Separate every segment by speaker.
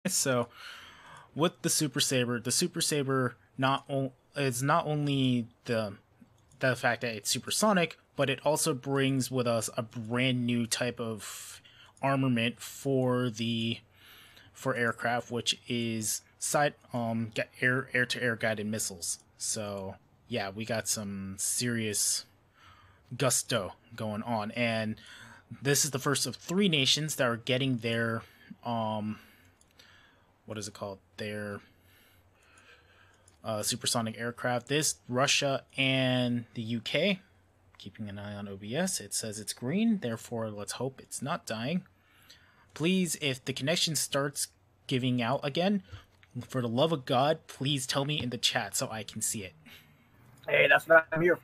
Speaker 1: So with the Super Saber is not only the fact that it's supersonic, but it also brings with us a brand new type of armament for aircraft, which is air to air guided missiles. So yeah, we got some serious gusto going on, and this is the first of three nations that are getting their what is it called? Their supersonic aircraft. This Russia and the UK. Keeping an eye on OBS. It says it's green, therefore let's hope it's not dying. Please, if the connection starts giving out again, for the love of God, please tell me in the chat so I can see it.
Speaker 2: Hey, that's what I'm here.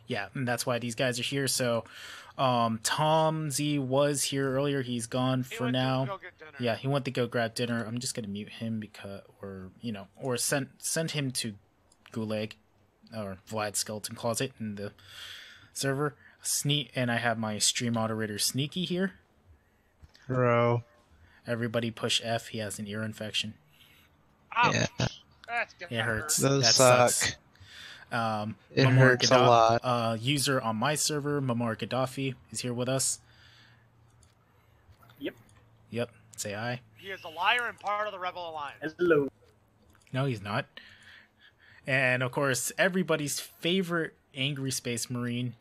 Speaker 1: Yeah, and that's why these guys are here. So Tom Z was here earlier. He's gone for now. Yeah, he went to go grab dinner. I'm just gonna mute him because, or send him to Gulag or Vlad's skeleton closet in the server. And I have my stream moderator Sneaky here.
Speaker 3: Bro.
Speaker 1: Everybody push F. He has an ear infection.
Speaker 3: Yeah.
Speaker 1: It hurts.
Speaker 3: Those
Speaker 1: that
Speaker 3: suck.
Speaker 1: Sucks.
Speaker 3: It hurts a lot.
Speaker 1: User on my server, Muammar Gaddafi, is here with us. Yep. Say hi.
Speaker 4: He is a liar and part of the Rebel Alliance.
Speaker 2: Hello.
Speaker 1: No, he's not. And of course, everybody's favorite angry space marine,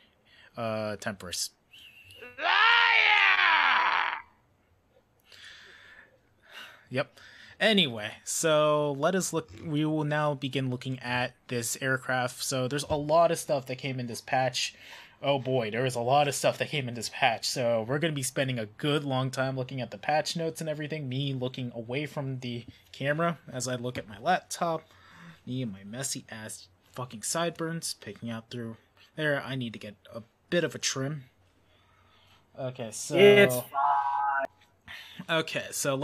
Speaker 1: Temperance.
Speaker 4: Liar!
Speaker 1: Yep. Anyway, so let us look. We will now begin looking at this aircraft. So there's a lot of stuff that came in this patch. Oh boy, there is a lot of stuff that came in this patch. So we're going to be spending a good long time looking at the patch notes and everything. Me looking away from the camera as I look at my laptop. Me and my messy ass fucking sideburns picking out through there. I need to get a bit of a trim. Okay, so
Speaker 2: It's fine.
Speaker 1: Okay, so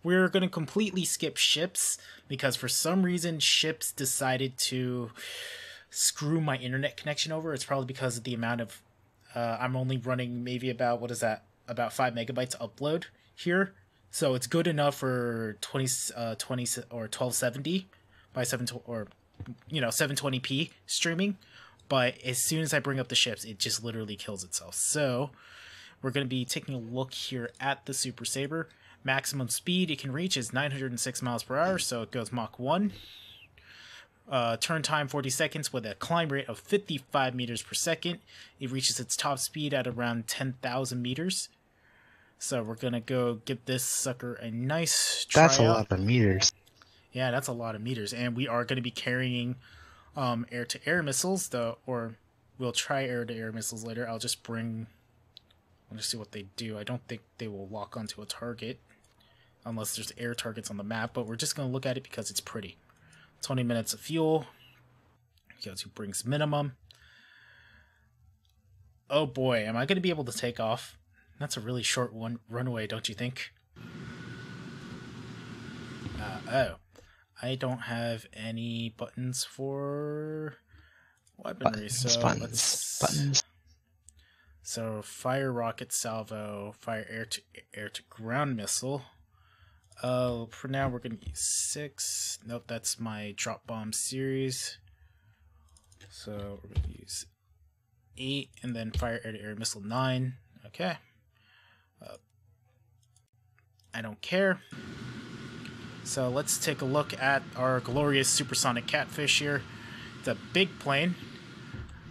Speaker 1: we're going to completely skip ships because for some reason ships decided to screw my internet connection over. It's probably because of the amount of, I'm only running maybe about, about 5 megabytes upload here. So it's good enough for 20 or 1270 by 720p streaming. But as soon as I bring up the ships, it just literally kills itself. So we're going to be taking a look here at the Super Saber. Maximum speed it can reach is 906 miles per hour, so it goes Mach 1. Turn time 40 seconds with a climb rate of 55 meters per second. It reaches its top speed at around 10,000 meters. So we're going to go give this sucker a nice try.
Speaker 3: That's a lot of meters.
Speaker 1: Yeah, that's a lot of meters. And we are going to be carrying air-to-air missiles, or we'll try air-to-air missiles later. I'll just see what they do. I don't think they will lock onto a target unless there's air targets on the map, but we're just going to look at it because it's pretty. 20 minutes of fuel. Because who brings minimum. Oh boy, am I going to be able to take off? That's a really short runway, don't you think? Oh. I don't have any buttons for weaponry,
Speaker 3: Buttons.
Speaker 1: So fire rocket salvo, fire air to ground missile. For now we're gonna use 6. Nope, that's my drop bomb series. So we're gonna use 8, and then fire air to air missile 9. Okay. I don't care. So let's take a look at our glorious supersonic catfish here. It's a big plane.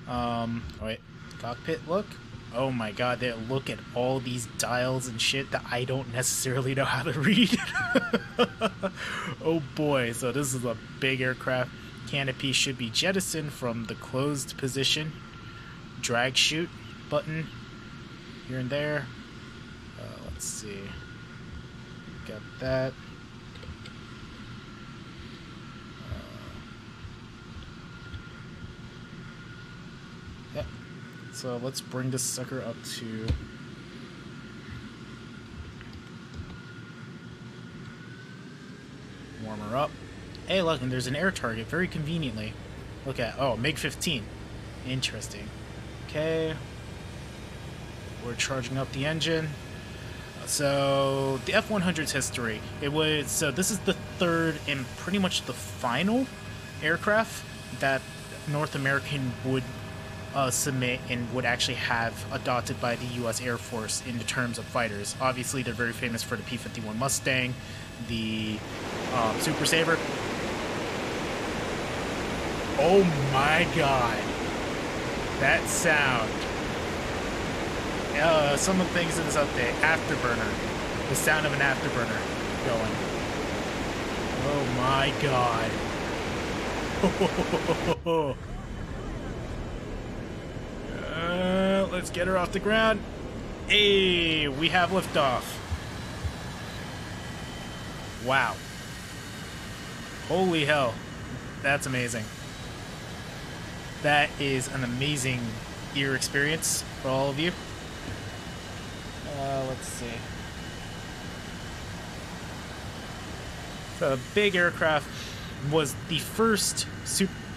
Speaker 1: Wait, cockpit look. Oh my god, look at all these dials and shit that I don't necessarily know how to read. Oh boy, so this is a big aircraft. Canopy should be jettisoned from the closed position. Drag shoot button here and there. Let's see. Got that. Yep. So let's bring this sucker up to warm her up. Hey, look, and there's an air target very conveniently. Look at, oh, MiG-15. Interesting. Okay. We're charging up the engine. So the F-100's history. This is the third and pretty much the final aircraft that North American would submit and would actually have adopted by the U.S. Air Force in the terms of fighters. Obviously, they're very famous for the P-51 Mustang, the Super Sabre. Oh my god. That sound. Some of the things in this update. Afterburner. The sound of an afterburner going. Oh my god. Let's get her off the ground. Hey, we have liftoff. Wow. Holy hell. That's amazing. That is an amazing ear experience for all of you. Let's see. The big aircraft was the first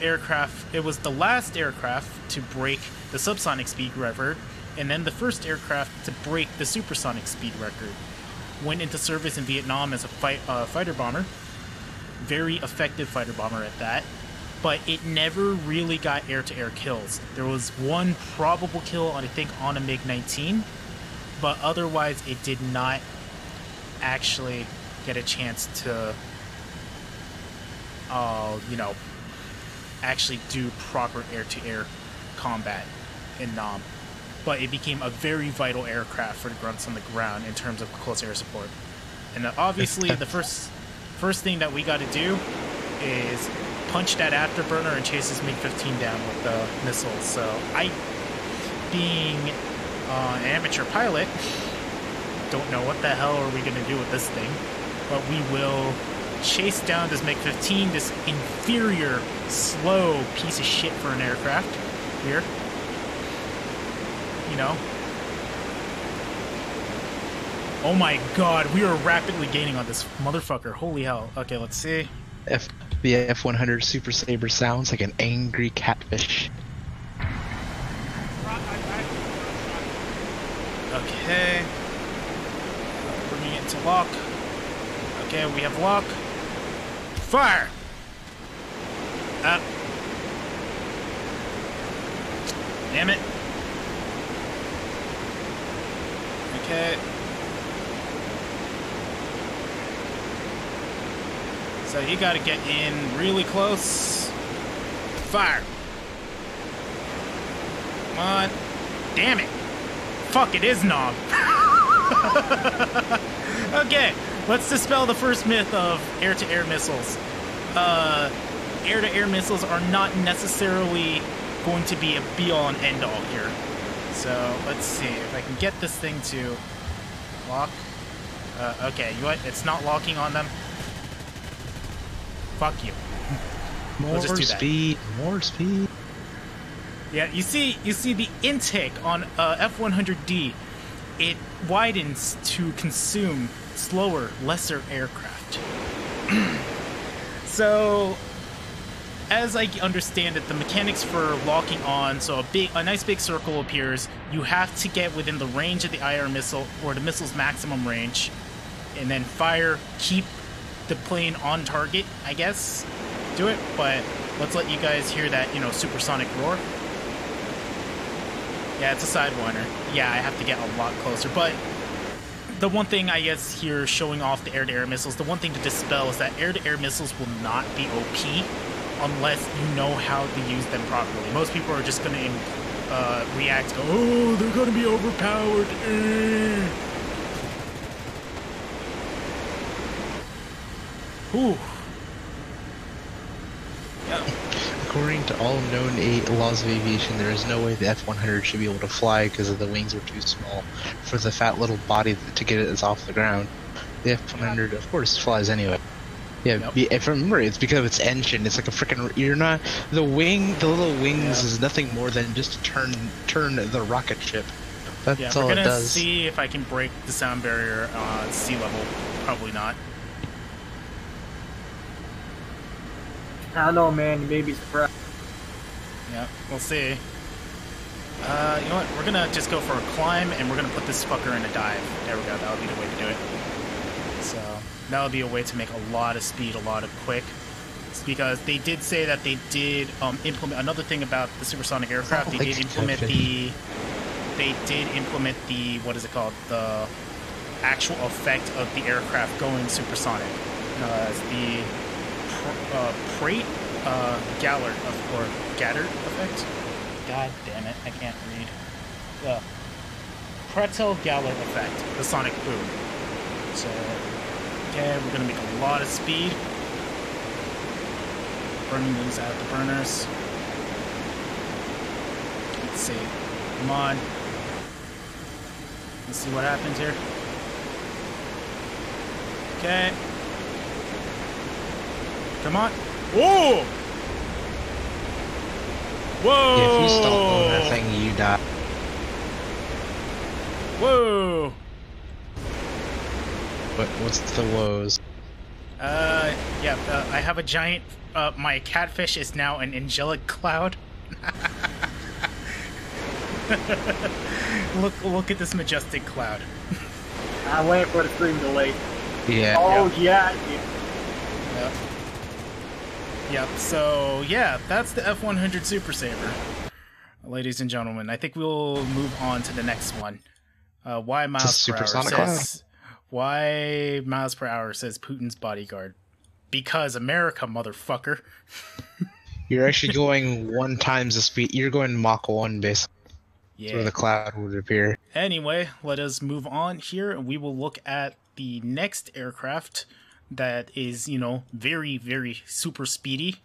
Speaker 1: aircraft. It was the last aircraft to break the subsonic speed record, and then the first aircraft to break the supersonic speed record. Went into service in Vietnam as a fighter bomber. Very effective fighter bomber at that. But it never really got air-to-air kills. There was one probable kill, I think, on a MiG-19, but otherwise it did not actually get a chance to, actually do proper air-to-air combat in Nam. But it became a very vital aircraft for the grunts on the ground in terms of close air support. And obviously, the first thing that we got to do is punch that afterburner and chase this MiG-15 down with the missiles. So I, being an amateur pilot, don't know what the hell are we going to do with this thing, but we will chase down this MiG-15, this inferior, slow piece of shit for an aircraft here. You know. Oh my god, we are rapidly gaining on this motherfucker. Holy hell. Okay, let's see.
Speaker 3: The F-100 Super Sabre sounds like an angry catfish.
Speaker 1: Okay. Bringing it to lock. Okay, we have lock. Fire! Up. Damn it. Okay. So you gotta get in really close. Fire. Come on. Damn it. Fuck, it is Nog. Okay, let's dispel the first myth of air-to-air missiles. Air-to-air missiles are not necessarily going to be a be-all and end-all here. So, let's see if I can get this thing to lock. Okay, you know what? It's not locking on them. Fuck you.
Speaker 3: More speed, more speed.
Speaker 1: Yeah, you see the intake on F-100D. It widens to consume slower, lesser aircraft. So, as I understand it, the mechanics for locking on, so a nice big circle appears. You have to get within the range of the IR missile, or the missile's maximum range, and then fire, keep the plane on target, I guess. Do it, but let's let you guys hear that, supersonic roar. Yeah, it's a Sidewinder. Yeah, I have to get a lot closer, but the one thing, I guess, here showing off the air-to-air missiles, the one thing to dispel is that air-to-air missiles will not be OP unless you know how to use them properly. Most people are just going to react, go, oh, they're going to be overpowered. Whew. Yeah.
Speaker 3: According to all known laws of aviation, there is no way the F-100 should be able to fly because the wings are too small for the fat little body to get it off the ground. The F-100, of course, flies anyway. Yeah, yep. If I remember, it's because of its engine. It's like a freaking. You're not the little wings is nothing more than just to turn the rocket ship. That's all it does.
Speaker 1: We're gonna see if I can break the sound barrier at sea level. Probably not.
Speaker 2: I don't know, man. You may be surprised.
Speaker 1: Yeah, we'll see. You know what? We're gonna just go for a climb, and we're gonna put this fucker in a dive. There we go. That'll be the way to do it. So that'll be a way to make a lot of speed, a lot of quick. It's because they did say that they did implement another thing about the supersonic aircraft. They did implement the. They did implement the what is it called? The actual effect of the aircraft going supersonic. The Prate Gallert or Gaddert effect. God damn it, I can't read. The Pratel-Gallert effect, the sonic boom. So, okay, we're gonna make a lot of speed. Burning these out the burners. Let's see. Come on. Let's see what happens here. Okay. Come on. Whoa! Whoa!
Speaker 3: Yeah, if you stop on that thing, you die.
Speaker 1: Whoa!
Speaker 3: What's the woes?
Speaker 1: Yeah, I have a giant, my catfish is now an angelic cloud. Look at this majestic cloud.
Speaker 2: I'm waiting for the stream delay.
Speaker 3: Yeah.
Speaker 2: Oh, yeah.
Speaker 1: Yep. Yep, so yeah, that's the F-100 Super Saber. Ladies and gentlemen, I think we'll move on to the next one. Why miles per hour says... Why miles per hour says Putin's bodyguard? Because America, motherfucker.
Speaker 3: You're actually going 1 times the speed. You're going Mach 1, basically.
Speaker 1: Yeah.
Speaker 3: That's where the cloud would appear.
Speaker 1: Anyway, let us move on here, and we will look at the next aircraft that is, you know, very, very super speedy.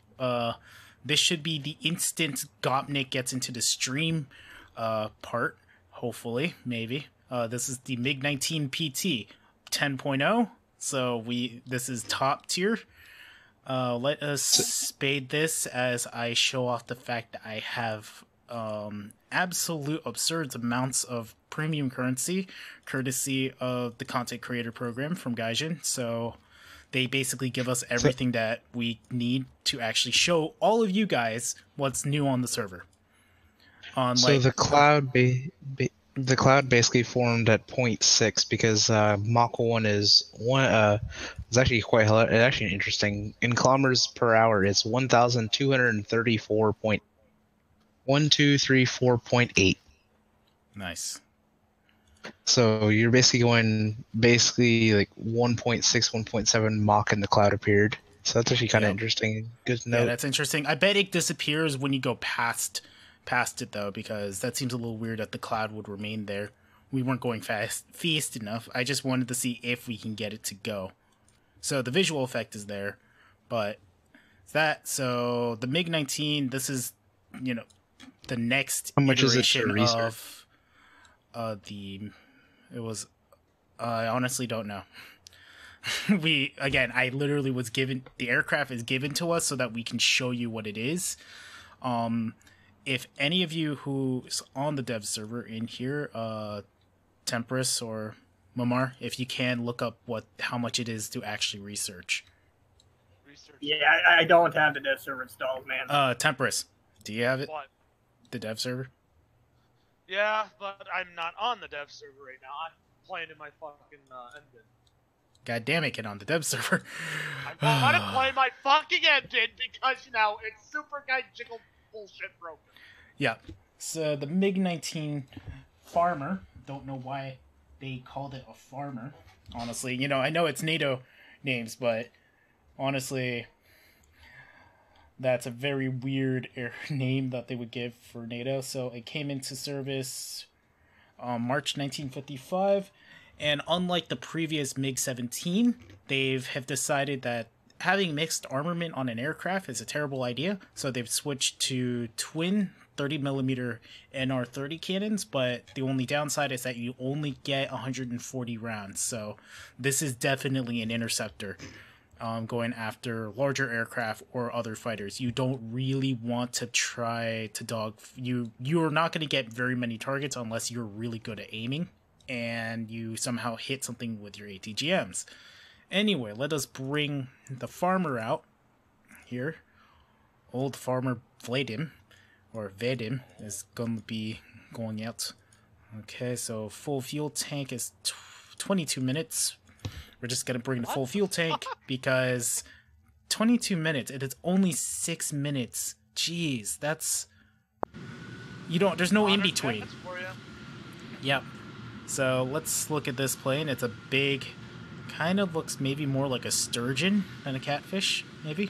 Speaker 1: This should be the instant Gopnik gets into the stream part, hopefully, maybe. This is the MiG-19 PT 10.0, so this is top tier. Let us spade this as I show off the fact that I have absolute absurd amounts of premium currency courtesy of the content creator program from Gaijin. So they basically give us everything that we need to actually show all of you guys what's new on the server.
Speaker 3: So the cloud the cloud basically formed at 0.6 because Mach 1 is it's actually quite it's actually interesting. In kilometers per hour, it's 1,234.8. Nice. So you're basically going like 1.6, 1.7 Mach in the cloud appeared. So that's actually kind of interesting. Good to know.
Speaker 1: Yeah, that's interesting. I bet it disappears when you go past it though, because that seems a little weird that the cloud would remain there. We weren't going fast enough. I just wanted to see if we can get it to go. So the visual effect is there, but so the MiG-19, this is, you know, the next iteration of I honestly don't know. I literally was given, the aircraft is given to us so that we can show you what it is. If any of you who's on the dev server in here, Tempress or Mamar, if you can look up how much it is to actually research.
Speaker 2: Yeah, I don't have the dev server installed, man.
Speaker 1: Tempress, do you have it?
Speaker 4: What?
Speaker 1: The dev server?
Speaker 4: Yeah, but I'm not on the dev server right now. I'm playing in my fucking engine.
Speaker 1: God damn it, get on the dev server.
Speaker 4: I want to play my fucking engine because, you know, it's super guy jiggle bullshit broken.
Speaker 1: Yeah, so the MiG-19 Farmer, don't know why they called it a Farmer, honestly. You know, I know it's NATO names, but honestly, that's a very weird name that they would give for NATO. So it came into service March 1955, and unlike the previous MiG-17, they have decided that having mixed armament on an aircraft is a terrible idea, so they've switched to twin 30mm NR30 cannons, but the only downside is that you only get 140 rounds, so this is definitely an interceptor. Going after larger aircraft or other fighters. You don't really want to try to you're not going to get very many targets unless you're really good at aiming and you somehow hit something with your ATGMs. Anyway, let us bring the Farmer out here. Old Farmer Vladim, or Vadim, is going to be going out. Okay, so full fuel tank is 22 minutes. We're just gonna bring the full fuel tank because 22 minutes. It is only 6 minutes. Jeez, that's there's no in between. Yep. So let's look at this plane. It's a big, kind of looks maybe more like a sturgeon than a catfish, maybe.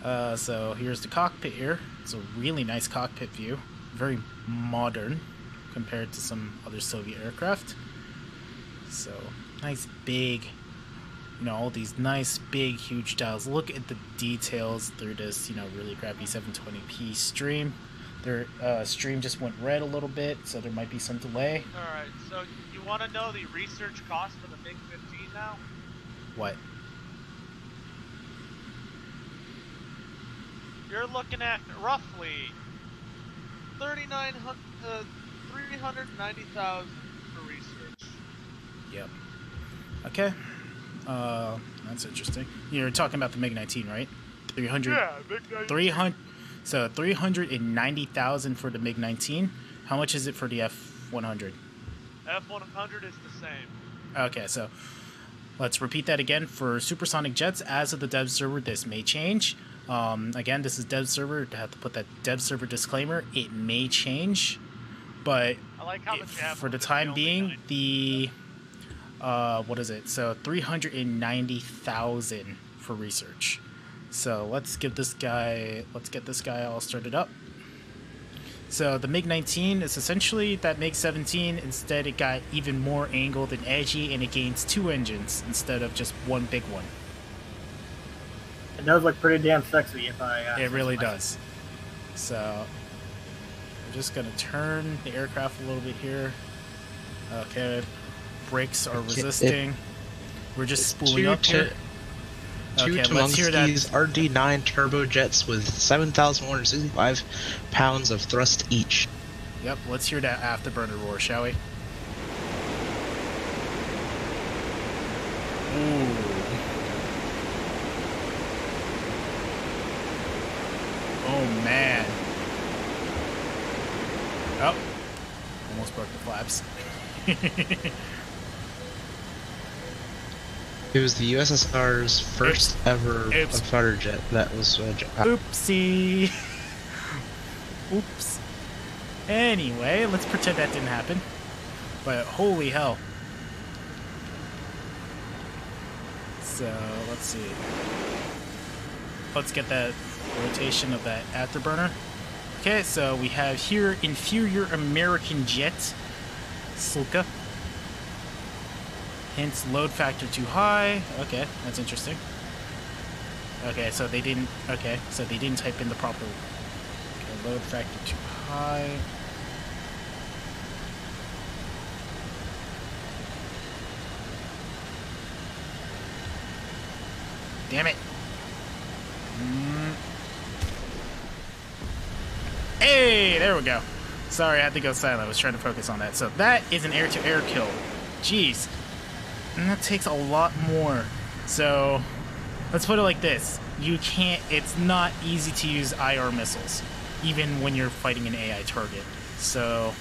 Speaker 1: So here's the cockpit here. It's a really nice cockpit view. Very modern compared to some other Soviet aircraft. So nice big, all these nice big huge dials. Look at the details through this, really crappy 720p stream. Their stream just went red a little bit, so there might be some delay.
Speaker 4: Alright, so you want to know the research cost for the MiG-15 now?
Speaker 1: What?
Speaker 4: You're looking at roughly $390,000 for research.
Speaker 1: Yep. Okay. That's interesting. You're talking about the MiG-19, right? 300.
Speaker 4: Yeah, MiG-19.
Speaker 1: 300. So 390,000 for the MiG-19. How much is it for the F-100?
Speaker 4: F-100 is the same.
Speaker 1: Okay, so let's repeat that again. For supersonic jets, as of the dev server, this may change. Again, this is dev server. I have to put that dev server disclaimer. It may change, but
Speaker 4: I like how
Speaker 1: for the time being, the what is it? So 390,000 for research. So let's get this guy all started up. So the MiG-19 is essentially that MiG-17. Instead, it got even more angled and edgy, and it gains 2 engines instead of just one big one.
Speaker 2: It does look pretty damn sexy if I...
Speaker 1: It really does. So we're just going to turn the aircraft a little bit here. Okay, brakes are resisting. We're just spooling up here.
Speaker 3: Two Tumansky's RD9 turbojets with 7,165 pounds of thrust each.
Speaker 1: Yep, let's hear that afterburner roar, shall we? Ooh. Oh, man. Oh. Almost broke the flaps.
Speaker 3: It was the USSR's first ever fighter jet that was
Speaker 1: Oopsie. Oops. Anyway, let's pretend that didn't happen. But holy hell. So, let's see. Let's get that rotation of that afterburner. Okay, so we have here inferior American jet. Sulka. Hence load factor too high. Okay, that's interesting. Okay, so they didn't type in the proper load factor too high. Damn it. Hey, there we go. Sorry, I had to go silent. I was trying to focus on that. So that is an air-to-air kill. Jeez. And that takes a lot more. So let's put it like this. It's not easy to use IR missiles, even when you're fighting an AI target. So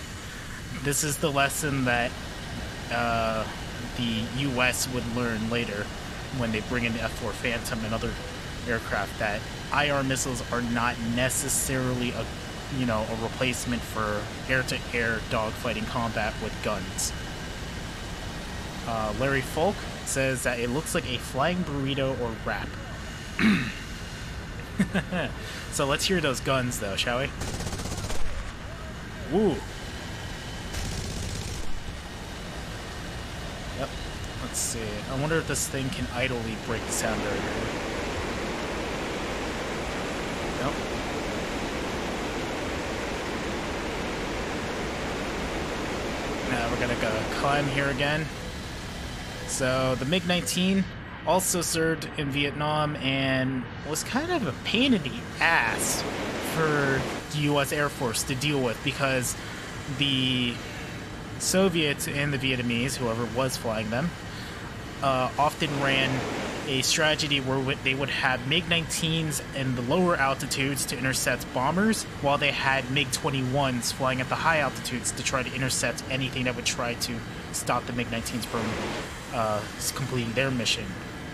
Speaker 1: this is the lesson that the US would learn later when they bring in the F-4 Phantom and other aircraft, that IR missiles are not necessarily a replacement for air-to-air dogfighting combat with guns. Larry Folk says that it looks like a flying burrito or wrap. So let's hear those guns, though, shall we? Woo! Yep. Let's see. I wonder if this thing can idly break the sound barrier. Nope. Now we're gonna go climb here again. So the MiG-19 also served in Vietnam and was kind of a pain in the ass for the U.S. Air Force to deal with, because the Soviets and the Vietnamese, whoever was flying them, often ran a strategy where they would have MiG-19s in the lower altitudes to intercept bombers, while they had MiG-21s flying at the high altitudes to try to intercept anything that would try to stop the MiG-19s from completing their mission.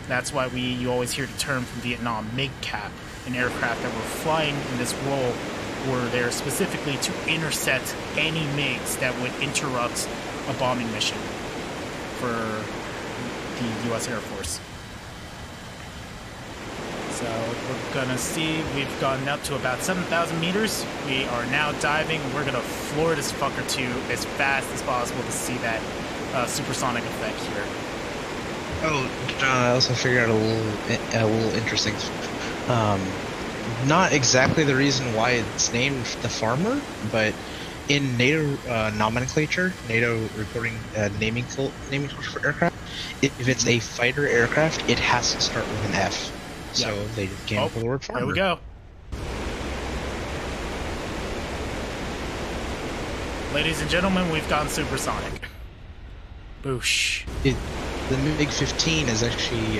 Speaker 1: That's why you always hear the term from Vietnam, MiG-cap, an aircraft that were flying in this role were there specifically to intercept any MiGs that would interrupt a bombing mission for the U.S. Air Force. So we're gonna see, we've gotten up to about 7,000 meters. We are now diving. We're gonna floor this fucker to as fast as possible to see that supersonic effect here.
Speaker 3: Oh, I also figured out a little interesting. Not exactly the reason why it's named the Farmer, but in NATO nomenclature, NATO reporting naming code for aircraft, if it's a fighter aircraft, it has to start with an F. So they came up with the word Farmer.
Speaker 1: There we go. Ladies and gentlemen, we've gone supersonic. Boosh.
Speaker 3: The MiG-15 is actually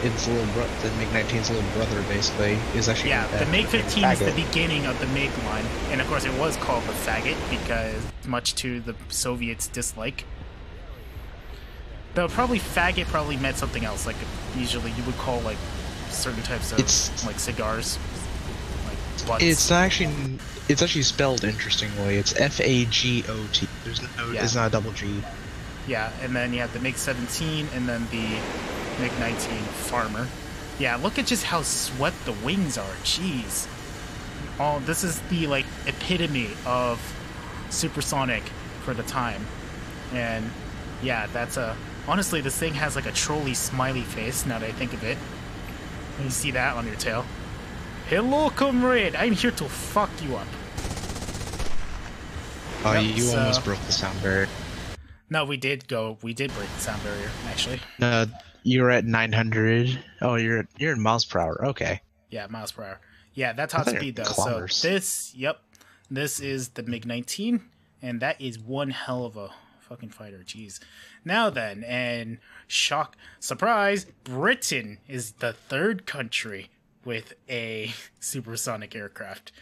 Speaker 3: its little the MiG-19's little brother, basically. Is actually
Speaker 1: the MiG-15 is the beginning of the MiG line, and of course it was called the faggot because much to the Soviets' dislike. Though probably faggot probably meant something else. Like usually you would call like certain types of like cigars, like butts.
Speaker 3: It's actually spelled interestingly. It's F-A-G-O-T. There's no. It's not a double G.
Speaker 1: Yeah, and then you have the MiG-17 and then the MiG-19 Farmer. Yeah, look at just how swept the wings are. Jeez. This is the like epitome of supersonic for the time. And yeah, that's honestly, this thing has like a trolley smiley face now that I think of it. You see that on your tail. Hello, comrade. I'm here to fuck you up.
Speaker 3: Oh, you almost broke the sound barrier.
Speaker 1: No, we did break the sound barrier, actually.
Speaker 3: No, you're at 900. Oh, you're in miles per hour. Okay.
Speaker 1: Yeah, miles per hour. Yeah, that's top speed though. Kilometers. So this is the MiG-19, and that is one hell of a fucking fighter. Jeez. Now then, and surprise, Britain is the third country with a supersonic aircraft.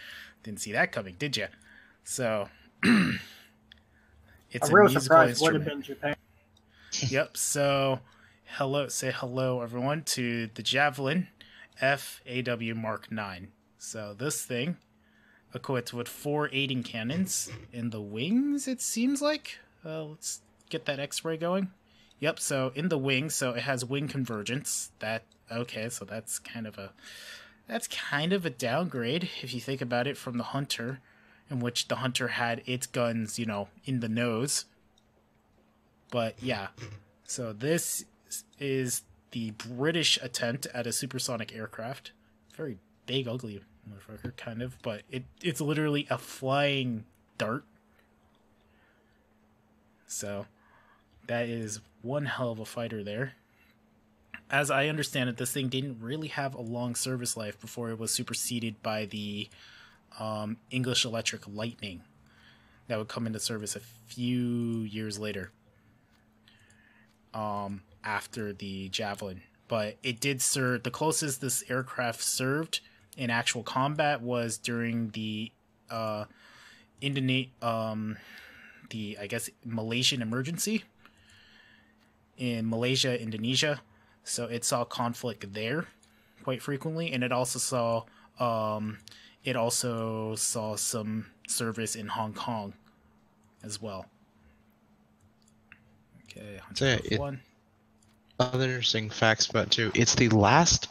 Speaker 1: Didn't see that coming, did you? So. It's
Speaker 2: a real surprise would have been Japan.
Speaker 1: Yep, so say hello everyone to the Javelin FAW Mark 9. So this thing equipped with 4 aiding cannons in the wings, it seems like. Let's get that X-ray going. Yep, so in the wings, so it has wing convergence. So that's kind of a downgrade if you think about it from the Hunter, in which the Hunter had its guns, in the nose. But yeah, so this is the British attempt at a supersonic aircraft. Very big, ugly motherfucker, kind of, but it's literally a flying dart. So that is one hell of a fighter there. As I understand it, this thing didn't really have a long service life before it was superseded by the English Electric Lightning that would come into service a few years later after the Javelin. But it did serve, the closest this aircraft served in actual combat was during the Malaysian emergency in Malaysia, Indonesia. So it saw conflict there quite frequently, and it also saw some service in Hong Kong as well. Okay, one.
Speaker 3: Other interesting facts about it too. It's the last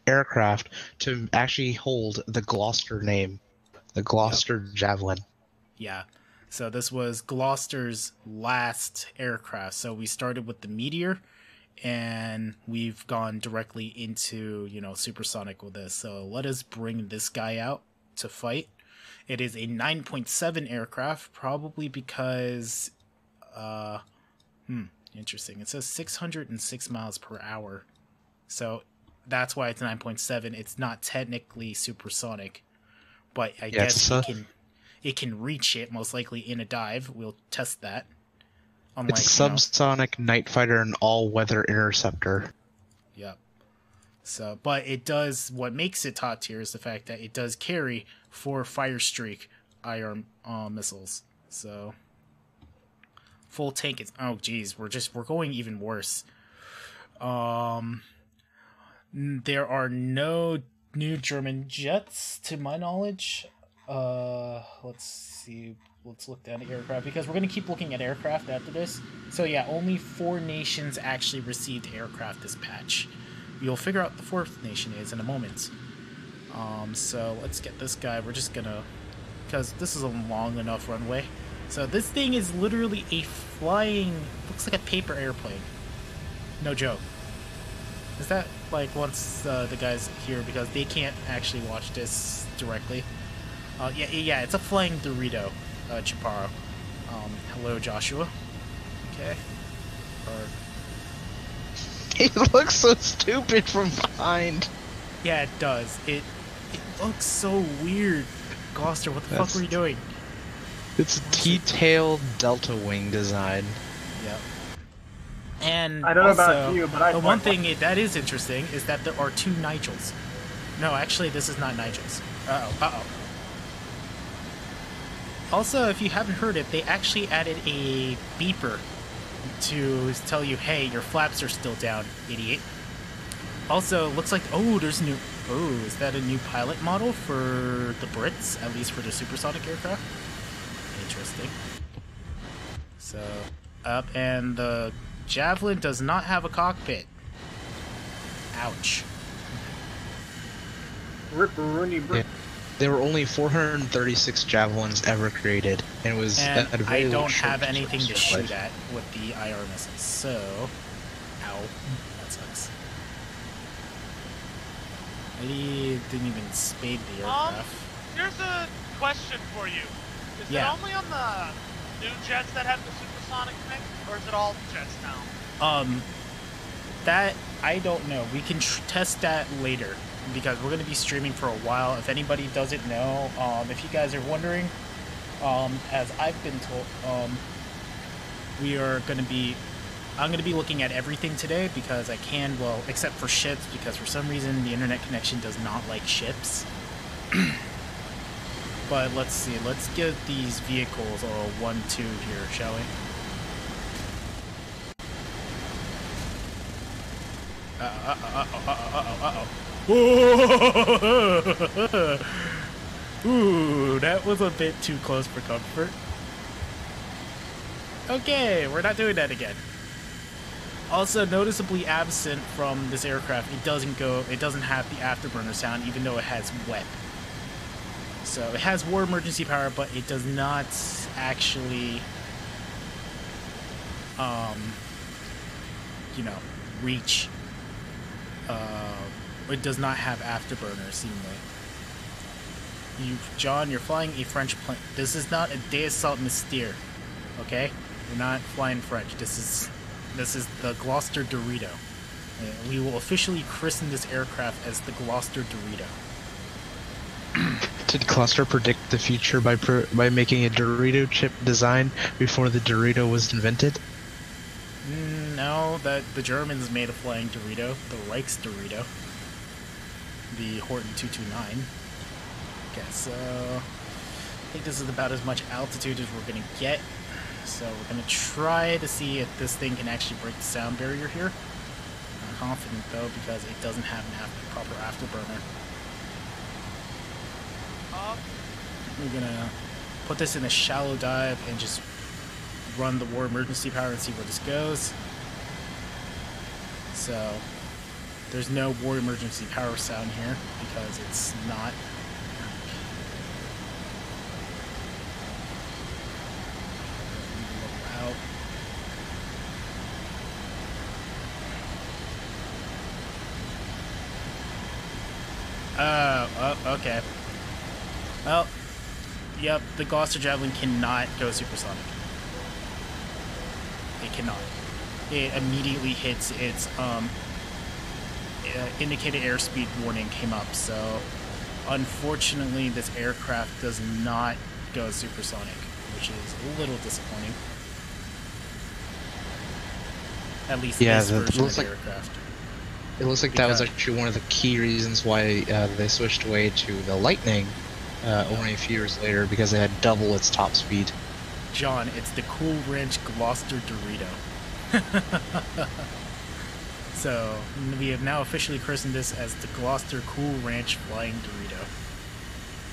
Speaker 3: aircraft to actually hold the Gloucester name, the Gloucester Javelin.
Speaker 1: Yeah. So this was Gloucester's last aircraft. So we started with the Meteor, and we've gone directly into, supersonic with this. So let us bring this guy out to fight. It is a 9.7 aircraft, probably because, interesting. It says 606 miles per hour. So that's why it's 9.7. It's not technically supersonic, but I guess it can reach it most likely in a dive. We'll test that.
Speaker 3: It's subsonic night fighter and all-weather interceptor.
Speaker 1: So, but it does, what makes it top tier is the fact that it does carry 4 Fire Streak IR missiles. So, full tank is, oh geez, we're going even worse. There are no new German jets to my knowledge. Let's see. Let's look down at aircraft, because we're going to keep looking at aircraft after this. So yeah, only 4 nations actually received aircraft this patch. You'll figure out the 4th nation is in a moment. So let's get this guy. We're just gonna, because this is a long enough runway. So this thing is literally a flying, looks like a paper airplane. No joke. Is that like once the guys here, because they can't actually watch this directly. Yeah, it's a flying Dorito, Chaparro. Hello, Joshua. Okay.
Speaker 3: It looks so stupid from behind.
Speaker 1: Yeah, it does. It looks so weird. Gloucester, what the fuck were you doing?
Speaker 3: It's a T-tailed delta wing design.
Speaker 1: Yep. And
Speaker 2: I don't know
Speaker 1: also,
Speaker 2: about you, but
Speaker 1: the one thing that is interesting is that there are 2 Nigels. No, actually, this is not Nigels. Uh-oh. Also, if you haven't heard it, they actually added a beeper to tell you, hey, your flaps are still down, idiot. Also, looks like, there's new, is that a new pilot model for the Brits, at least for the supersonic aircraft? Interesting. So, and the Javelin does not have a cockpit. Ouch.
Speaker 2: Ripperoonie.
Speaker 3: Yeah. There were only 436 Javelins ever created, and it was
Speaker 1: And
Speaker 3: at a very
Speaker 1: I don't
Speaker 3: short
Speaker 1: have anything to
Speaker 3: life.
Speaker 1: shoot at with the IR missiles, so... Ow. That sucks. I didn't even spade the aircraft.
Speaker 4: Here's a question for you. Is it only on the new jets that have the supersonic thing, or is it all jets now?
Speaker 1: That, I don't know. We can test that later, because we're going to be streaming for a while. If anybody doesn't know, if you guys are wondering, as I've been told, I'm going to be looking at everything today, because I can, well, except for ships, because for some reason the internet connection does not like ships. But let's see, let's give these vehicles a 1-2 here, shall we? Ooh, that was a bit too close for comfort. Okay, we're not doing that again. Also, noticeably absent from this aircraft, it doesn't have the afterburner sound, even though it has wet. So it has war emergency power, but it does not actually, reach. It does not have afterburner, seemingly. John, you're flying a French plane. This is not a Dassault Mystere, okay? We're not flying French. This is the Gloucester Dorito. We will officially christen this aircraft as the Gloucester Dorito.
Speaker 3: Did Gloucester predict the future by making a Dorito chip design before the Dorito was invented?
Speaker 1: No, that the Germans made a flying Dorito, the Reichs Dorito, the Horton 229. Okay, so I think this is about as much altitude as we're gonna get. So we're gonna try to see if this thing can actually break the sound barrier here. I'm confident though, because it doesn't have a proper afterburner. We're gonna put this in a shallow dive and just run the war emergency power and see where this goes. So there's no war emergency power sound here because it's not. Oh, okay. Well, yep, the Gloucester Javelin cannot go supersonic. It cannot. It immediately hits its indicated airspeed warning came up, so unfortunately this aircraft does not go supersonic, which is a little disappointing. At least this version of the aircraft.
Speaker 3: It looks like that was actually one of the key reasons why they switched away to the Lightning only a few years later, because it had double its top speed.
Speaker 1: John, it's the Cool Ranch Gloucester Dorito. So, we have now officially christened this as the Gloucester Cool Ranch Flying Dorito.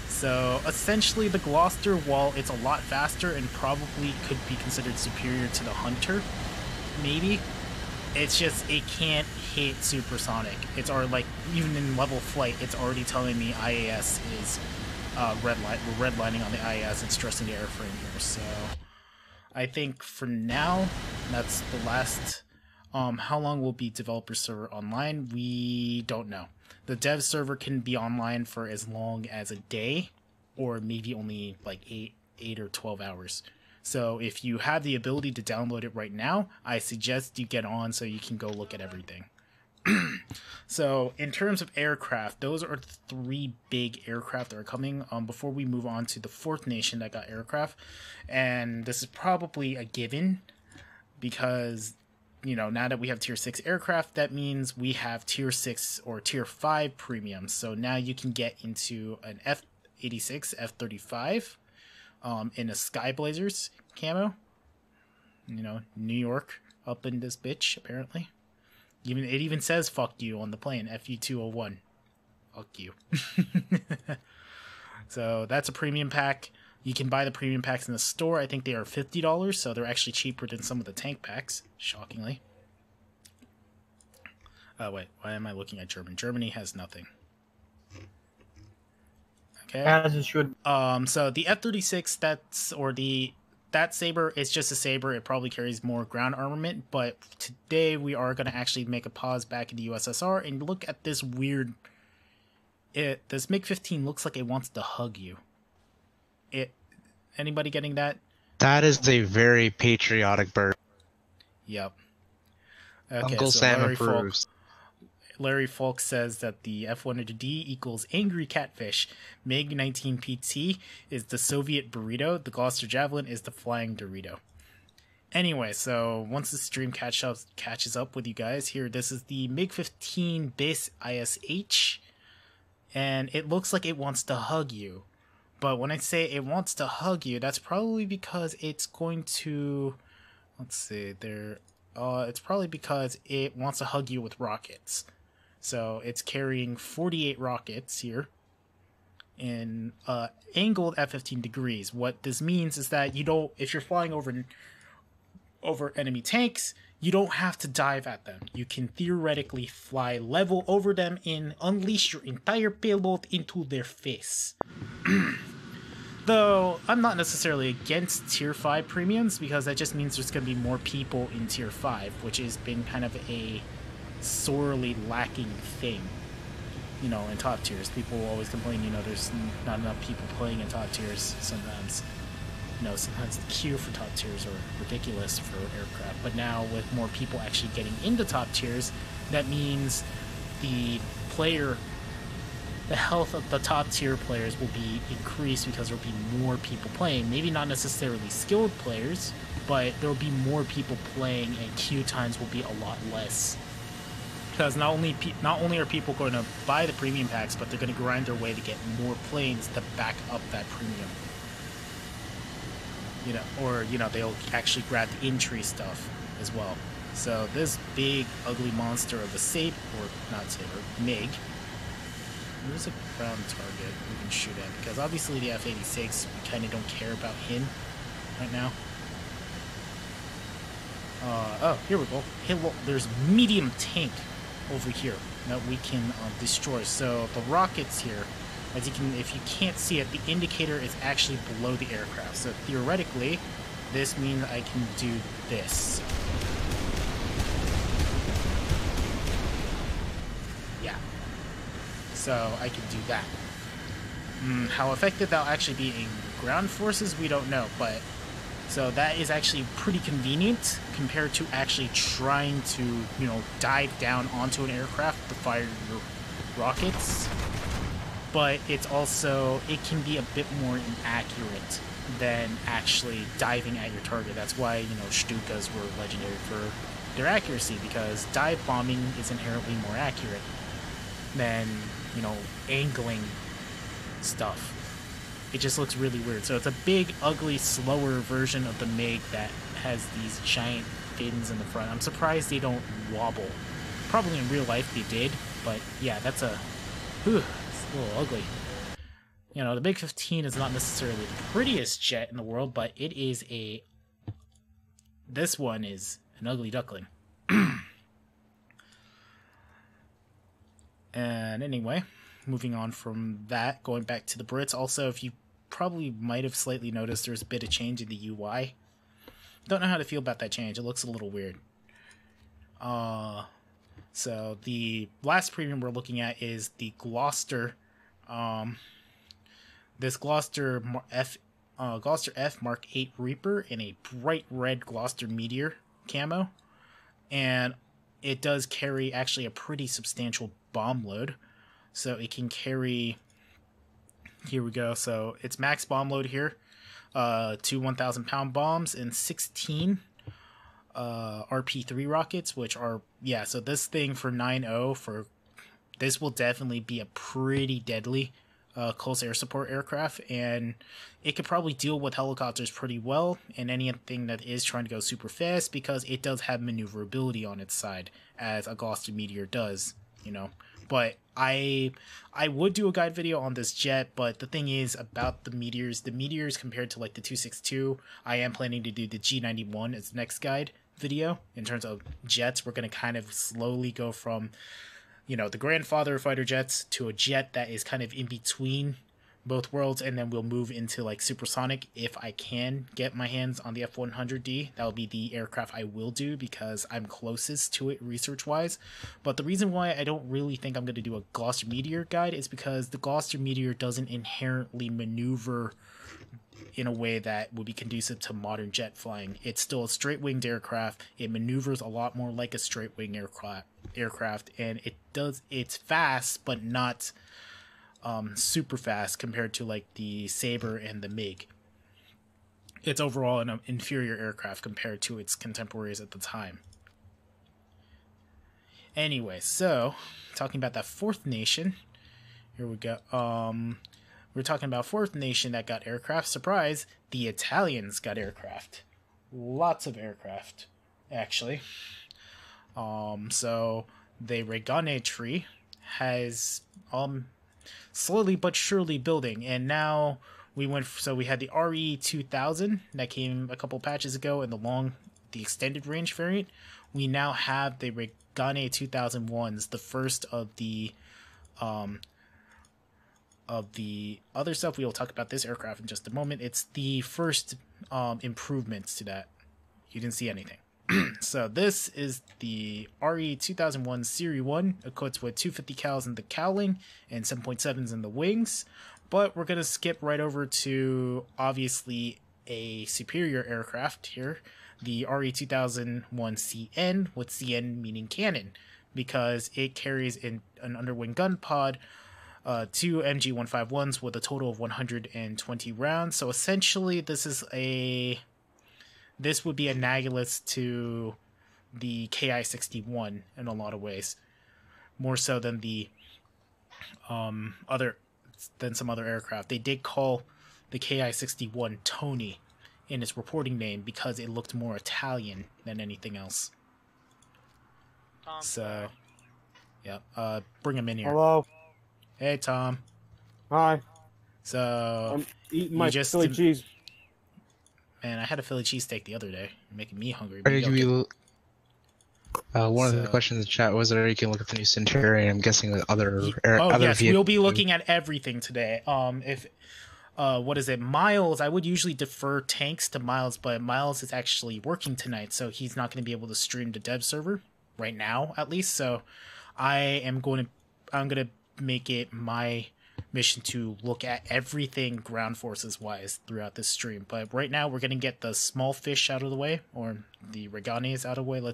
Speaker 1: So, essentially the Gloucester, while it's a lot faster and probably could be considered superior to the Hunter, maybe, it's just, it can't hit supersonic. It's already, like, even in level flight, it's already telling me IAS is we're redlining on the IAS and stressing the airframe here. So, I think for now, that's the last. How long will be developer server online? We don't know. The dev server can be online for as long as a day, or maybe only like 8 or 12 hours. So if you have the ability to download it right now, I suggest you get on so you can go look at everything. So in terms of aircraft, those are the 3 big aircraft that are coming before we move on to the 4th nation that got aircraft. And this is probably a given because, you know, now that we have tier 6 aircraft, that means we have tier 6 or tier 5 premiums. So now you can get into an F-86, F-35 in a Sky Blazers camo. You know, New York up in this bitch, apparently. It even says fuck you on the plane, FU-201. Fuck you. So that's a premium pack. You can buy the premium packs in the store. I think they are $50, so they're actually cheaper than some of the tank packs, shockingly. Oh, wait. Why am I looking at Germany? Germany has nothing. Okay.
Speaker 2: As it should.
Speaker 1: So the F-36, that Saber is just a Saber. It probably carries more ground armament, but today we are going to actually make a pause back in the USSR and look at this weird... This MiG-15 looks like it wants to hug you. Anybody getting that?
Speaker 3: That is a very patriotic bird.
Speaker 1: Yep. Okay,
Speaker 3: Uncle
Speaker 1: so
Speaker 3: Sam approves.
Speaker 1: Larry Falk says that the F-100D equals angry catfish. MiG-19PT is the Soviet burrito. The Gloucester Javelin is the flying Dorito. Anyway, so once the stream catches up with you guys here, this is the MiG-15 base ISH, and it looks like it wants to hug you. But when I say it wants to hug you, that's probably because it's going to... Let's see, it's probably because it wants to hug you with rockets. So it's carrying 48 rockets here in angled at 15 degrees. What this means is that you don't... If you're flying over enemy tanks, you don't have to dive at them. You can theoretically fly level over them and unleash your entire payload into their face. Though, I'm not necessarily against Tier 5 premiums, because that just means there's going to be more people in Tier 5, which has been kind of a sorely lacking thing, you know, in top tiers. People always complain, you know, there's not enough people playing in top tiers sometimes. You know, sometimes the queue for top tiers are ridiculous for aircraft, but now with more people actually getting into top tiers, that means the health of the top tier players will be increased because there will be more people playing. Maybe not necessarily skilled players, but there will be more people playing and queue times will be a lot less. Because not only are people going to buy the premium packs, but they're going to grind their way to get more planes to back up that premium. You know, or, you know, they'll actually grab the in-tree stuff as well. So this big, ugly monster of a Saber, or not Saber, MiG, there's a ground target we can shoot at, because obviously the F-86, we kind of don't care about him right now. Oh, here we go. There's medium tank over here that we can destroy. So the rockets here, as you can, if you can't see it, the indicator is actually below the aircraft. So theoretically, this means I can do this. Yeah. So I can do that. How effective that'll actually be in ground forces, we don't know, but so that is actually pretty convenient compared to actually trying to, you know, dive down onto an aircraft to fire your rockets. But it's also, it can be a bit more inaccurate than actually diving at your target. That's why, you know, Stukas were legendary for their accuracy, because dive bombing is inherently more accurate than, you know, angling stuff. It just looks really weird. So it's a big, ugly, slower version of the MiG that has these giant fins in the front. I'm surprised they don't wobble. Probably in real life they did, but yeah, that's a... Whew, it's a little ugly. You know, the MiG 15 is not necessarily the prettiest jet in the world, but it is a... This one is an ugly duckling. And anyway, moving on from that, going back to the Brits. Also, if you probably might have slightly noticed, there's a bit of change in the UI. Don't know how to feel about that change. It looks a little weird. So the last premium we're looking at is the Gloucester. This Gloucester F Mark 8 Reaper in a bright red Gloucester Meteor camo, and it does carry actually a pretty substantial bomb load. So it can carry, here we go, so it's max bomb load here, 2 1,000-pound bombs and 16 RP3 rockets, which are, yeah, so this thing for 9.0, this will definitely be a pretty deadly close air support aircraft, and it could probably deal with helicopters pretty well and anything that is trying to go super fast, because it does have maneuverability on its side, as a Gloucester Meteor does, you know. But I would do a guide video on this jet, but the thing is about the Meteors compared to like the 262, I am planning to do the G91 as the next guide video. In terms of jets, we're going to kind of slowly go from, you know, the grandfather of fighter jets to a jet that is kind of in between both worlds, and then we'll move into like supersonic if I can get my hands on the F-100D. That will be the aircraft I will do because I'm closest to it research-wise. But the reason why I don't really think I'm going to do a Gloucester Meteor guide is because the Gloucester Meteor doesn't inherently maneuver in a way that would be conducive to modern jet flying. It's still a straight-winged aircraft. It maneuvers a lot more like a straight-wing aircraft, and it's fast, but not super fast compared to like the Sabre and the MiG. It's overall an inferior aircraft compared to its contemporaries at the time. Anyway, so talking about that fourth nation, here we go. We're talking about fourth nation that got aircraft. Surprise, the Italians got aircraft. Lots of aircraft, actually. So the Regane tree has slowly but surely building, and now we had the RE2000 that came a couple patches ago in the extended range variant. We now have the Regane 2001s, the first of the other stuff. We will talk about this aircraft in just a moment. It's the first improvements to that. You didn't see anything. So this is the RE2001 Series 1, equipped with 250 cals in the cowling and 7.7s in the wings. But we're going to skip right over to, obviously, a superior aircraft here, the RE2001 CN, with CN meaning cannon, because it carries an underwing gun pod, 2 MG151s with a total of 120 rounds. So essentially, this would be analogous to the KI-61 in a lot of ways, more so than some other aircraft. They did call the KI-61 Tony in its reporting name because it looked more Italian than anything else. So, yeah, bring him in here.
Speaker 5: Hello.
Speaker 1: Hey, Tom.
Speaker 5: Hi.
Speaker 1: So
Speaker 5: I'm eating my Philly cheese.
Speaker 1: Man, I had a Philly cheesesteak the other day. You're making me hungry.
Speaker 3: One of the questions in the chat was that you can look at the new Centurion. I'm guessing with other
Speaker 1: yes,
Speaker 3: vehicles.
Speaker 1: We'll be looking at everything today. What is it? Miles, I would usually defer tanks to Miles, but Miles is actually working tonight, so he's not going to be able to stream the dev server right now, at least. So I'm going to make it my mission to look at everything ground forces wise throughout this stream. But right now we're going to get the small fish out of the way, or the Reganes out of the way. We're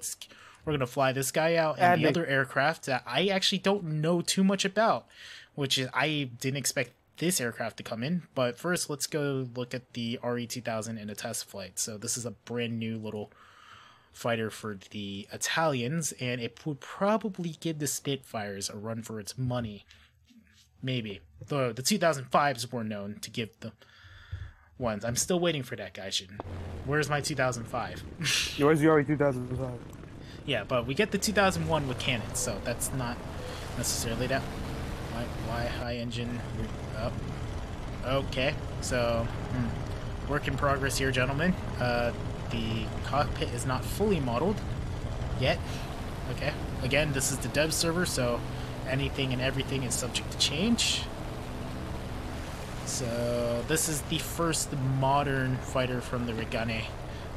Speaker 1: going to fly this guy out, and the other aircraft that I actually don't know too much about, which is, I didn't expect this aircraft to come in. But first, let's go look at the RE2000 in a test flight. So this is a brand new little fighter for the Italians, and it would probably give the Spitfires a run for its money. Maybe. The 2005s were known to give the ones. I'm still waiting for that, Gaijin. Where's my 2005?
Speaker 5: Where's your 2005?
Speaker 1: Yeah, but we get the 2001 with cannons, so that's not necessarily that. Why high engine? Oh. Okay, so work in progress here, gentlemen. The cockpit is not fully modeled yet. Okay, again, this is the dev server, so anything and everything is subject to change. So this is the first modern fighter from the Regane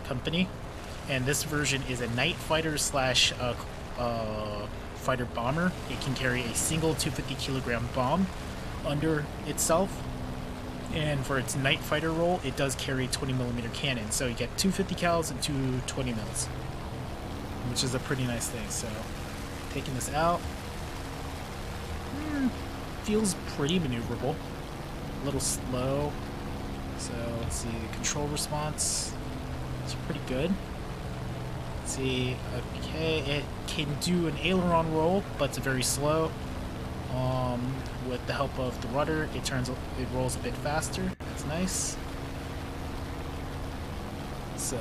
Speaker 1: company, and this version is a night fighter slash fighter bomber. It can carry a single 250 kilogram bomb under itself, and for its night fighter role, it does carry 20mm cannon. So you get 250 cals and 220 mils, which is a pretty nice thing. So taking this out, feels pretty maneuverable. A little slow. So let's see, the control response is pretty good. Let's see, okay, it can do an aileron roll, but it's very slow. With the help of the rudder, it rolls a bit faster. That's nice. So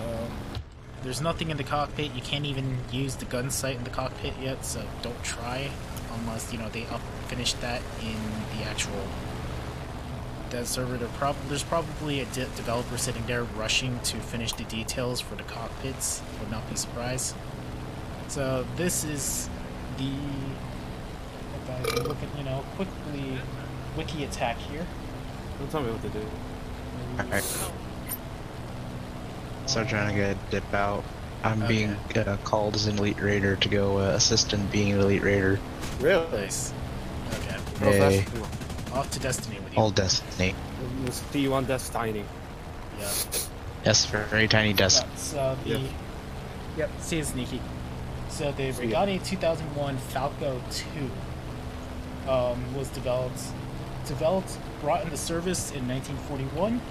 Speaker 1: there's nothing in the cockpit. You can't even use the gun sight in the cockpit yet, so don't try unless they finish that in the actual dev server. There's probably a developer sitting there rushing to finish the details for the cockpits. Would not be surprised. So this is the look at quickly wiki attack here.
Speaker 5: Don't tell me what to do.
Speaker 3: Alright. So trying to get a dip out. I'm being called as an elite raider to go assist in being an elite raider.
Speaker 5: Really?
Speaker 1: Nice. Okay.
Speaker 3: Hey.
Speaker 1: Off to Destiny with you.
Speaker 3: All Destiny.
Speaker 5: We'll see you on Destiny.
Speaker 1: Yeah.
Speaker 3: Yes, very tiny desk.
Speaker 1: So the yep. See you, sneaky. So the Regane 2001 Falco 2 was developed, brought into service in 1941.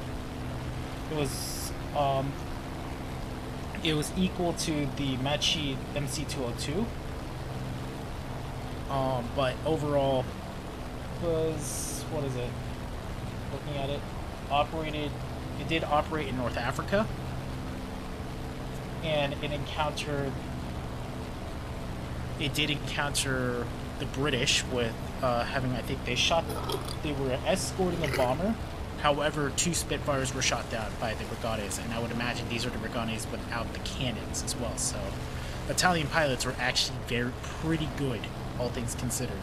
Speaker 1: It was equal to the Machi MC202, but overall was, what is it? Looking at it, it did operate in North Africa, and it did encounter the British with having, I think they were escorting a bomber. However, 2 Spitfires were shot down by the Reganes, and I would imagine these are the Reganes without the cannons as well. So Italian pilots were actually pretty good, all things considered,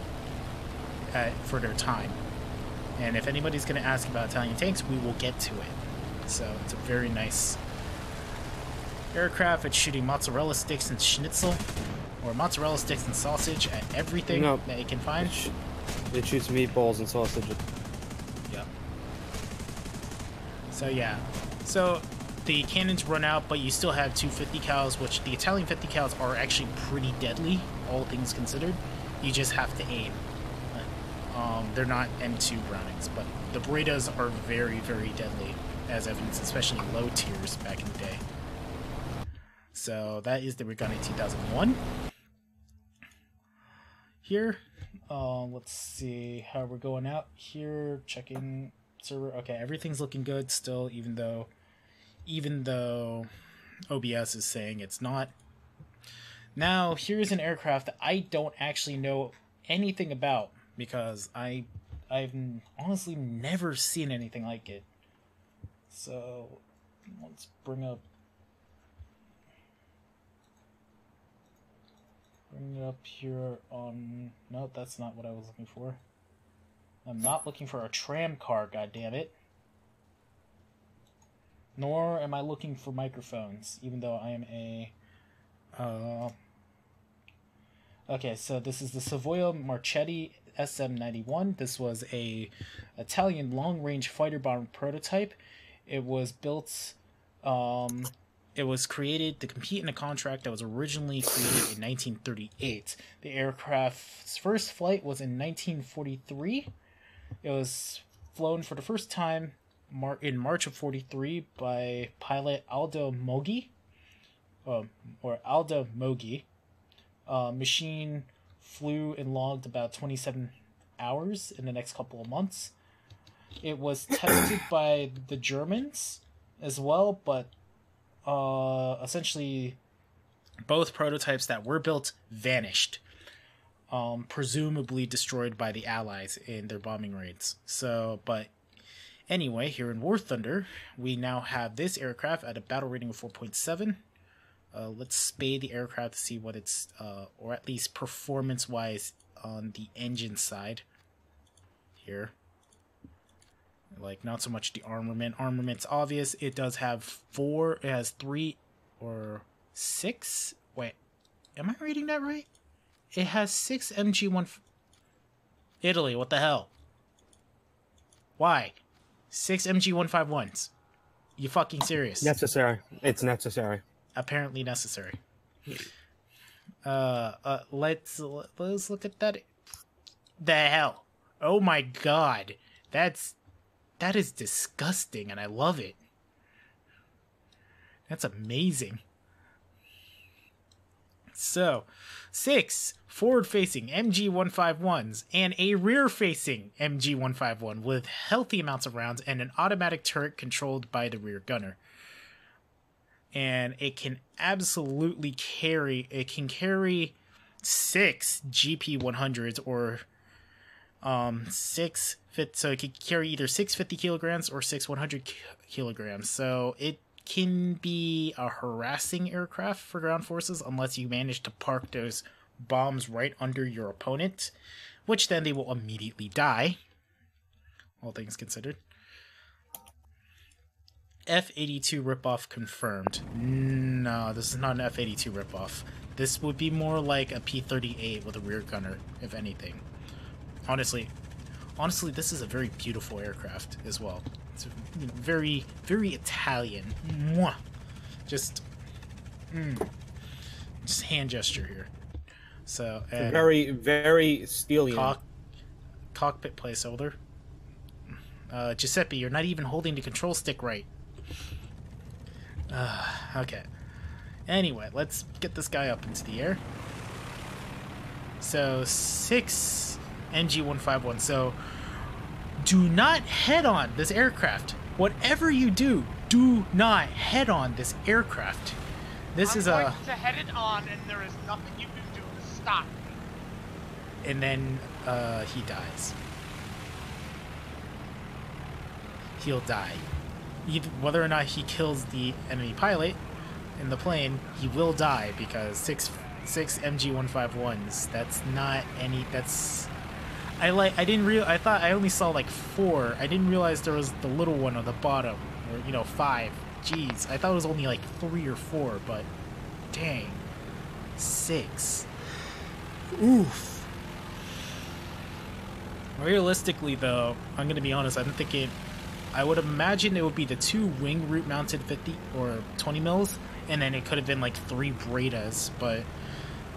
Speaker 1: for their time. And if anybody's going to ask about Italian tanks, we will get to it. So it's a very nice aircraft. It's shooting mozzarella sticks and schnitzel, or mozzarella sticks and sausage at everything that it can find.
Speaker 5: It shoots meatballs and sausage.
Speaker 1: Yep. So yeah. So the cannons run out, but you still have 2 50 cals, which the Italian 50 cals are actually pretty deadly, all things considered. You just have to aim. They're not M2 Brownings, but the Berettas are very, very deadly, as evidenced, especially in low tiers back in the day. So that is the Regane 2001. Here, let's see how we're going out here. Checking server. Okay, everything's looking good still, even though OBS is saying it's not. Now, here's an aircraft that I don't actually know anything about, because I've honestly never seen anything like it. So let's bring it up here on... No, that's not what I was looking for. I'm not looking for a tram car, goddammit. Nor am I looking for microphones, even though I am a... Okay, so this is the Savoia Marchetti SM-91. This was a Italian long-range fighter bomber prototype. It was built... It was created to compete in a contract that was originally created in 1938. The aircraft's first flight was in 1943. It was flown for the first time in March of 43 by pilot Aldo Moggi. or Alda Mogi. Machine flew and logged about 27 hours in the next couple of months. It was tested by the Germans as well, but essentially both prototypes that were built vanished, presumably destroyed by the Allies in their bombing raids. So, but anyway, here in War Thunder, we now have this aircraft at a battle rating of 4.7. Let's spade the aircraft to see what it's, or at least performance-wise on the engine side here. Like, not so much the armament. Armament's obvious. It does have it has 3 or 6. Wait, am I reading that right? It has 6 MG1. Italy, what the hell? Why? 6 MG151s. You fucking serious?
Speaker 5: Necessary. It's necessary.
Speaker 1: Apparently necessary. Let's look at that. The hell? Oh my god. That is disgusting, and I love it. That's amazing. So, 6 forward-facing MG151s and a rear-facing MG151 with healthy amounts of rounds and an automatic turret controlled by the rear gunner. And it can absolutely carry, 6 GP100s or 6, so it could carry either 650 kilograms or 600 kilograms. So it can be a harassing aircraft for ground forces unless you manage to park those bombs right under your opponent, which then they will immediately die, all things considered. F-82 ripoff confirmed. No, this is not an F-82 ripoff. This would be more like a P-38 with a rear gunner, if anything. Honestly, this is a very beautiful aircraft as well. It's very, very Italian. Mwah! Just hand gesture here. So
Speaker 5: Very, very Steelian.
Speaker 1: Cockpit placeholder. Giuseppe, you're not even holding the control stick right. Okay. Anyway, let's get this guy up into the air. So 6 NG-151. So do not head on this aircraft. Whatever you do, do not head on this aircraft. This is
Speaker 4: I'm going to head it on, and there is nothing you can do to stop me.
Speaker 1: And then he dies. He'll die. Whether or not he kills the enemy pilot in the plane, he will die because 6 MG-151s. That's not any. That's. I thought I only saw like 4. I didn't realize there was the little one on the bottom, or 5. Jeez, I thought it was only like 3 or 4, but dang, 6. Oof. Realistically, though, I'm gonna be honest. I'm thinking. I would imagine it would be the 2 wing root mounted 50 or 20 mils, and then it could have been like 3 Bredas, but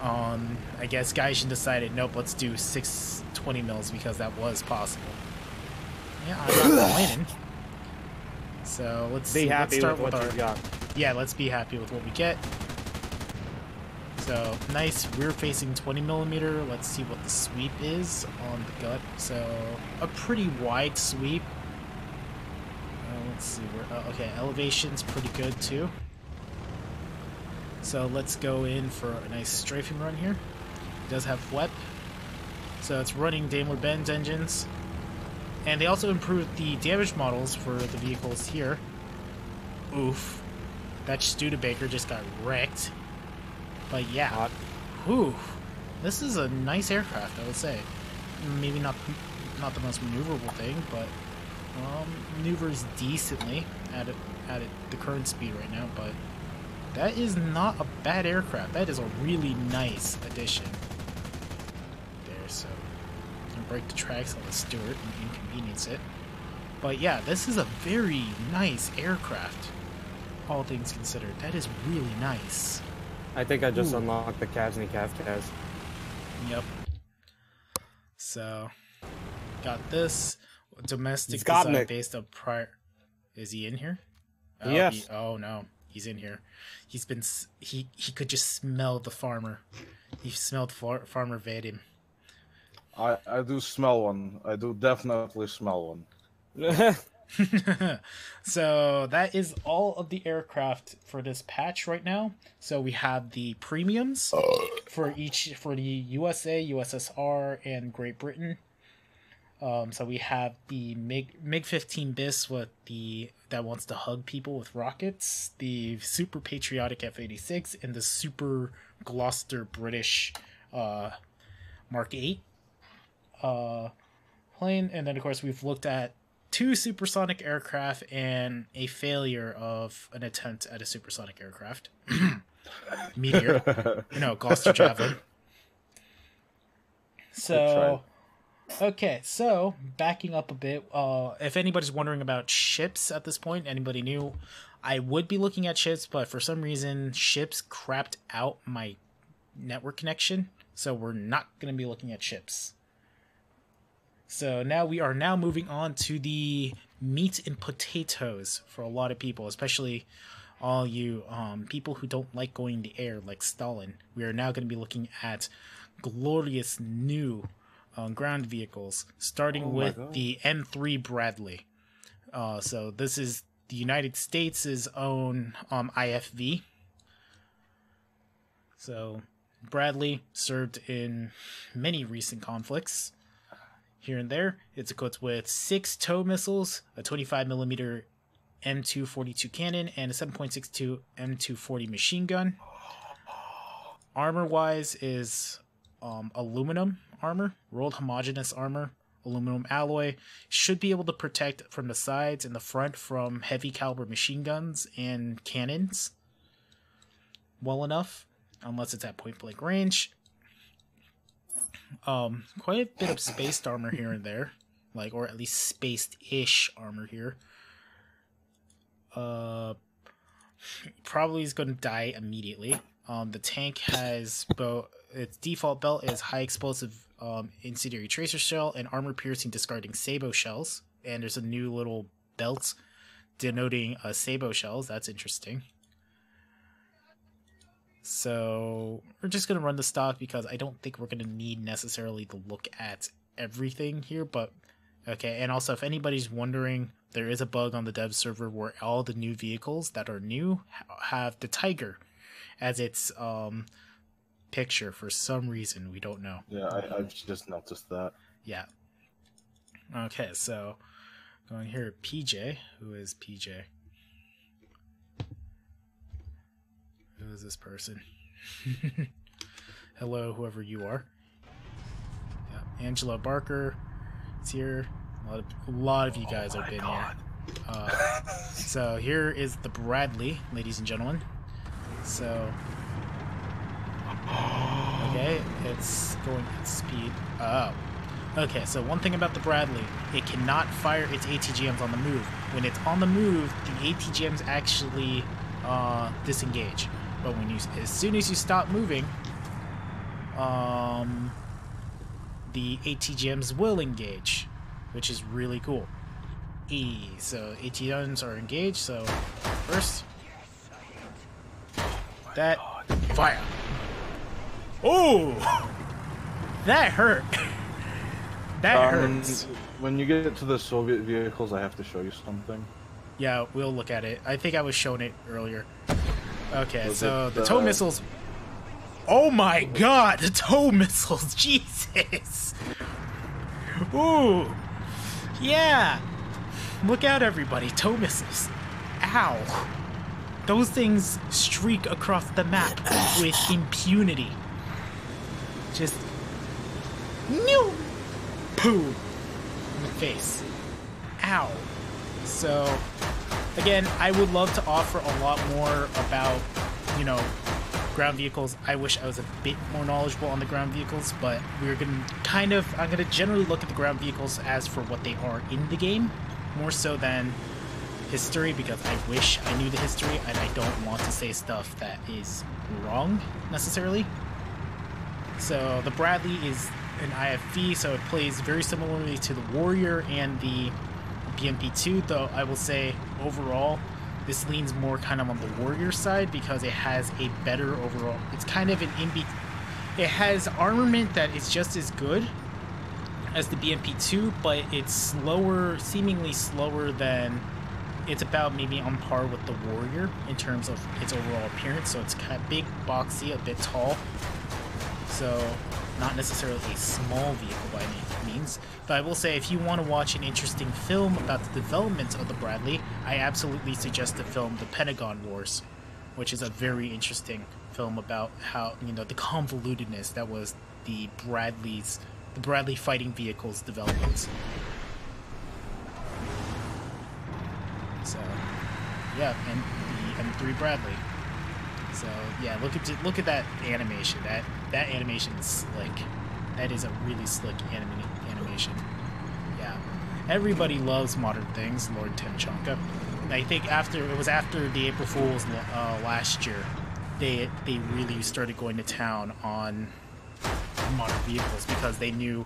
Speaker 1: I guess Gaijin decided, nope, let's do 6 20 mils because that was possible. Yeah, I'm not complaining. So let's start with what we got. Yeah, let's be happy with what we get. So nice rear-facing 20mm. Let's see what the sweep is on the gut. So a pretty wide sweep. Let's see where. Okay, elevation's pretty good too. So let's go in for a nice strafing run here. It does have WEP, so it's running Daimler-Benz engines, and they also improved the damage models for the vehicles here. Oof, that Studebaker just got wrecked. But yeah, oof, this is a nice aircraft, I would say. Maybe not the most maneuverable thing, but. Maneuvers decently at the current speed right now, but that is not a bad aircraft. That is a really nice addition. There, so I'm gonna break the tracks on the Stewart and inconvenience it. But yeah, this is a very nice aircraft. All things considered, that is really nice.
Speaker 5: I think I just unlocked the Kazny Kafkaz.
Speaker 1: Yep. So got this. Domestic design based on prior. Is he in here? Oh,
Speaker 5: yes.
Speaker 1: Oh no, he's in here. He could just smell the farmer. He smelled farmer Vadim.
Speaker 6: I do smell one. I do definitely smell one.
Speaker 1: So that is all of the aircraft for this patch right now. So we have the premiums for the USA, USSR, and Great Britain. So we have the MiG-15 bis that wants to hug people with rockets, the super patriotic F-86, and the super Gloucester British Mark 8 plane. And then of course we've looked at 2 supersonic aircraft and a failure of an attempt at a supersonic aircraft. Meteor. Gloucester Javelin. So, okay, so backing up a bit, if anybody's wondering about ships at this point, anybody new, I would be looking at ships, but for some reason, ships crapped out my network connection, so we're not going to be looking at ships. So now we are moving on to the meat and potatoes for a lot of people, especially all you people who don't like going in the air like Stalin. We are now going to be looking at glorious new ground vehicles, starting with the M3 Bradley. So this is the United States' own IFV. So Bradley served in many recent conflicts. Here and there, it's equipped with 6 tow missiles, a 25mm M242 cannon, and a 7.62 M240 machine gun. Armor-wise is aluminum armor, rolled homogeneous armor, aluminum alloy. Should be able to protect from the sides and the front from heavy caliber machine guns and cannons well enough, unless it's at point blank range. Quite a bit of spaced armor here and there, or at least spaced-ish armor here. Probably is going to die immediately. The tank has its default belt is high explosive incendiary tracer shell and armor piercing discarding sabot shells, and there's a new little belt denoting sabot shells. That's interesting. So we're just going to run the stock because I don't think we're going to need necessarily to look at everything here. But okay, and also if anybody's wondering, there is a bug on the dev server where all the new vehicles that are new have the Tiger as its picture for some reason. We don't know.
Speaker 6: Yeah, I've just noticed that.
Speaker 1: Yeah. Okay, so going here, PJ. Who is PJ? Who is this person? Hello, whoever you are. Yeah, Angela Barker is here. A lot of you guys have been here. So here is the Bradley, ladies and gentlemen. So, okay, it's going at speed. Oh. Okay, so one thing about the Bradley, it cannot fire its ATGMs on the move. When it's on the move, the ATGMs actually disengage. But as soon as you stop moving, the ATGMs will engage, which is really cool. So ATGMs are engaged. So first, that fire. Oh, that hurt. That hurts.
Speaker 6: When you get to the Soviet vehicles, I have to show you something.
Speaker 1: Yeah, we'll look at it. I think I was showing it earlier. Okay, so the tow missiles. Oh my god, the tow missiles! Jesus! Ooh! Yeah! Look out, everybody, tow missiles. Ow! Those things streak across the map with impunity. Just. New! Boom! In the face. Ow! So. Again, I would love to offer a lot more about, ground vehicles. I wish I was a bit more knowledgeable on the ground vehicles, but I'm going to generally look at the ground vehicles as for what they are in the game, more so than history, because I wish I knew the history, and I don't want to say stuff that is wrong, necessarily. So, the Bradley is an IFV, so it plays very similarly to the Warrior and the BMP-2, though I will say overall This leans more kind of on the warrior side because it has a better overall. It's kind of an it has armament that is just as good as the BMP2, but it's slower, seemingly slower than. It's about maybe on par with the warrior in terms of its overall appearance. So it's kind of big, boxy, a bit tall. So not necessarily a small vehicle by any means. But I will say, if you want to watch an interesting film about the development of the Bradley, I absolutely suggest the film The Pentagon Wars, which is a very interesting film about how, you know, the convolutedness that was the Bradley fighting vehicles development. So, yeah, and the M3 Bradley. So, yeah, look at that animation. That animation is slick. That is a really slick animation. Yeah, everybody loves modern things, Lord Timchanka. I think after the April Fools last year, they really started going to town on modern vehicles because they knew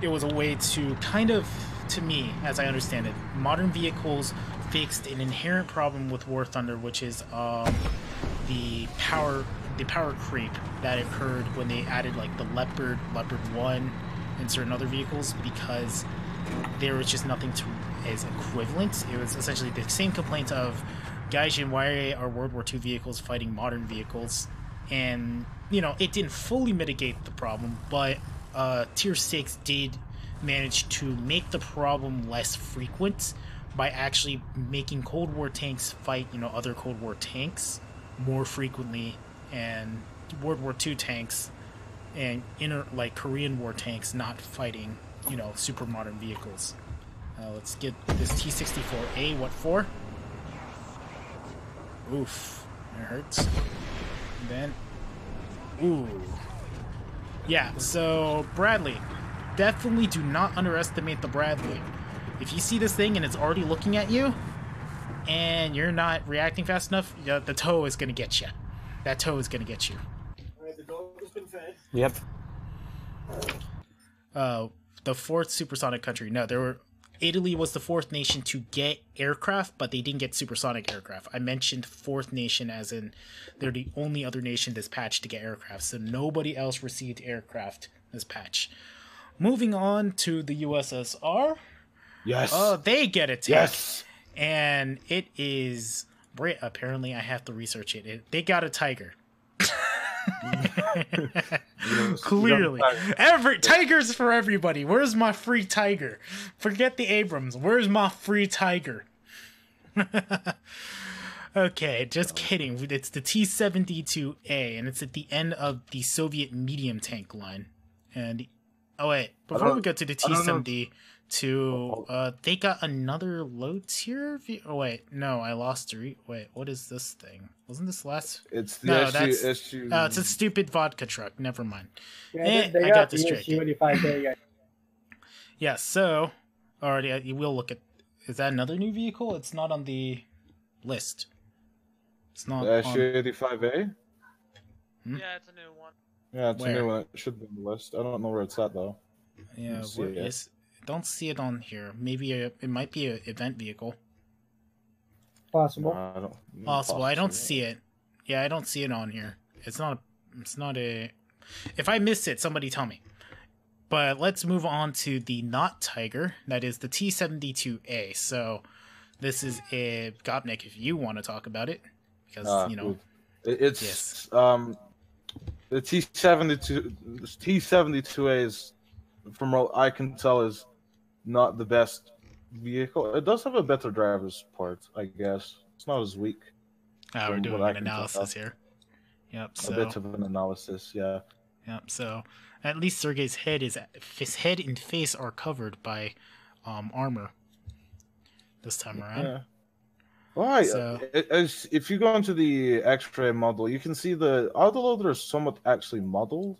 Speaker 1: it was a way to kind of, to me, as I understand it, modern vehicles fixed an inherent problem with War Thunder, which is the power creep that occurred when they added like the Leopard 1, and certain other vehicles, because there was just nothing as equivalent. It was essentially the same complaint of, Gaijin, why are World War II vehicles fighting modern vehicles? And, you know, it didn't fully mitigate the problem, but Tier 6 did manage to make the problem less frequent by actually making Cold War tanks fight, you know, other Cold War tanks more frequently, and World War II tanks and Korean War tanks not fighting, you know, super modern vehicles. Let's get this T-64A. What for? Oof, it hurts. And then, ooh, yeah. So Bradley, definitely do not underestimate the Bradley. If you see this thing and it's already looking at you, and you're not reacting fast enough, the toe is gonna get you. That toe is gonna get you.
Speaker 2: Alright, the dog has been fed.
Speaker 5: Yep.
Speaker 1: The fourth supersonic country. No, Italy was the fourth nation to get aircraft, but they didn't get supersonic aircraft. I mentioned fourth nation as in they're the only other nation this patch to get aircraft, so nobody else received aircraft this patch. Moving on to the USSR.
Speaker 6: Yes.
Speaker 1: They get a tank.
Speaker 6: Yes.
Speaker 1: And it is... Apparently, I have to research it. They got a Tiger. Clearly. Tigers for everybody. Where's my free Tiger? Forget the Abrams. Where's my free Tiger? Okay, just kidding. It's the T-72A, and it's at the end of the Soviet medium tank line. And... Oh, wait. Before we get to the T-72... they got another low tier. Oh wait, no, I lost the wait. What is this thing? Wasn't this last?
Speaker 6: It's the
Speaker 1: it's a stupid vodka truck. Never mind.
Speaker 2: Yeah, they
Speaker 1: I got distracted. Yeah. So, already we'll look at. Is that another new vehicle? It's not on the list. It's not.
Speaker 6: SU-85A.
Speaker 4: Yeah, it's a new one.
Speaker 6: Yeah, it's a new one. It should be on the list. I don't know where it's at though.
Speaker 1: Yeah, where is? Don't see it on here. Maybe it might be an event vehicle.
Speaker 2: Possible.
Speaker 1: Possible. I don't see it. Yeah, I don't see it on here. It's not a. If I miss it, somebody tell me. But let's move on to the not Tiger. That is the T-72A. So this is a Gopnik if you want to talk about it, because you know
Speaker 6: it's the T-72A is, from what I can tell, is not the best vehicle. It does have a better driver's part, I guess. It's not as weak.
Speaker 1: We're doing an analysis here. Yep. So,
Speaker 6: a bit of an analysis, yeah.
Speaker 1: Yep. So at least Sergei's head and face are covered by armor this time around.
Speaker 6: Yeah. Why? So, if you go into the X-ray model, you can see the autoloader is somewhat actually modeled.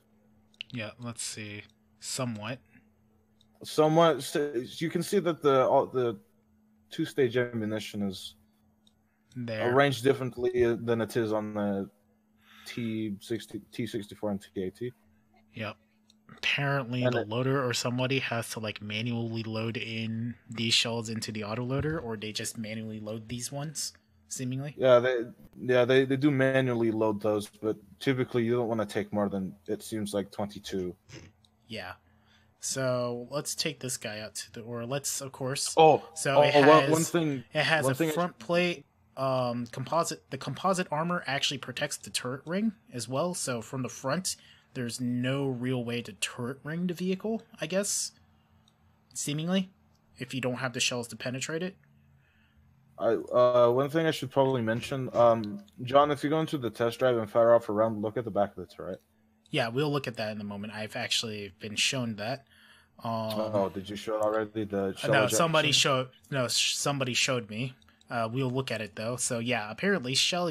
Speaker 1: Yeah. Let's see. Somewhat.
Speaker 6: You can see that the two-stage ammunition is
Speaker 1: there
Speaker 6: arranged differently than it is on the T-64 and T-80.
Speaker 1: Yep. Apparently, the loader or somebody has to like manually load in these shells into the autoloader, or they just manually load these ones. seemingly.
Speaker 6: Yeah, they do manually load those, but typically you don't want to take more than, it seems like, 22.
Speaker 1: Yeah. So let's take this guy out to the, or let's, of course.
Speaker 6: Oh,
Speaker 1: so it has
Speaker 6: one
Speaker 1: a
Speaker 6: thing
Speaker 1: front plate. Composite. The composite armor actually protects the turret ring as well. So from the front, there's no real way to turret ring the vehicle, I guess. Seemingly, if you don't have the shells to penetrate it.
Speaker 6: One thing I should probably mention, John, if you go into the test drive and fire off a round, look at the back of the turret.
Speaker 1: Yeah, we'll look at that in a moment. I've actually been shown that.
Speaker 6: Did you show it already? The shell
Speaker 1: no,
Speaker 6: ejection?
Speaker 1: somebody showed me. We'll look at it though. So yeah, apparently shell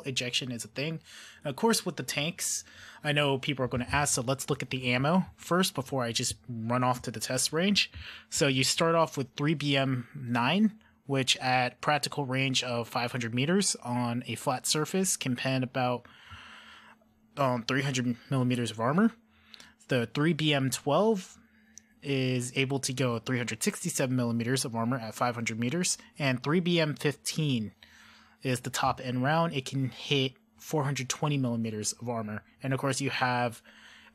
Speaker 1: ejection is a thing. Of course, with the tanks, I know people are going to ask. So let's look at the ammo first before I just run off to the test range. So you start off with 3BM9, which at practical range of 500 meters on a flat surface can pen about 300 millimeters of armor. The 3BM12 is able to go 367 millimeters of armor at 500 meters, and 3BM15 is the top end round. It can hit 420 millimeters of armor, and of course you have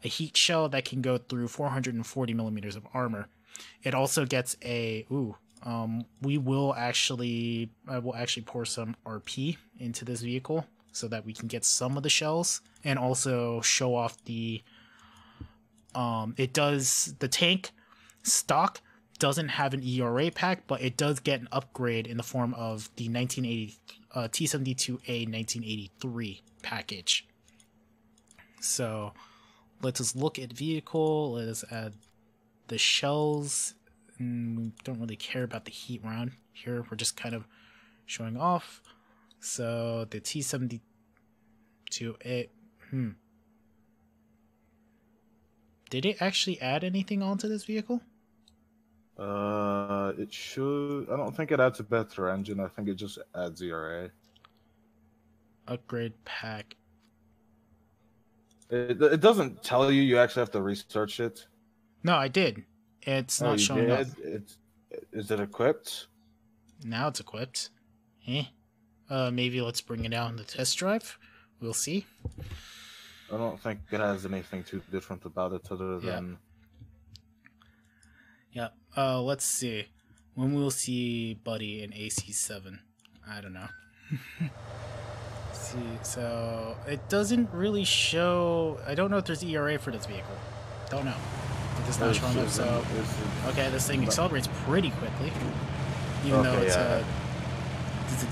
Speaker 1: a heat shell that can go through 440 millimeters of armor. It also gets a I will actually pour some RP into this vehicle so that we can get some of the shells and also show off the the tank stock doesn't have an ERA pack, but it does get an upgrade in the form of the T-72A 1983 package. So let us look at vehicle. Let us add the shells. We don't really care about the heat round here. We're just kind of showing off. So the T-72A. Did it actually add anything onto this vehicle?
Speaker 6: It should. I don't think it adds a better engine. I think it just adds ERA.
Speaker 1: Upgrade pack.
Speaker 6: It doesn't tell you. You actually have to research it.
Speaker 1: No, I did. It's not showing up.
Speaker 6: Is it equipped?
Speaker 1: Now it's equipped. Maybe let's bring it out in the test drive. We'll see.
Speaker 6: I don't think it has anything too different about it other than...
Speaker 1: Yeah. Let's see. When we'll see Buddy in AC7. I don't know. See, so it doesn't really show... I don't know if there's ERA for this vehicle. Don't know. It's not showing up, so... Okay, this thing accelerates pretty quickly. Even though it's a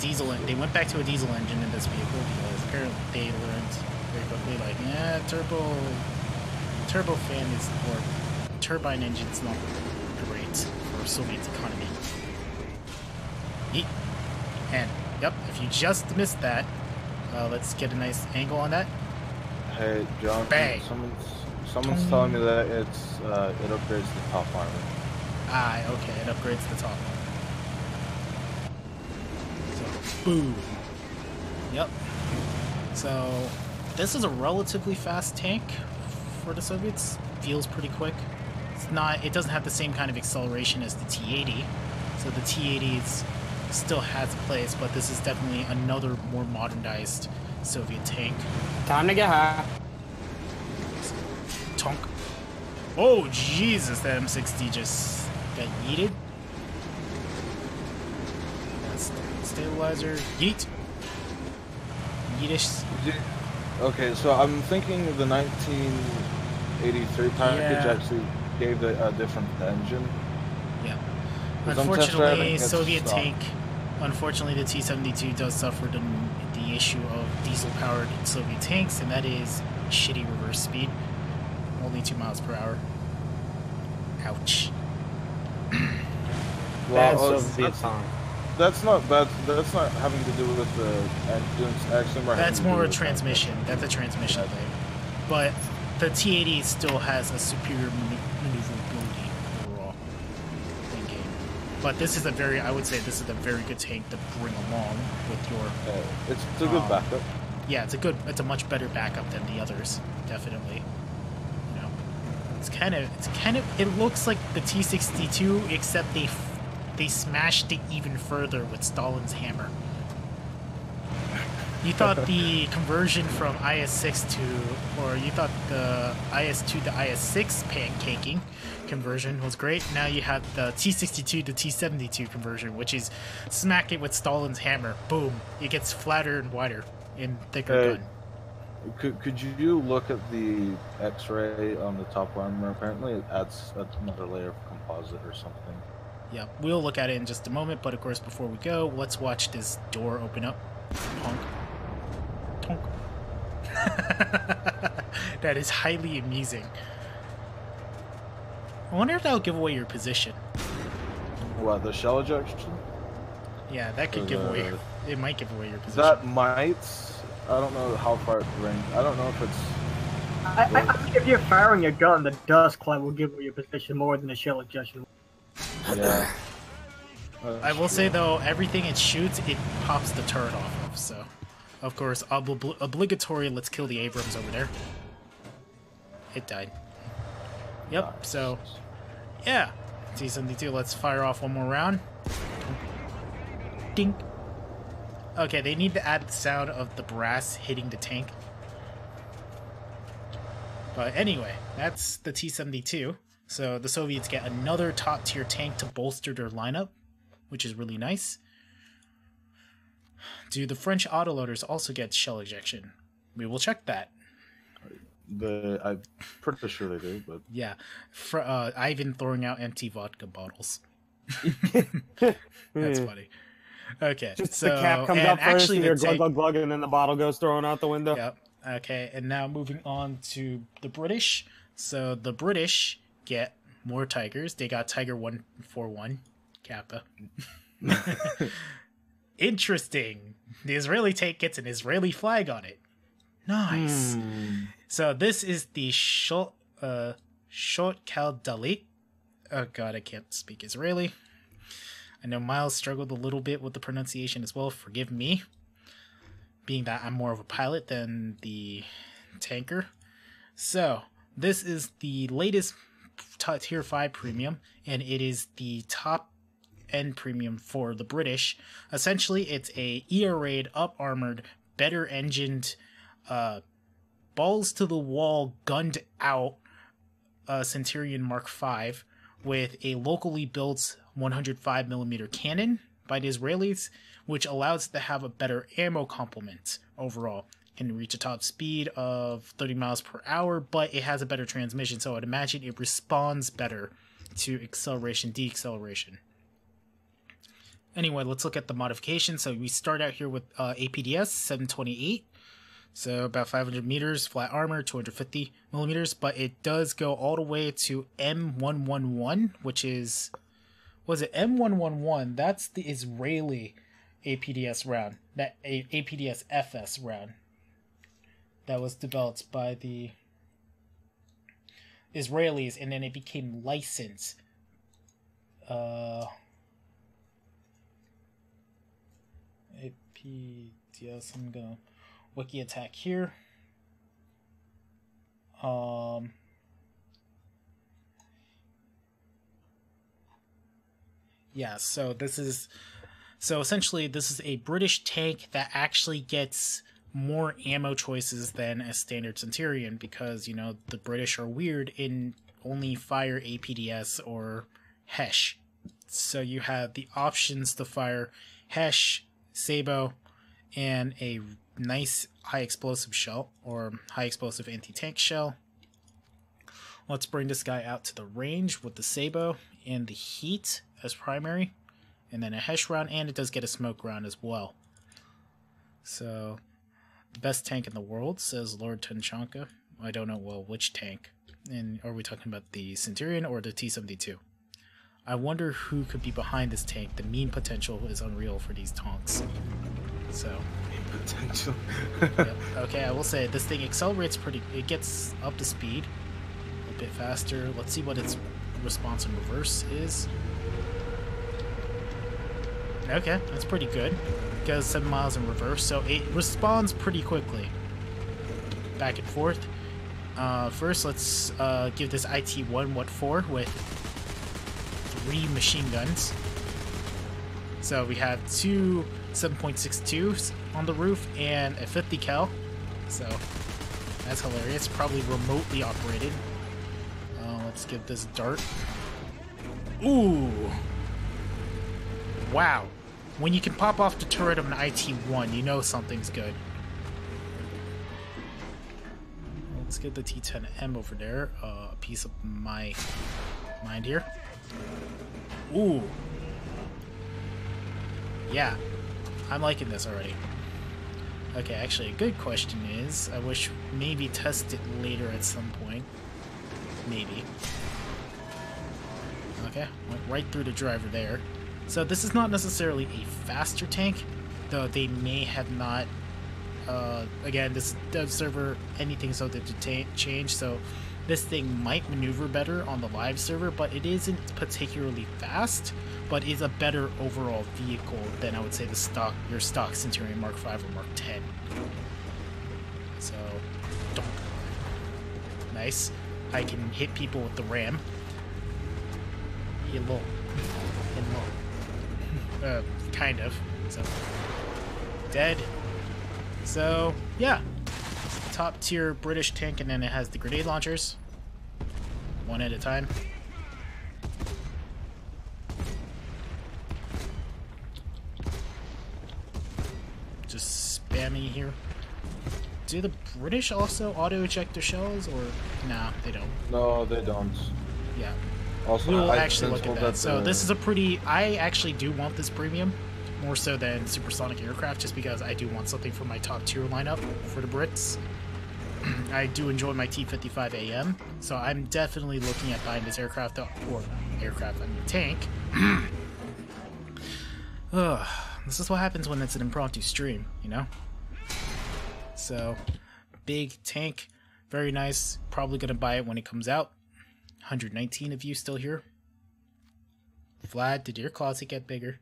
Speaker 1: diesel engine. They went back to a diesel engine in this vehicle because apparently they learned very quickly, like, turbo fan is, or turbine engine's not great for Soviet economy. Yeet. And, yep, if you just missed that, let's get a nice angle on that.
Speaker 6: Hey, John,
Speaker 1: bang!
Speaker 6: Someone's telling me that it's it upgrades the top armor.
Speaker 1: Okay, it upgrades the top. So, boom. Yep. So, this is a relatively fast tank for the Soviets. Feels pretty quick. It doesn't have the same kind of acceleration as the T-80. So the T-80 still has a place, but this is definitely another more modernized Soviet tank.
Speaker 5: Time to get high.
Speaker 1: Tonk. Oh, Jesus, that M60 just got yeeted. That's stabilizer. Yeet. Yeetish.
Speaker 6: Okay, so I'm thinking the 1983 package actually gave a different engine.
Speaker 1: Yeah. Unfortunately, Soviet tank. Unfortunately, the T-72 does suffer the issue of diesel-powered Soviet tanks, and that is shitty reverse speed. Only 2 miles per hour. Ouch.
Speaker 6: Well, that's not bad. That's not having to do with the engines. Actually,
Speaker 1: that's more a transmission. That's a transmission thing. But the T-80 still has a superior maneuverability overall in game. But this is I would say this is a very good tank to bring along with your...
Speaker 6: it's a good backup.
Speaker 1: Yeah, it's a much better backup than the others, definitely. You know, it looks like the T-62, except they smashed it even further with Stalin's hammer. You thought the conversion from IS-6 to, or you thought the IS-2 to IS-6 pancaking conversion was great. Now you have the T-62 to T-72 conversion, which is smack it with Stalin's hammer. Boom. It gets flatter and wider and thicker gun.
Speaker 6: Could you look at the X-ray on the top armor? Apparently it adds another layer of composite or something.
Speaker 1: Yeah, we'll look at it in just a moment, but of course before we go, let's watch this door open up. Honk. Tonk. That is highly amusing. I wonder if that'll give away your position.
Speaker 6: What, the shell ejection?
Speaker 1: Yeah, that could give away. It might give away your position.
Speaker 6: That might. I don't know how far it range. I don't know if it's.
Speaker 2: I think if you're firing a gun, the dust cloud will give away your position more than the shell ejection.
Speaker 6: Yeah.
Speaker 1: I will say though, everything it shoots, it pops the turret off of. So, of course, obligatory. Let's kill the Abrams over there. It died. Yep.
Speaker 6: Nice.
Speaker 1: So, yeah, T-72. Let's fire off one more round. Dink. Okay, they need to add the sound of the brass hitting the tank. But anyway, that's the T-72. So the Soviets get another top-tier tank to bolster their lineup, which is really nice. Do the French autoloaders also get shell ejection? We will check that.
Speaker 6: I'm pretty sure they do, but...
Speaker 1: Yeah. Ivan throwing out empty vodka bottles. That's funny. Okay,
Speaker 5: Just
Speaker 1: so
Speaker 5: the cap comes up first, and you're glug, glug, glug, and then the bottle goes thrown out the window.
Speaker 1: Yep. Okay, and now moving on to the British. So the British get more Tigers. They got Tiger 141 Kappa. Interesting. The Israeli tank gets an Israeli flag on it. Nice. So this is the Shot Kaldalit. Oh god, I can't speak Israeli. I know Miles struggled a little bit with the pronunciation as well. Forgive me, being that I'm more of a pilot than the tanker. So this is the latest Tier 5 premium, and it is the top end premium for the British. Essentially, it's a ERA'd, up-armored, better engined, balls to the wall, gunned out Centurion Mark V with a locally built 105mm cannon by the Israelis, which allows it to have a better ammo complement overall. Can reach a top speed of 30 miles per hour, but it has a better transmission, so I'd imagine it responds better to acceleration, deceleration. Anyway, let's look at the modifications. So we start out here with APDS 728. So about 500 meters, flat armor, 250 millimeters, but it does go all the way to M111, which is, was it M111? That's the Israeli APDS round, that APDS FS round that was developed by the Israelis, and then it became licensed. APDS, I'm gonna wiki attack here. Yeah, so essentially this is a British tank that actually gets more ammo choices than a standard Centurion, because, you know, the British are weird in only fire APDS or HESH. So you have the options to fire HESH, Sabo, and a nice high explosive shell or high explosive anti-tank shell. Let's bring this guy out to the range with the Sabo and the heat as primary, and then a HESH round, and it does get a smoke round as well. So the best tank in the world, says Lord Tunchanka. I don't know, well, which tank, and are we talking about the Centurion or the T-72? I wonder who could be behind this tank. The mean potential is unreal for these tanks. So
Speaker 6: Potential.
Speaker 1: yep. Okay, I will say this thing accelerates it gets up to speed a little bit faster. Let's see what its response in reverse is. Okay, that's pretty good. It goes 7 miles in reverse, so it responds pretty quickly. Back and forth. First, let's give this IT-1 what for with 3 machine guns. So we have 2 7.62 on the roof and a 50 cal. So that's hilarious. Probably remotely operated. Let's give this a dart. Ooh. Wow. When you can pop off the turret of an IT-1, you know something's good. Let's get the T-10M over there. A piece of my mind here. Ooh. Yeah. I'm liking this already. Okay, actually, a good question is, I wish maybe test it later at some point. Maybe. Okay, went right through the driver there. So this is not necessarily a faster tank, though they may have not. Again, this dev server, anything so to change, so this thing might maneuver better on the live server, but it isn't particularly fast, but is a better overall vehicle than I would say your stock Centurion Mark 5 or Mark 10. So, donk. Nice. I can hit people with the ram. Hit low. Hit low. Kind of. So, dead. So, yeah. Top tier British tank, and then it has the grenade launchers. One at a time. Just spamming here. Do the British also auto-eject their shells, or nah, they don't?
Speaker 6: No, they don't.
Speaker 1: Yeah.
Speaker 6: Also,
Speaker 1: we'll actually look at that. So this is a pretty... I actually do want this premium, more so than supersonic aircraft, just because I do want something for my top tier lineup for the Brits. I do enjoy my T-55AM, so I'm definitely looking at buying this aircraft, tank. This is what happens when it's an impromptu stream, you know? So, big tank, very nice. Probably gonna buy it when it comes out. 119 of you still here. Vlad, did your closet get bigger?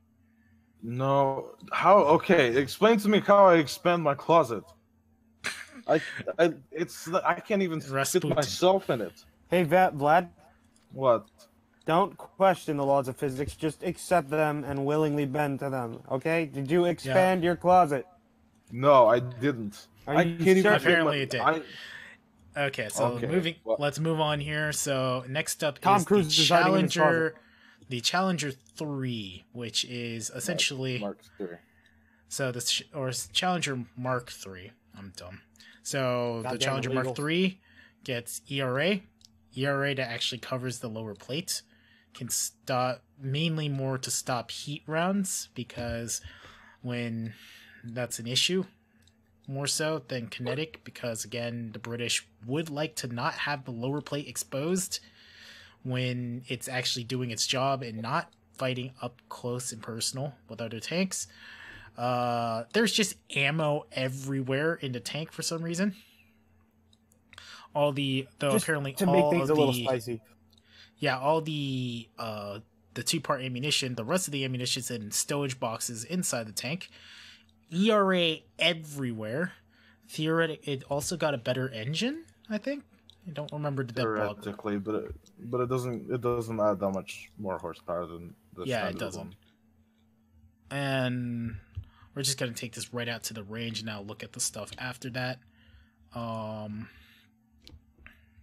Speaker 6: No. How? Okay, explain to me how I expand my closet. I can't even fit myself in it.
Speaker 5: Hey, Vlad.
Speaker 6: What?
Speaker 5: Don't question the laws of physics. Just accept them and willingly bend to them. Okay? Did you expand your closet?
Speaker 6: No, I didn't.
Speaker 5: I can't even.
Speaker 1: Apparently, it did. Okay, so let's move on here. So next up
Speaker 5: Tom
Speaker 1: is
Speaker 5: Cruise
Speaker 1: the Challenger, the Challenger 3, which is essentially
Speaker 6: Mark 3.
Speaker 1: So this or Challenger Mark 3. I'm dumb. So the Challenger
Speaker 5: illegal.
Speaker 1: Mark 3 gets ERA that actually covers the lower plate. Can stop mainly more to stop heat rounds, because when that's an issue, more so than kinetic, because again the British would like to not have the lower plate exposed when it's actually doing its job and not fighting up close and personal with other tanks. There's just ammo everywhere in the tank for some reason. Apparently
Speaker 5: to make things a little spicy.
Speaker 1: Yeah, all the two-part ammunition, the rest of the ammunition's in stowage boxes inside the tank. ERA everywhere. Theoretically, it also got a better engine, I think. I don't remember the
Speaker 6: theoretically, but it doesn't add that much more horsepower than the standard
Speaker 1: it doesn't.
Speaker 6: one.
Speaker 1: And we're just gonna take this right out to the range and now look at the stuff after that.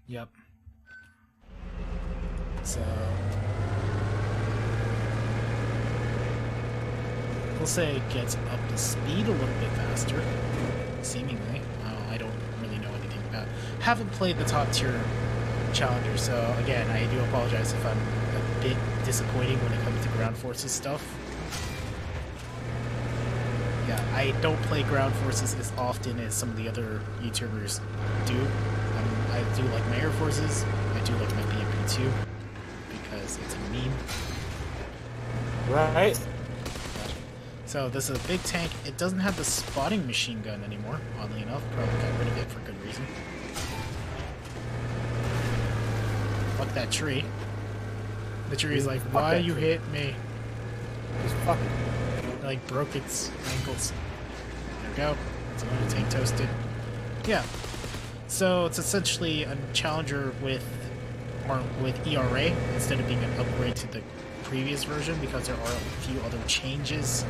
Speaker 1: Yep. So we'll say it gets up to speed a little bit faster, seemingly. I don't really know anything about. Haven't played the top tier Challenger, so again, I do apologize if I'm a bit disappointing when it comes to ground forces stuff. Yeah, I don't play ground forces as often as some of the other YouTubers do. I do like my air forces. I do like my BMP2 because it's a meme.
Speaker 5: Right.
Speaker 1: So this is a big tank. It doesn't have the spotting machine gun anymore, oddly enough. Probably got rid of it for good reason. Fuck that tree. The tree's like, why you hit me?
Speaker 5: Just fuck it.
Speaker 1: Like broke its ankles. There we go. It's another tank toasted. Yeah. So it's essentially a Challenger with ERA instead of being an upgrade to the previous version, because there are a few other changes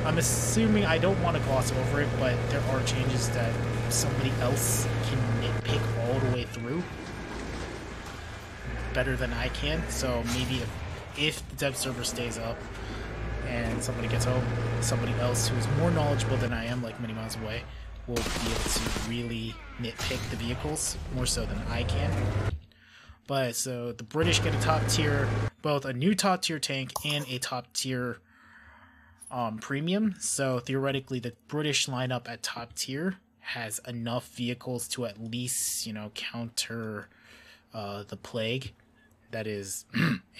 Speaker 1: I'm assuming, I don't want to gloss over it, but there are changes that somebody else can nitpick all the way through better than I can. So maybe if the dev server stays up and somebody gets home, somebody else who's more knowledgeable than I am, like many miles away, will be able to really nitpick the vehicles more so than I can. But so the British get a top tier, both a new top tier tank and a top tier premium. So theoretically, the British lineup at top tier has enough vehicles to at least, you know, counter the plague that is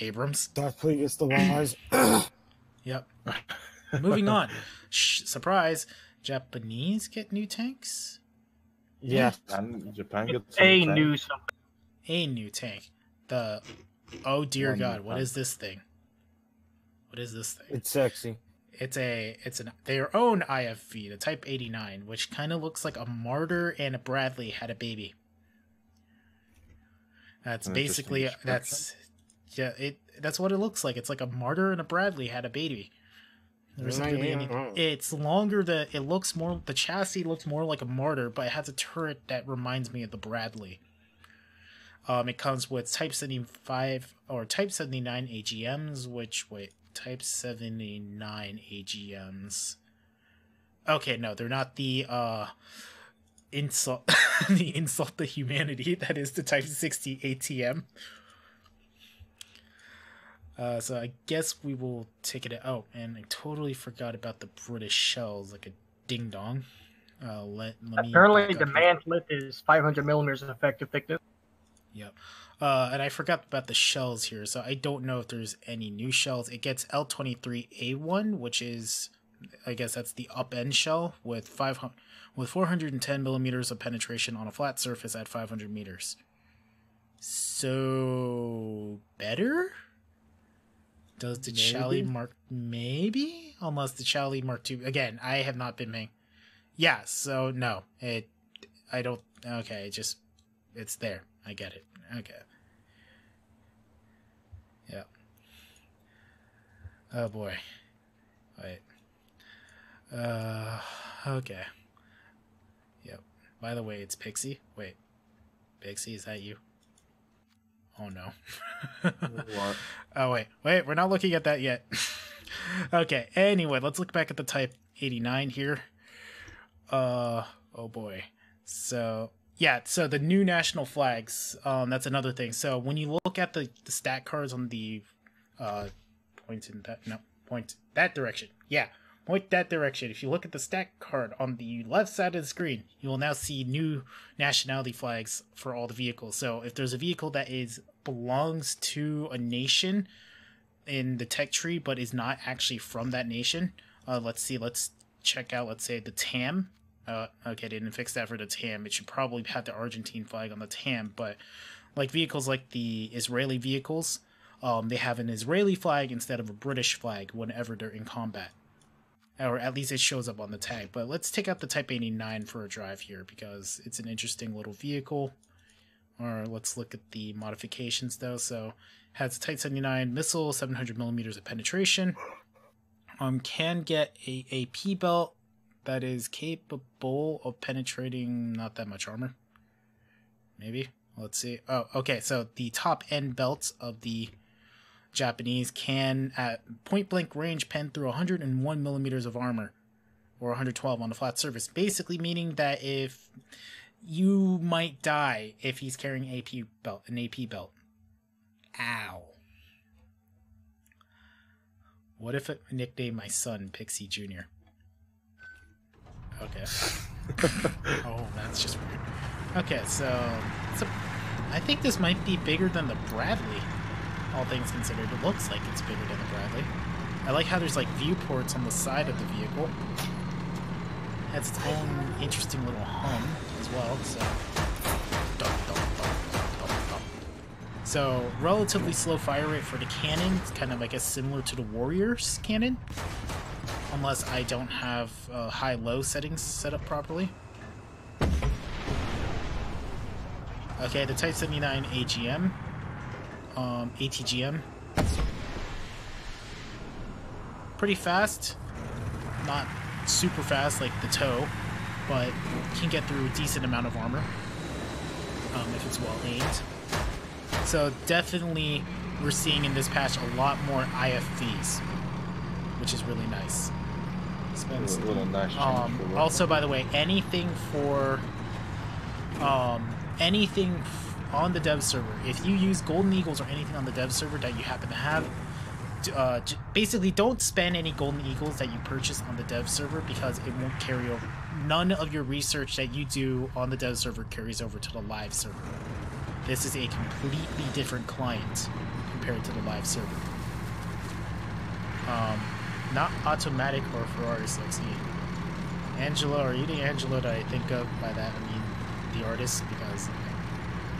Speaker 1: Abrams.
Speaker 5: Darth Plagueis the Wise.
Speaker 1: Yep. Moving on. Surprise! Japanese get new tanks.
Speaker 5: Yeah.
Speaker 6: And Japan gets
Speaker 2: A new something.
Speaker 1: A new tank. The oh dear God! What is this thing? What is this thing?
Speaker 5: It's sexy.
Speaker 1: It's their own IFV, the Type 89, which kind of looks like a Martyr and a Bradley had a baby. That's basically that's what it looks like. It's like a Martyr and a Bradley had a baby. It's longer. The chassis looks more like a Martyr, but it has a turret that reminds me of the Bradley. It comes with Type 75 or Type 79 AGMs, which Type 79 AGMs. Okay, no, they're not the insult the insult to humanity that is the Type 60 ATM. So I guess we will take it. Oh, and I totally forgot about the British shells, like a ding dong. Let me
Speaker 2: Apparently, the mantlet is 500 millimeters effective thickness.
Speaker 1: Yep. And I forgot about the shells here, so I don't know if there's any new shells. It gets L23A1, which is, I guess that's the up-end shell with 410 millimeters of penetration on a flat surface at 500 meters. So better? Does the Charlie Mark maybe? Unless the Charlie Mark II again, I have not been paying. Yeah, so no. I don't okay, it's there. I get it. Okay. Yeah. Oh boy. Wait. Okay. Yep. By the way, it's Pixie. Wait. Pixie, is that you? Oh no.
Speaker 6: What?
Speaker 1: Oh wait, we're not looking at that yet. Okay, anyway, let's look back at the Type 89 here. Oh boy. So, yeah, so the new national flags, that's another thing. So when you look at the stat cards on the point that direction. Yeah, point that direction. If you look at the stat card on the left side of the screen, you will now see new nationality flags for all the vehicles. So if there's a vehicle that belongs to a nation in the tech tree but is not actually from that nation, let's check out, let's say, the TAM. Okay, they didn't fix that for the TAM. It should probably have the Argentine flag on the TAM, but like vehicles like the Israeli vehicles, they have an Israeli flag instead of a British flag whenever they're in combat. Or at least it shows up on the tag. But let's take out the Type 89 for a drive here because it's an interesting little vehicle. Or let's look at the modifications though. So has a Type 79 missile, 700 millimeters of penetration. Can get a AP belt that is capable of penetrating not that much armor. Maybe. Let's see. Oh, okay. So the top end belts of the Japanese can, at point blank range, pen through 101 millimeters of armor, or 112 on a flat surface. Basically meaning that if you might die if he's carrying an AP belt. Ow. What if I nicknamed my son Pixie Jr.? Okay. Oh, that's just weird. Okay, so I think this might be bigger than the Bradley. All things considered, it looks like it's bigger than the Bradley. I like how there's like viewports on the side of the vehicle. It has its own interesting little hum as well. So relatively slow fire rate for the cannon. It's kind of, I guess, similar to the Warrior's cannon, unless I don't have high-low settings set up properly. Okay, the Type 79 AGM. ATGM. Pretty fast. not super fast like the TOW, but can get through a decent amount of armor if it's well aimed. So definitely we're seeing in this patch a lot more IFVs, which is really nice.
Speaker 6: Really nice change for
Speaker 1: also, by the way, anything on the dev server, if you use Golden Eagles or anything on the dev server that you happen to have, basically don't spend any Golden Eagles that you purchase on the dev server because it won't carry over. None of your research that you do on the dev server carries over to the live server. This is a completely different client compared to the live server. Not automatic or Ferraris, let's see. Angelo, are you the Angelo that I think of by that? I mean, the artist, because,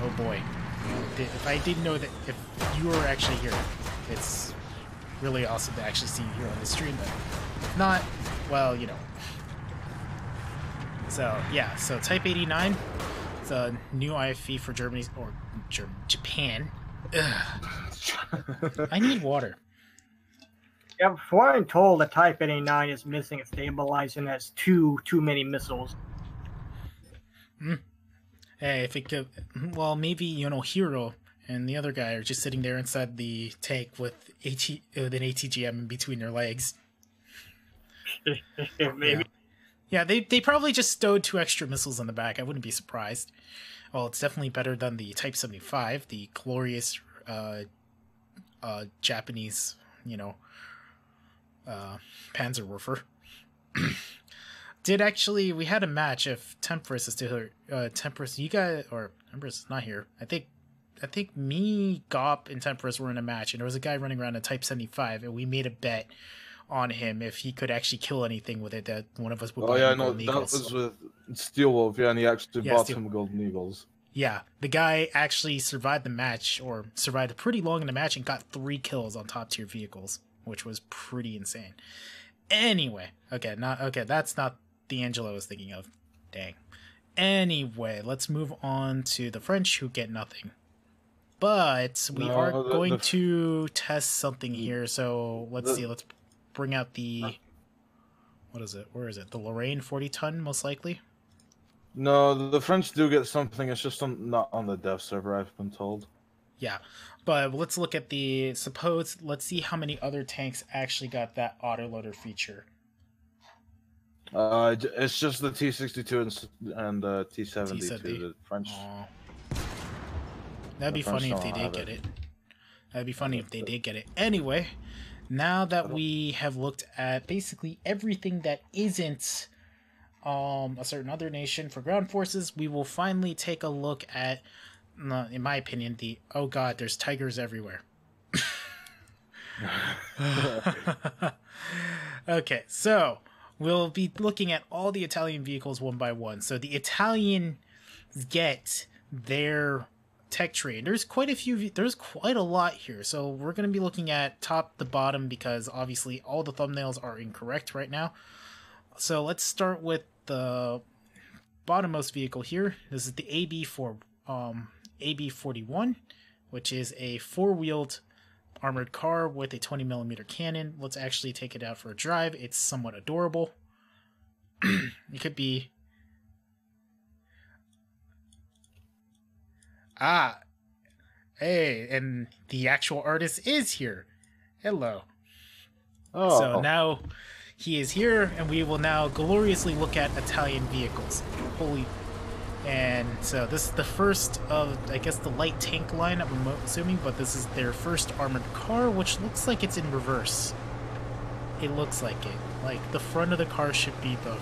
Speaker 1: oh boy. If I didn't know that, if you were actually here, it's really awesome to actually see you here on the stream, but if not, well, you know. So, yeah, so Type 89, it's a new IFV for Germany, or Japan. Ugh. I need water.
Speaker 2: Yeah, before I'm told that Type 89 is missing a stabilizer and has too many missiles.
Speaker 1: Hey, if it could, well, maybe, you know, Hero and the other guy are just sitting there inside the tank with an ATGM in between their legs.
Speaker 2: Maybe.
Speaker 1: Yeah, they probably just stowed 2 extra missiles in the back. I wouldn't be surprised. Well, it's definitely better than the Type 75, the glorious Japanese, you know, Panzerwerfer. We had a match if Temperance is still here. Temperance, you guys, or Temperance is not here. I think me, Gop, and Temperance were in a match, and there was a guy running around a Type 75, and we made a bet on him if he could actually kill anything with it, that one of us would buy him Golden Eagles.
Speaker 6: That was with Steel Wolf, yeah, and he actually bought some Golden Eagles.
Speaker 1: Yeah, the guy actually survived the match, or survived pretty long in the match, and got 3 kills on top tier vehicles, which was pretty insane. Anyway, that's not the Angelo I was thinking of. Dang. Anyway, let's move on to the French, who get nothing. But we are going to test something here, so let's see. Let's bring out the... What is it? Where is it? The Lorraine 40-ton, most likely?
Speaker 6: No, the French do get something. It's just not on the dev server, I've been told.
Speaker 1: Yeah, but let's look at the... Let's see how many other tanks actually got that autoloader feature.
Speaker 6: It's just the T62 and the T72, the French.
Speaker 1: That'd be funny if they did get it. That'd be funny if they did get it. Anyway, now that we have looked at basically everything that isn't a certain other nation for ground forces, we will finally take a look at, in my opinion, the, oh god, there's tigers everywhere. Okay, so we'll be looking at all the Italian vehicles one by one. So the Italians get their tech tree. There's quite a lot here. So we're going to be looking at top to bottom because obviously all the thumbnails are incorrect right now. So let's start with the bottommost vehicle here. This is the AB41, which is a 4-wheeled armored car with a 20mm cannon. Let's actually take it out for a drive. It's somewhat adorable. It could be... Hey, and the actual artist is here. Hello.
Speaker 6: Oh.
Speaker 1: So now he is here, and we will now gloriously look at Italian vehicles. Holy... And so this is the first of, I guess, the light tank line, I'm assuming, but this is their first armored car, which looks like it's in reverse. It looks like it. Like, the front of the car should be the...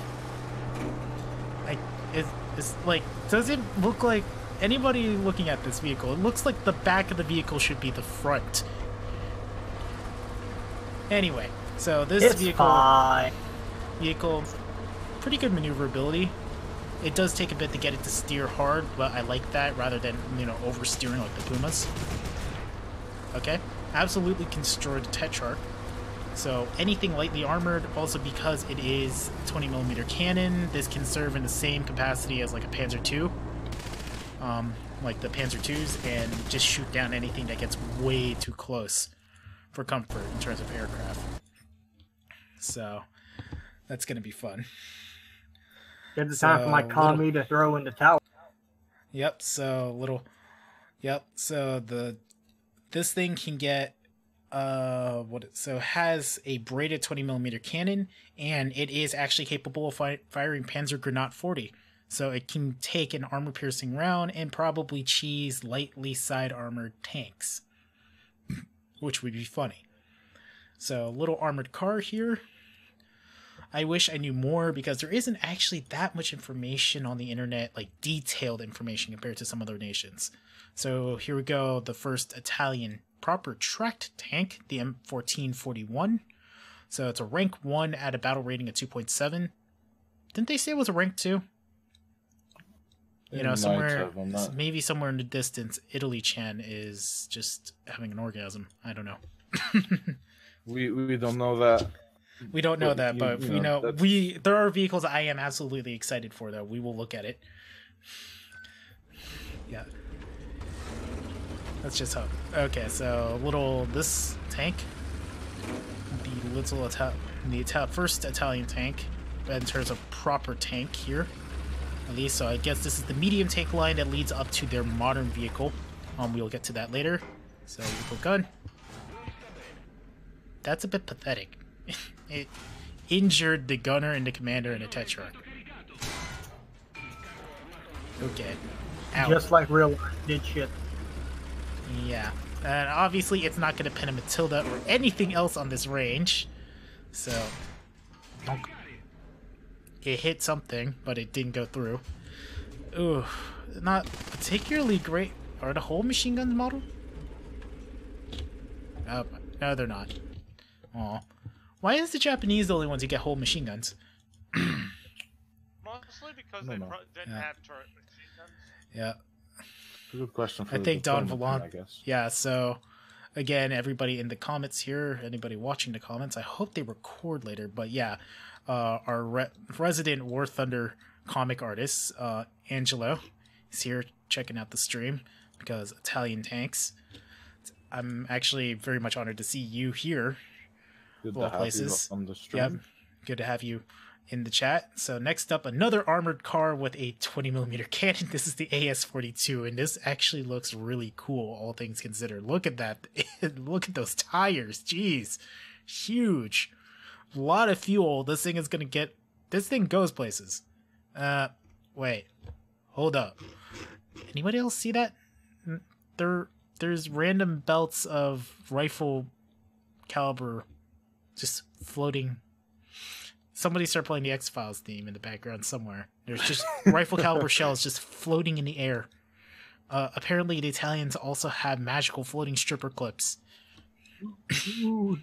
Speaker 1: It's like, does it look like... Anybody looking at this vehicle, it looks like the back of the vehicle should be the front. Anyway, so this vehicle, pretty good maneuverability. It does take a bit to get it to steer hard, but I like that rather than, you know, oversteering like the Pumas. Okay, absolutely can destroy the Tetrarch. So anything lightly armored, also because it is 20mm cannon, this can serve in the same capacity as like a Panzer II. Like the Panzer IIs, and just shoot down anything that gets way too close for comfort in terms of aircraft. So That's gonna be fun.
Speaker 2: It's time for my commie to throw in the towel.
Speaker 1: Yep. So this thing can get has a braided 20mm cannon, and it is actually capable of firing Panzergranate 40. So it can take an armor-piercing round and probably cheese lightly side-armored tanks, which would be funny. So, little armored car here. I wish I knew more because there isn't actually that much information on the internet, like detailed information compared to some other nations. So here we go, the first Italian proper tracked tank, the M1441. So it's a rank 1 at a battle rating of 2.7. Didn't they say it was a rank 2? You know, maybe somewhere in the distance, Italy Chan is just having an orgasm. I don't know.
Speaker 6: we don't know that.
Speaker 1: We don't know that, but we know there are vehicles I am absolutely excited for, though. We will look at it. Yeah. Let's just hope. Okay, so this tank, the first Italian tank, in terms of proper tank here, at least. So I guess this is the medium tank line that leads up to their modern vehicle. We'll get to that later. So vehicle gun. That's a bit pathetic. It injured the gunner and the commander in a Tetrarch. Okay. Ow.
Speaker 2: Just like real life did shit.
Speaker 1: Yeah. And obviously it's not going to pin a Matilda or anything else on this range. So... it hit something, but it didn't go through. Ooh. Not particularly great. Are the whole machine guns modeled? Oh, no, they're not. Aw. Why is the Japanese the only ones who get whole machine guns?
Speaker 4: Mostly because they didn't have turret machine guns.
Speaker 1: Yeah.
Speaker 6: Good question for
Speaker 1: I think Don
Speaker 6: I
Speaker 1: Vallon.
Speaker 6: guess.
Speaker 1: Yeah, so again, everybody in the comments here, anybody watching the comments, I hope they record later. But yeah, our resident War Thunder comic artist, Angelo, is here checking out the stream because Italian tanks. I'm actually very much honored to see you here.
Speaker 6: Good
Speaker 1: All
Speaker 6: to have
Speaker 1: places.
Speaker 6: you on the stream.
Speaker 1: Yep. Good to have you in the chat. So next up, another armored car with a 20mm cannon. This is the AS-42, and this actually looks really cool, all things considered. Look at that. Look at those tires. Jeez. Huge. A lot of fuel. This thing is going to get... This thing goes places. Wait. Hold up. Anybody else see that? There's random belts of rifle caliber just floating. Somebody start playing the X-Files theme in the background somewhere. There's just rifle caliber shells just floating in the air. Apparently the Italians also have magical floating stripper clips.
Speaker 6: And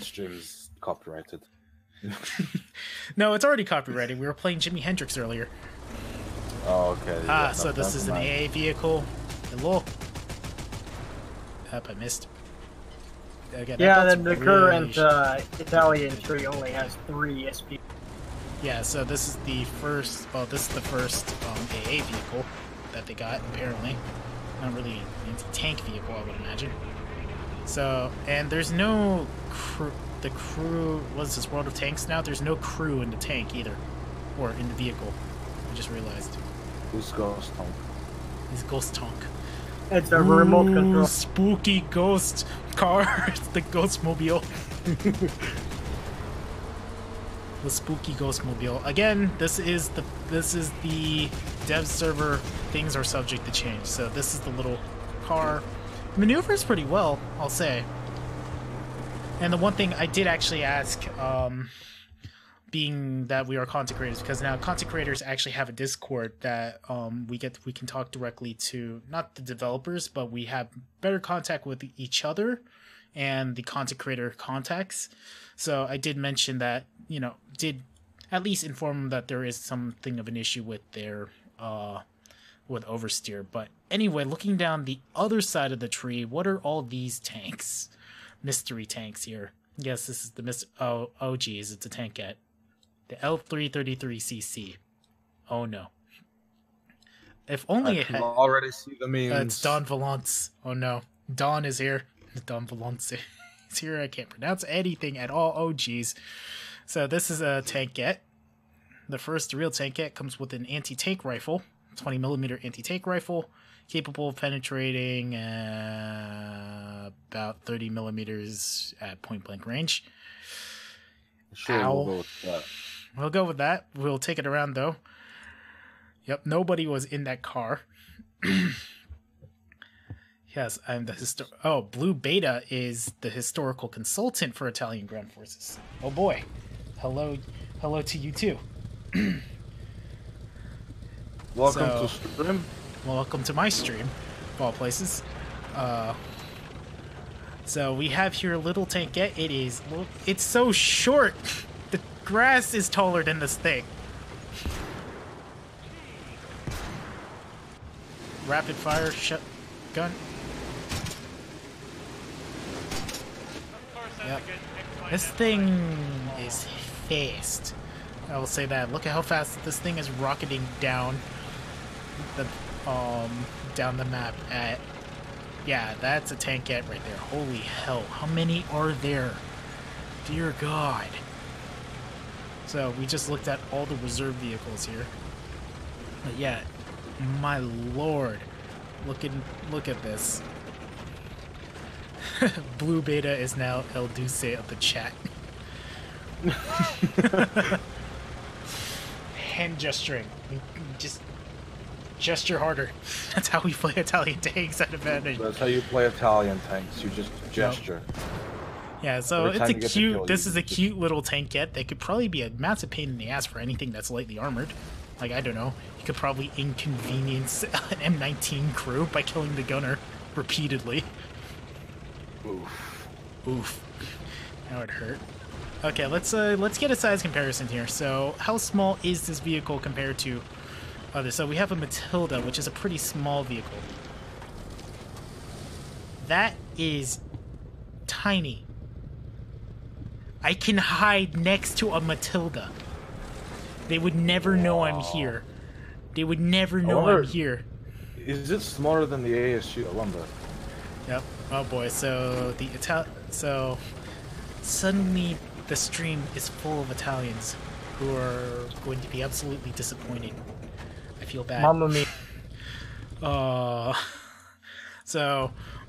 Speaker 6: stream is copyrighted.
Speaker 1: No, it's already copyrighted. We were playing Jimi Hendrix earlier.
Speaker 6: Oh, okay. Yeah,
Speaker 1: so this is an AA vehicle. Hello. I missed. Okay,
Speaker 2: yeah, the current Italian tree only has 3 SP.
Speaker 1: Yeah, so this is the first. Well, this is the first AA vehicle that they got. Apparently, not really an anti-tank vehicle, I would imagine. So, and there's no crew. The crew. What's this, World of Tanks now? There's no crew in the tank either, or in the vehicle. I just realized.
Speaker 6: Who's Ghost Tank?
Speaker 1: It's Ghost Tank.
Speaker 2: It's a remote control.
Speaker 1: Spooky ghost car. It's the Ghost Mobile. The spooky Ghost Mobile. Again, this is the dev server. Things are subject to change. So this is the little car. Maneuvers pretty well, I'll say. And the one thing I did actually ask, being that we are content creators, because now content creators actually have a Discord that we can talk directly to, not the developers, but we have better contact with each other and the content creator contacts. So I did mention that, did at least inform them that there is something of an issue with their with oversteer. But anyway, looking down the other side of the tree, what are all these tanks? Mystery tanks here. Yes, this is the oh geez, it's a tankette. The L333cc. Oh no. If only
Speaker 6: I can already see the memes.
Speaker 1: It's Don Valance. Oh no, Don is here. Don Valance is here. I can't pronounce anything at all. Oh geez. So this is a tankette. The first real tankette comes with an anti-tank rifle, 20mm anti-tank rifle, capable of penetrating about 30mm at point-blank range.
Speaker 6: Sure,
Speaker 1: Ow.
Speaker 6: we'll go with that.
Speaker 1: We'll go with that. We'll take it around though. Yep, nobody was in that car. Yes, I'm the BlueBeta is the historical consultant for Italian ground forces. Oh boy. Hello to you too.
Speaker 6: Welcome to stream.
Speaker 1: Welcome to my stream, of all places. So we have here a little tankette. It's so short. The grass is taller than this thing. Rapid fire shotgun. Yep. This thing is fast. I will say that. Look at how fast this thing is rocketing down the map at. Yeah, that's a tankette right there. Holy hell. How many are there? Dear God. So we just looked at all the reserve vehicles here. But yeah, my lord. Look at this. BlueBeta is now El Duce of the chat. Hand gesturing. Just gesture harder. That's how we play Italian tanks at advantage.
Speaker 6: That's how you play Italian tanks. You just gesture.
Speaker 1: Yeah, so
Speaker 6: Every
Speaker 1: it's
Speaker 6: time you get the kill,
Speaker 1: this
Speaker 6: you
Speaker 1: is a
Speaker 6: just-
Speaker 1: cute little tankette that could probably be a massive pain in the ass for anything that's lightly armored. Like, I don't know, you could probably inconvenience an M19 crew by killing the gunner repeatedly.
Speaker 6: Oof.
Speaker 1: Oof. That would hurt. Okay, let's get a size comparison here. So, how small is this vehicle compared to others? So we have a Matilda, which is a pretty small vehicle. That is tiny. I can hide next to a Matilda. They would never know I'm here. They would never know I'm here.
Speaker 6: Is it smaller than the ASU? I wonder.
Speaker 1: Yep. Oh boy. So suddenly the stream is full of Italians who are going to be absolutely disappointed. I feel bad.
Speaker 2: Mamma mia.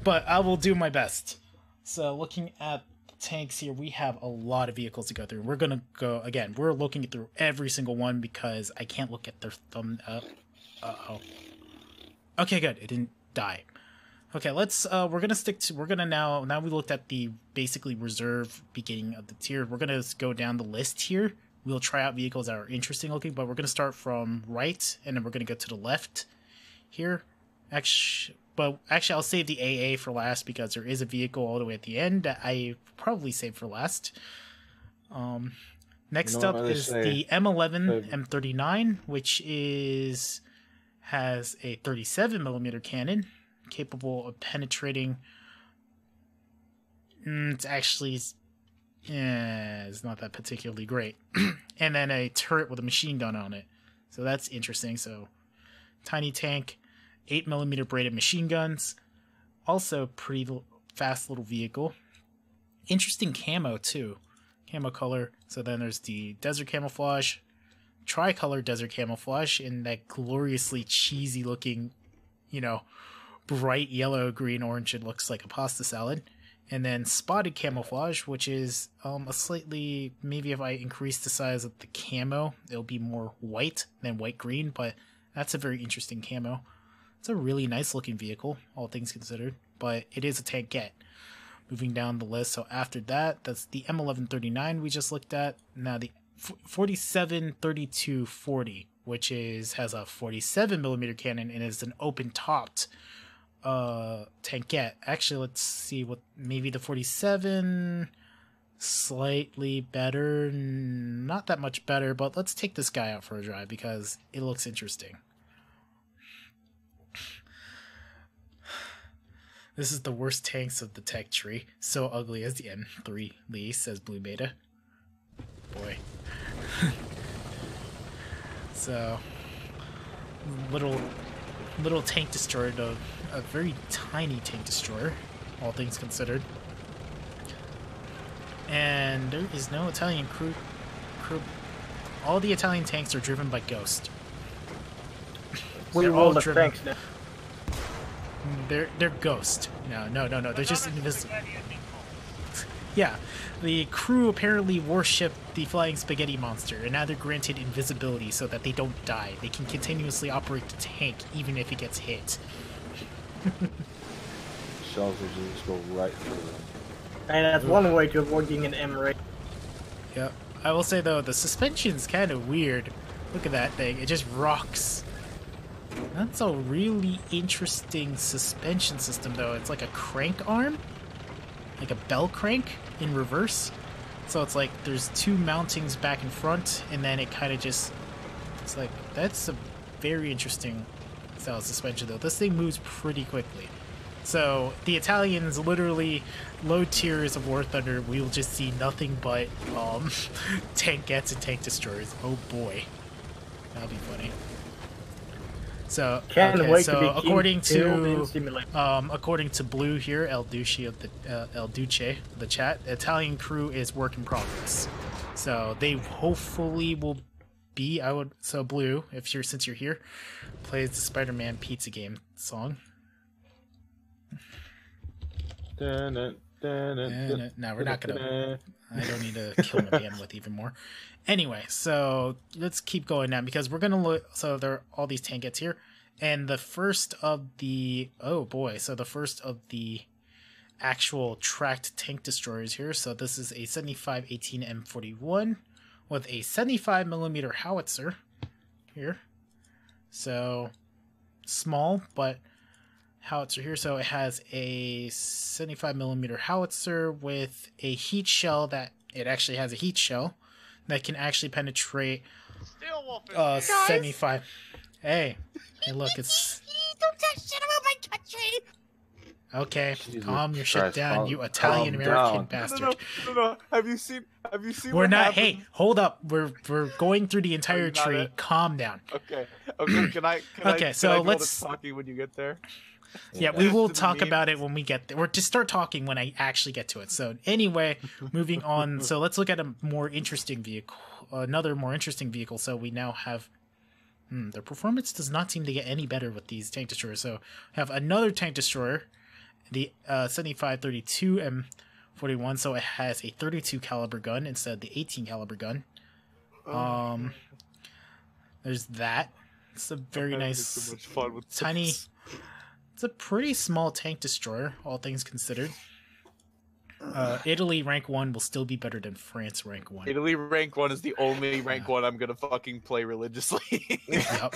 Speaker 1: But I will do my best. So looking at the tanks here, we have a lot of vehicles to go through. We're gonna go again. We're looking through every single one because I can't look at their thumb. Okay, good. It didn't die. Okay, let's. We're gonna now we looked at the basically reserve beginning of the tier. We're gonna go down the list here. We'll try out vehicles that are interesting looking, but we're gonna start from right, and then we're gonna go to the left here. Actually, I'll save the AA for last because there is a vehicle all the way at the end that I probably saved for last. Next up is the M11 M39, which has a 37mm cannon capable of penetrating. It's not that particularly great. And then a turret with a machine gun on it. So that's interesting. So tiny tank, 8mm braided machine guns. Also pretty fast little vehicle. Interesting camo too. Camo color. So then there's the desert camouflage, tricolor desert camouflage in that gloriously cheesy looking, bright yellow, green, orange. It looks like a pasta salad. And then spotted camouflage, which is a slightly, maybe if I increase the size of the camo, it'll be more white than white-green, but that's a very interesting camo. It's a really nice looking vehicle, all things considered, but it is a tankette. Moving down the list, so after that, that's the M1139 we just looked at. Now the 47-32-40, which has a 47mm cannon and is an open-topped tankette. Actually, let's see what maybe the 47 slightly better, not that much better, but let's take this guy out for a drive because it looks interesting. This is the worst tanks of the tech tree. So ugly as the M3 Lee, says BlueBeta. Boy. So little little tank destroyer, though, a very tiny tank destroyer, all things considered. And there is no Italian crew. All the Italian tanks are driven by Ghost.
Speaker 2: We
Speaker 1: They're
Speaker 2: roll
Speaker 1: all
Speaker 2: the
Speaker 1: driven.
Speaker 2: tanks now.
Speaker 1: They're Ghost. No. They're just invisible. Yeah, the crew apparently worshipped the flying spaghetti monster, and now they're granted invisibility so that they don't die. They can continuously operate the tank even if it gets hit.
Speaker 6: Shells will just go right through them.
Speaker 2: And that's one way to avoid getting an M rate.
Speaker 1: Yep. I will say though, the suspension's kind of weird. Look at that thing. It just rocks. That's a really interesting suspension system though. It's like a crank arm. Like a bell crank in reverse. So it's like there's two mountings back and front, and then it kind of just... It's like, that's a very interesting style of suspension though. This thing moves pretty quickly. So the Italians literally load tiers of War Thunder. We will just see nothing but tankettes and tank destroyers. Oh boy, that'll be funny. So according to Blue here, El Duce of the chat, Italian crew is work in progress. So they hopefully will be. So Blue, since you're here, plays the Spider-Man pizza game song. No, we're not gonna. I don't need to kill my bandwidth even more. Anyway, so let's keep going now because we're gonna look. So there are all these tankettes here, and the first of the the first of the actual tracked tank destroyers here. So this is a 7518 M41 with a 75mm howitzer here. So small, but howitzer here. So it has a 75mm howitzer with a heat shell that it actually has a heat shell that can actually penetrate 75. Hey, look, it's
Speaker 7: don't talk shit about my country.
Speaker 1: Okay,
Speaker 6: Jesus
Speaker 1: calm your shit
Speaker 6: Christ,
Speaker 1: down, you Italian American bastard.
Speaker 8: No. Have you seen?
Speaker 1: We're not. Hey, hold up. We're going through the entire tree. Calm down.
Speaker 8: Okay.
Speaker 1: So
Speaker 8: let's talking when you get there.
Speaker 1: Yeah, we will talk about it when we get there. Or just start talking when I actually get to it. So anyway, moving on. So let's look at a more interesting vehicle. Another more interesting vehicle. So we now have... their performance does not seem to get any better with these tank destroyers. So we have another tank destroyer. The 7532 M41. So it has a 32 caliber gun instead of the 18 caliber gun. There's that. It's a very nice...
Speaker 8: So much fun with
Speaker 1: tiny...
Speaker 8: this.
Speaker 1: It's a pretty small tank destroyer, all things considered. Italy rank 1 will still be better than France rank 1.
Speaker 8: Italy rank 1 is the only rank 1 I'm gonna fucking play religiously.
Speaker 1: Yep.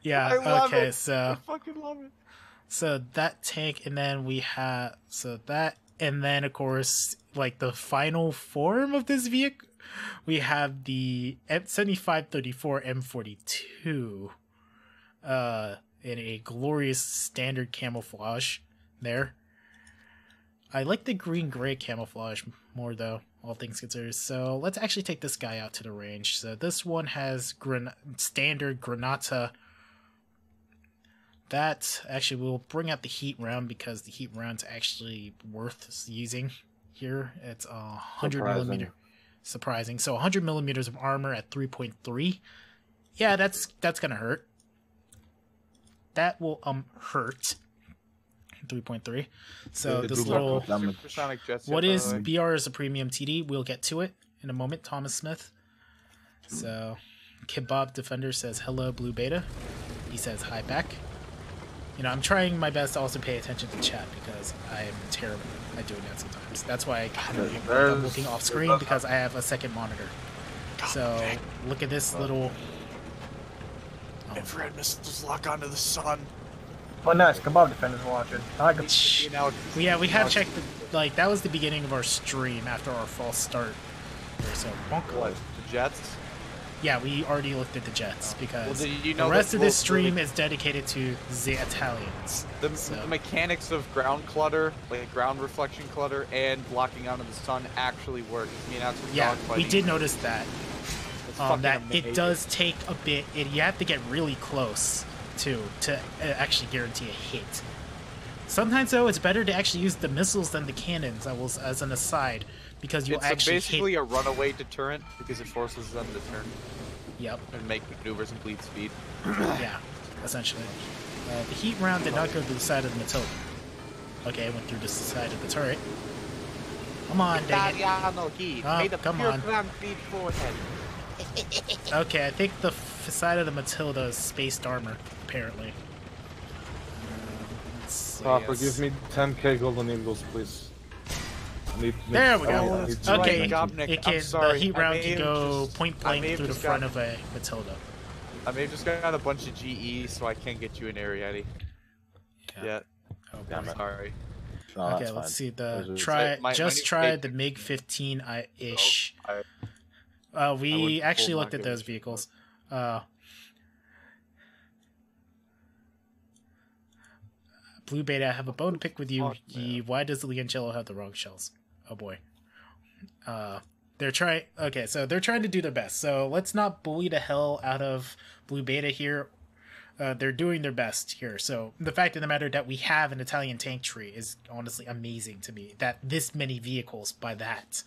Speaker 1: Yeah,
Speaker 8: I love
Speaker 1: okay,
Speaker 8: it.
Speaker 1: so...
Speaker 8: I fucking love it.
Speaker 1: So that tank, and then we have... So that, and then, of course, like, the final form of this vehicle, we have the 7534 M42. In a glorious standard camouflage there. I like the green-gray camouflage more, though, all things considered. So let's actually take this guy out to the range. So this one has standard Granata. That actually will bring out the heat round because the heat round's actually worth using here. It's 100mm. Surprising. So 100mm of armor at 3.3. Yeah, that's gonna hurt. That will hurt. 3.3. So this little...
Speaker 8: Supersonic jets.
Speaker 1: What is BR as a premium TD? We'll get to it in a moment, Thomas Smith. So Kebab Defender says hello BlueBeta. He says hi back. You know, I'm trying my best to also pay attention to chat because I am terrible at doing that sometimes. That's why I'm looking off screen because I have a second monitor. So look at this little...
Speaker 8: Infrared missiles lock onto the sun.
Speaker 2: Oh, nice. Kebab Defender's watching. I like
Speaker 1: Yeah, we have checked. Like that was the beginning of our stream after our false start. So
Speaker 8: what? The jets?
Speaker 1: Yeah, we already looked at the jets because
Speaker 8: the
Speaker 1: rest of this stream is dedicated to the Italians.
Speaker 8: The mechanics of ground clutter, like ground reflection clutter, and blocking onto the sun actually work. I mean, that's what
Speaker 1: we did notice that. that it does take a bit. You have to get really close to actually guarantee a hit. Sometimes though, it's better to actually use the missiles than the cannons. As an aside, because you'll actually
Speaker 8: basically a runaway deterrent because it forces them to turn.
Speaker 1: Yep.
Speaker 8: And make maneuvers and bleed speed.
Speaker 1: Yeah, essentially. The heat round did not go through the side of the Matilda. Okay, it went through the side of the turret. Come on, dang it. Oh, come on. Okay, I think the side of the Matilda is spaced armor, apparently.
Speaker 6: Papa, give me 10k golden eagles, please.
Speaker 1: There we go. Okay,
Speaker 8: the
Speaker 1: heat round can go point blank through the front of a Matilda.
Speaker 8: I may have just got a bunch of GE, so I can't get you an Ariete.
Speaker 1: Yeah.
Speaker 8: Oh, damn it. Sorry.
Speaker 6: No,
Speaker 1: okay, let's see. Try the MiG-15 ish. We actually looked at those vehicles. BlueBeta, I have a bone to pick with you. Why does the Leoncello have the wrong shells? Oh boy. They're trying. Okay, so they're trying to do their best. So let's not bully the hell out of BlueBeta here. They're doing their best here. So the fact of the matter that we have an Italian tank tree is honestly amazing to me. That this many vehicles by that.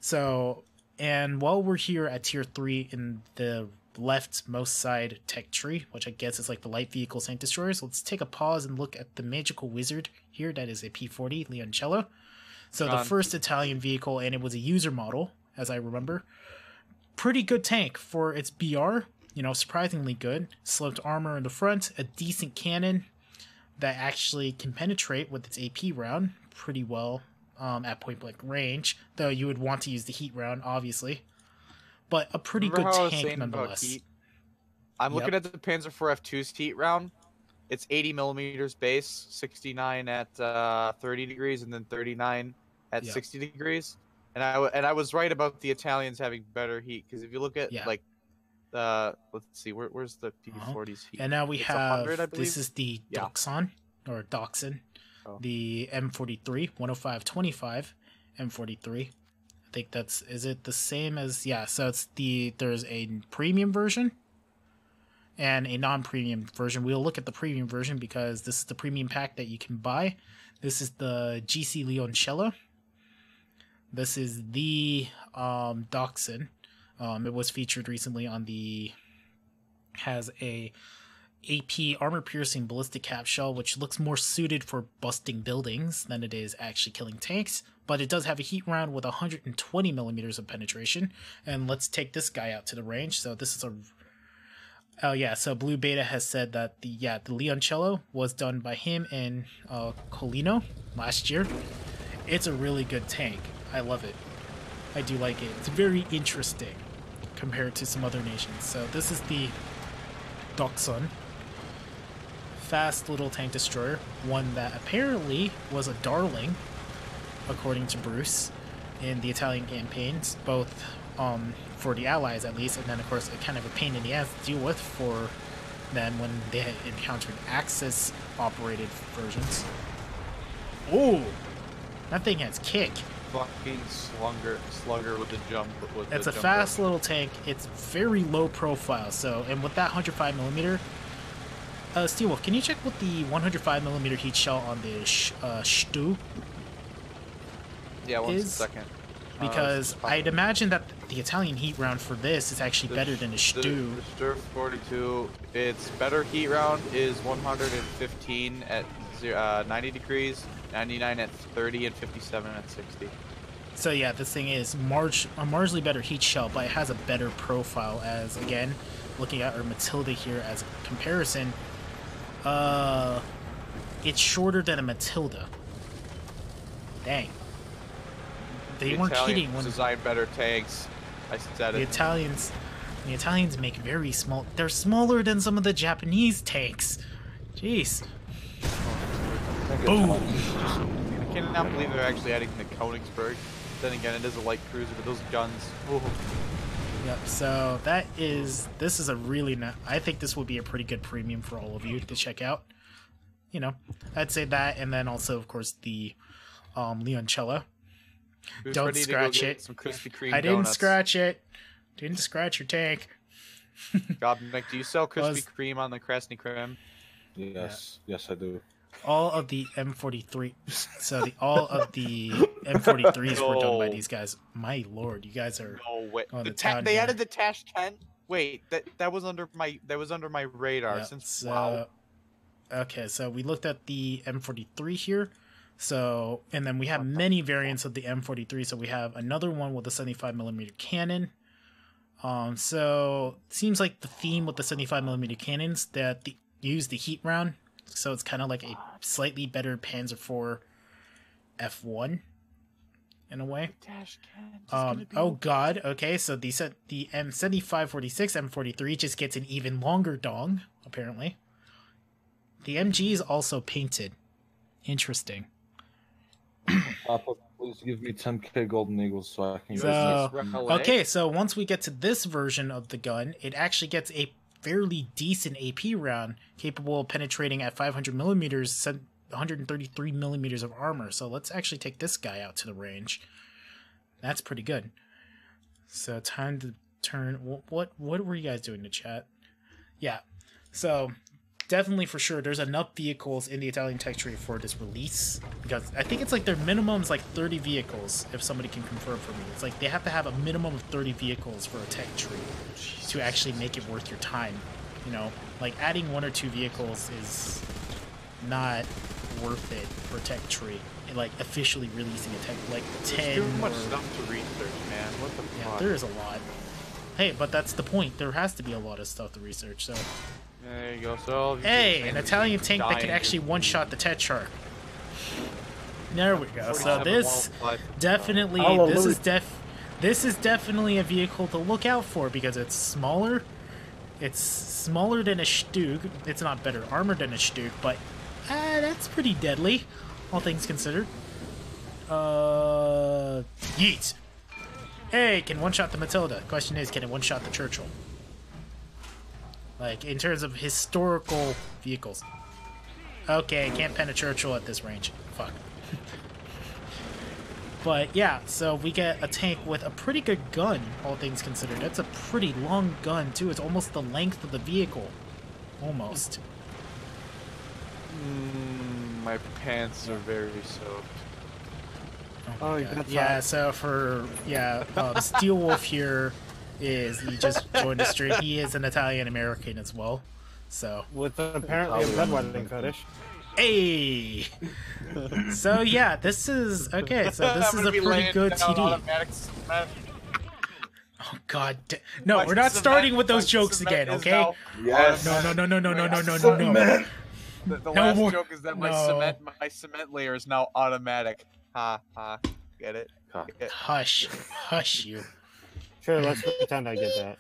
Speaker 1: So, and while we're here at tier 3 in the leftmost side tech tree, which I guess is like the light vehicle tank destroyers, let's take a pause and look at the magical wizard here. That is a P40 Leoncello. So the first Italian vehicle, and it was a user model, as I remember. Pretty good tank for its BR. You know, surprisingly good. Sloped armor in the front, a decent cannon that actually can penetrate with its AP round pretty well at point blank range, though you would want to use the heat round, obviously. But a pretty good tank nonetheless.
Speaker 8: I'm looking at the Panzer IV F2's heat round. It's 80 millimeters base, 69 at 30 degrees, and then 39 at 60 degrees. And I was right about the Italians having better heat, because if you look at like let's see, where's the P40's heat?
Speaker 1: And now we have this is the Dachshund or Dachshund, the M43 105-25 M43. I think is it the same as so it's there's a premium version and a non-premium version. We'll look at the premium version because this is the premium pack that you can buy. This is the GC Leoncello. This is the Dachshund. It was featured recently on has a AP armor-piercing ballistic cap shell, which looks more suited for busting buildings than it is actually killing tanks. But it does have a heat round with 120 millimeters of penetration. And let's take this guy out to the range. So this is a... Oh yeah, so BlueBeta has said that the Leoncello was done by him in Colino last year. It's a really good tank. I love it. I do like it. It's very interesting compared to some other nations. So this is the Dachshund. Fast little tank destroyer. One that apparently was a darling, according to Bruce, in the Italian campaigns, both for the Allies at least, and then of course a kind of a pain in the ass to deal with for them when they encountered Axis operated versions. Oh, that thing has kick.
Speaker 8: Fucking slugger with the jump.
Speaker 1: It's a fast little tank. It's very low profile. So, and with that 105 millimeter, Steelwolf, can you check what the 105 millimeter heat shell on the Stu?
Speaker 8: Yeah, one second.
Speaker 1: Because I'd imagine that the Italian heat round for this is actually better than a Stu.
Speaker 8: The Sturf 42, its better heat round is 115 at 90 degrees, 99 at 30, and 57 at 60.
Speaker 1: So yeah, this thing is a marginally better heat shell, but it has a better profile. As again, looking at our Matilda here as a comparison, it's shorter than a Matilda. Dang. They weren't kidding when
Speaker 8: design better tanks. I said it.
Speaker 1: The Italians make very small. They're smaller than some of the Japanese tanks. Jeez. Boom.
Speaker 8: I cannot believe they're actually adding the Königsberg. Then again, it is a light cruiser, but those guns. Ooh.
Speaker 1: Yep. So this is a really I think this would be a pretty good premium for all of you to check out. You know, I'd say that, and then also of course the Leoncello. Don't scratch it.
Speaker 8: Some Krispy Kreme
Speaker 1: I didn't scratch it. Didn't scratch your tank.
Speaker 8: Gobnick, do you sell Krispy Kreme on the Krasny Kreme?
Speaker 6: Yes, yes, I do.
Speaker 1: All of the M43, so all of the M43s were done by these guys. My lord, you guys are on the town.
Speaker 8: They added the Tash 10. Wait, that was under my radar since wow.
Speaker 1: Okay, so we looked at the M43 here. So, and then we have many variants of the M43. So we have another one with a 75mm cannon. So it seems like the theme with the 75mm cannons that use the heat round. So it's kind of like a slightly better Panzer IV F1 in a way. Oh god. Okay, so the M7546 M43 just gets an even longer dong apparently. The MG is also painted. Interesting.
Speaker 6: Papa, please give me 10k golden eagles so I can use
Speaker 1: okay, so once we get to this version of the gun, it actually gets a fairly decent AP round, capable of penetrating at 500mm, 133mm of armor. So let's actually take this guy out to the range. That's pretty good. So time to turn. What were you guys doing in the chat? Yeah. So definitely for sure, there's enough vehicles in the Italian tech tree for this release, because I think it's like their minimum is like 30 vehicles. If somebody can confirm for me, it's like they have to have a minimum of 30 vehicles for a tech tree to actually make it worth your time. You know, like adding 1 or 2 vehicles is not worth it for a tech tree. And like officially releasing a tech, like 10.
Speaker 8: There's too much stuff to research, man. What the fuck?
Speaker 1: Yeah, there is a lot. Hey, but that's the point. There has to be a lot of stuff to research. So.
Speaker 8: There you go. So
Speaker 1: hey, an Italian tank that can actually one-shot the Tetchar. There we go. So this definitely, this is definitely a vehicle to look out for because it's smaller. It's smaller than a Stug. It's not better armored than a Stug, but that's pretty deadly, all things considered. Yeet. Hey, can one-shot the Matilda. Question is, can it one-shot the Churchill? Like, in terms of historical vehicles. Okay, can't pen a Churchill at this range. Fuck. But, yeah, so we get a tank with a pretty good gun, all things considered. That's a pretty long gun, too. It's almost the length of the vehicle. Almost.
Speaker 8: My pants are very soaked.
Speaker 1: Oh yeah, so for, Steel Wolf here he just joined the stream. He is an Italian American as well. So
Speaker 5: with apparently a bedwetting fetish.
Speaker 1: Hey. So yeah, this is okay. So this is a pretty good TD. Oh god, no, we're not starting with those jokes again, okay?
Speaker 6: Yes.
Speaker 1: No.
Speaker 8: The last joke is that my cement layer is now automatic. Ha ha. Get it?
Speaker 1: Hush you.
Speaker 5: Sure, let's pretend I get that.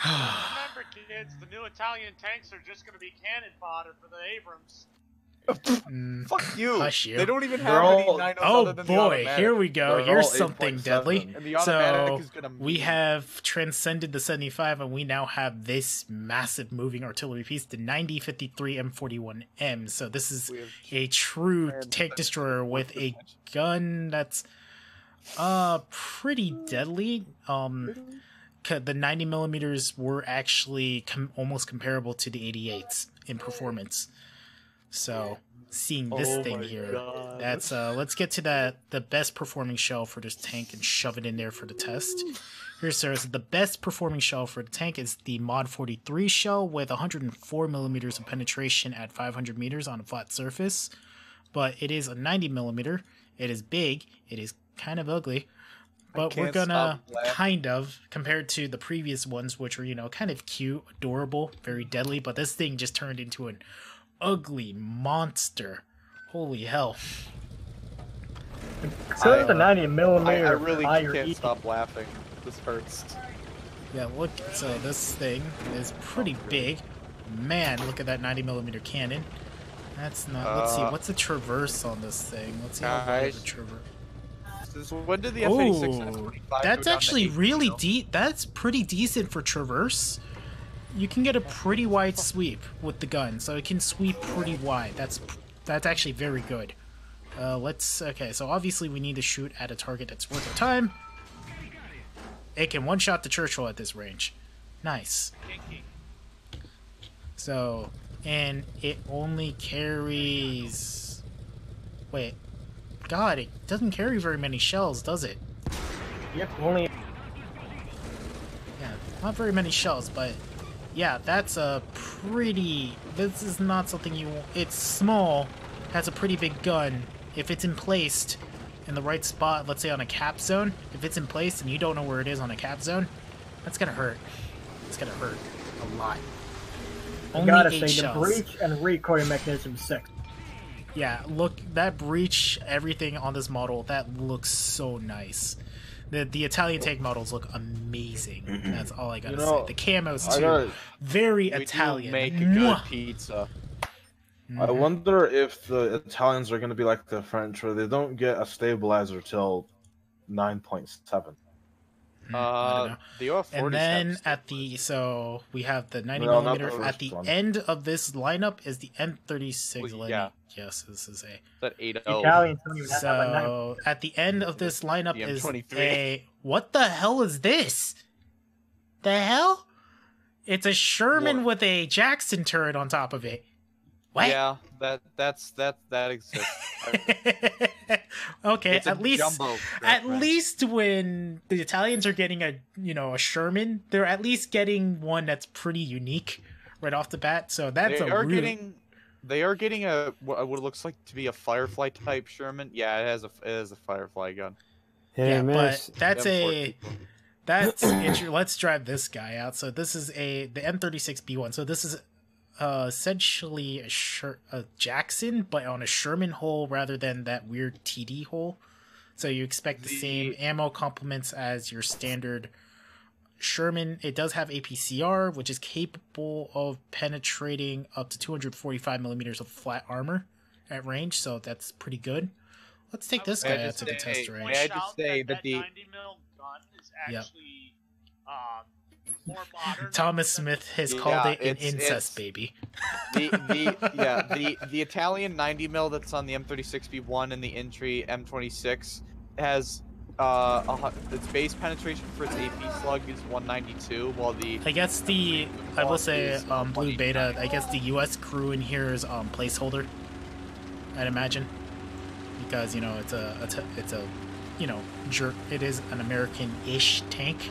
Speaker 4: Remember, kids, the new Italian tanks are just going to be cannon fodder for the Abrams.
Speaker 8: Fuck you.
Speaker 1: Hush you.
Speaker 8: They don't even have any 9s other than the automatic.
Speaker 1: Here we go. Here's something
Speaker 6: 8.7.
Speaker 1: deadly.
Speaker 8: And the automatic is gonna
Speaker 1: we have transcended the 75, and we now have this massive moving artillery piece, the 9053 M41M. So this is a true tank destroyer with a gun that's pretty deadly. The 90mm were actually almost comparable to the 88s in performance. So seeing this thing here, that's let's get to the best performing shell for this tank and shove it in there for the test. Here, sir, so the best performing shell for the tank is the Mod 43 shell with 104mm of penetration at 500 meters on a flat surface. But it is a 90mm. It is big. It is kind of ugly. But we're gonna kind of, compared to the previous ones, which were, kind of cute, adorable, very deadly, but this thing just turned into an ugly monster. Holy hell.
Speaker 2: So the 90mm.
Speaker 8: I really can't stop laughing. This hurts.
Speaker 1: Yeah, look, so this thing is pretty big. Man, look at that 90mm cannon. That's not, let's see, what's the traverse on this thing? Let's see how wide the traverse.
Speaker 8: When did the F-86
Speaker 1: that's actually really deep. That's pretty decent for traverse. You can get a pretty wide sweep with the gun, so it can sweep pretty wide. That's actually very good. Okay, so obviously we need to shoot at a target that's worth our time. it can one-shot the Churchill at this range. Nice.
Speaker 4: Kinky.
Speaker 1: So, and it only carries... Wait. God, it doesn't carry very many shells, does it?
Speaker 2: Yep, only.
Speaker 1: Yeah, not very many shells, but... Yeah, that's a pretty... This is not something you... It's small, has a pretty big gun. If it's placed in the right spot, let's say on a cap zone, if it's in place and you don't know where it is on a cap zone, that's gonna hurt. It's gonna hurt a lot.
Speaker 2: I gotta say, the breach and recoil mechanism 6.
Speaker 1: Yeah, look, that breach, everything on this model, that looks so nice. The Italian tank models look amazing. That's all I gotta say. The camos too, very Italian.
Speaker 8: Make a good pizza.
Speaker 6: I wonder if the Italians are going to be like the French, where they don't get a stabilizer till 9.7.
Speaker 8: The OF40s
Speaker 1: and then
Speaker 8: have
Speaker 1: so we have the 90mm. At the end of this lineup is the M36.
Speaker 8: Well, yeah.
Speaker 1: Yes, this is a.
Speaker 8: That 8.0.
Speaker 2: Italians don't even have
Speaker 1: So at the end of this lineup
Speaker 8: The
Speaker 1: is
Speaker 8: M23.
Speaker 1: a. What the hell is this? The hell? It's a Sherman with a Jackson turret on top of it. What?
Speaker 8: Yeah, that exists.
Speaker 1: Okay,
Speaker 8: It's a jumbo
Speaker 1: at
Speaker 8: reference.
Speaker 1: least when the Italians are getting a Sherman, they're at least getting one that's pretty unique right off the bat. So that's
Speaker 8: They are getting a what it looks like to be a Firefly type Sherman. Yeah, it has a Firefly gun.
Speaker 1: Yeah,
Speaker 5: miss.
Speaker 1: but that's let's drive this guy out. So this is the M36B1. So this is essentially a Jackson, but on a Sherman hull rather than that weird TD hull. So you expect the same ammo complements as your standard Sherman. It does have APCR, which is capable of penetrating up to 245 millimeters of flat armor at range, so that's pretty good. Let's take this guy out to the test range.
Speaker 8: May I just say that the
Speaker 4: 90mm gun is actually more modern.
Speaker 1: Thomas Smith has called it an incest baby.
Speaker 8: The Italian 90mm that's on the M36B1 and the entry M26 has its base penetration for its AP slug is 192, while
Speaker 1: I will say BlueBeta, I guess the US crew in here is placeholder, I'd imagine, because it's a it is an American-ish tank.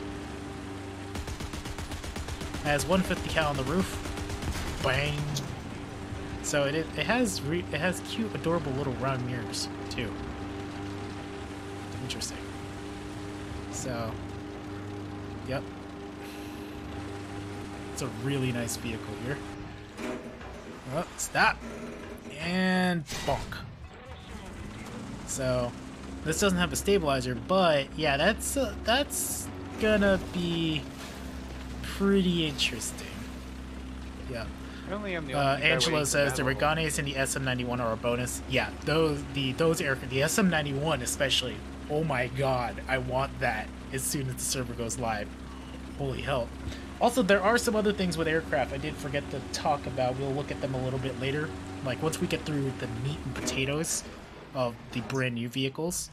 Speaker 1: It has 150 cal on the roof. Bang. So it has cute, adorable little round mirrors too. Interesting. So, yep. It's a really nice vehicle here. Oh, stop. And bonk. So, this doesn't have a stabilizer, but yeah, that's gonna be pretty interesting. Yeah. Angela says the Reganes and the SM91 are a bonus. Yeah, the SM91 especially. Oh my god, I want that as soon as the server goes live. Holy hell. Also, there are some other things with aircraft I did forget to talk about. We'll look at them a little bit later. Like, once we get through the meat and potatoes of the brand new vehicles.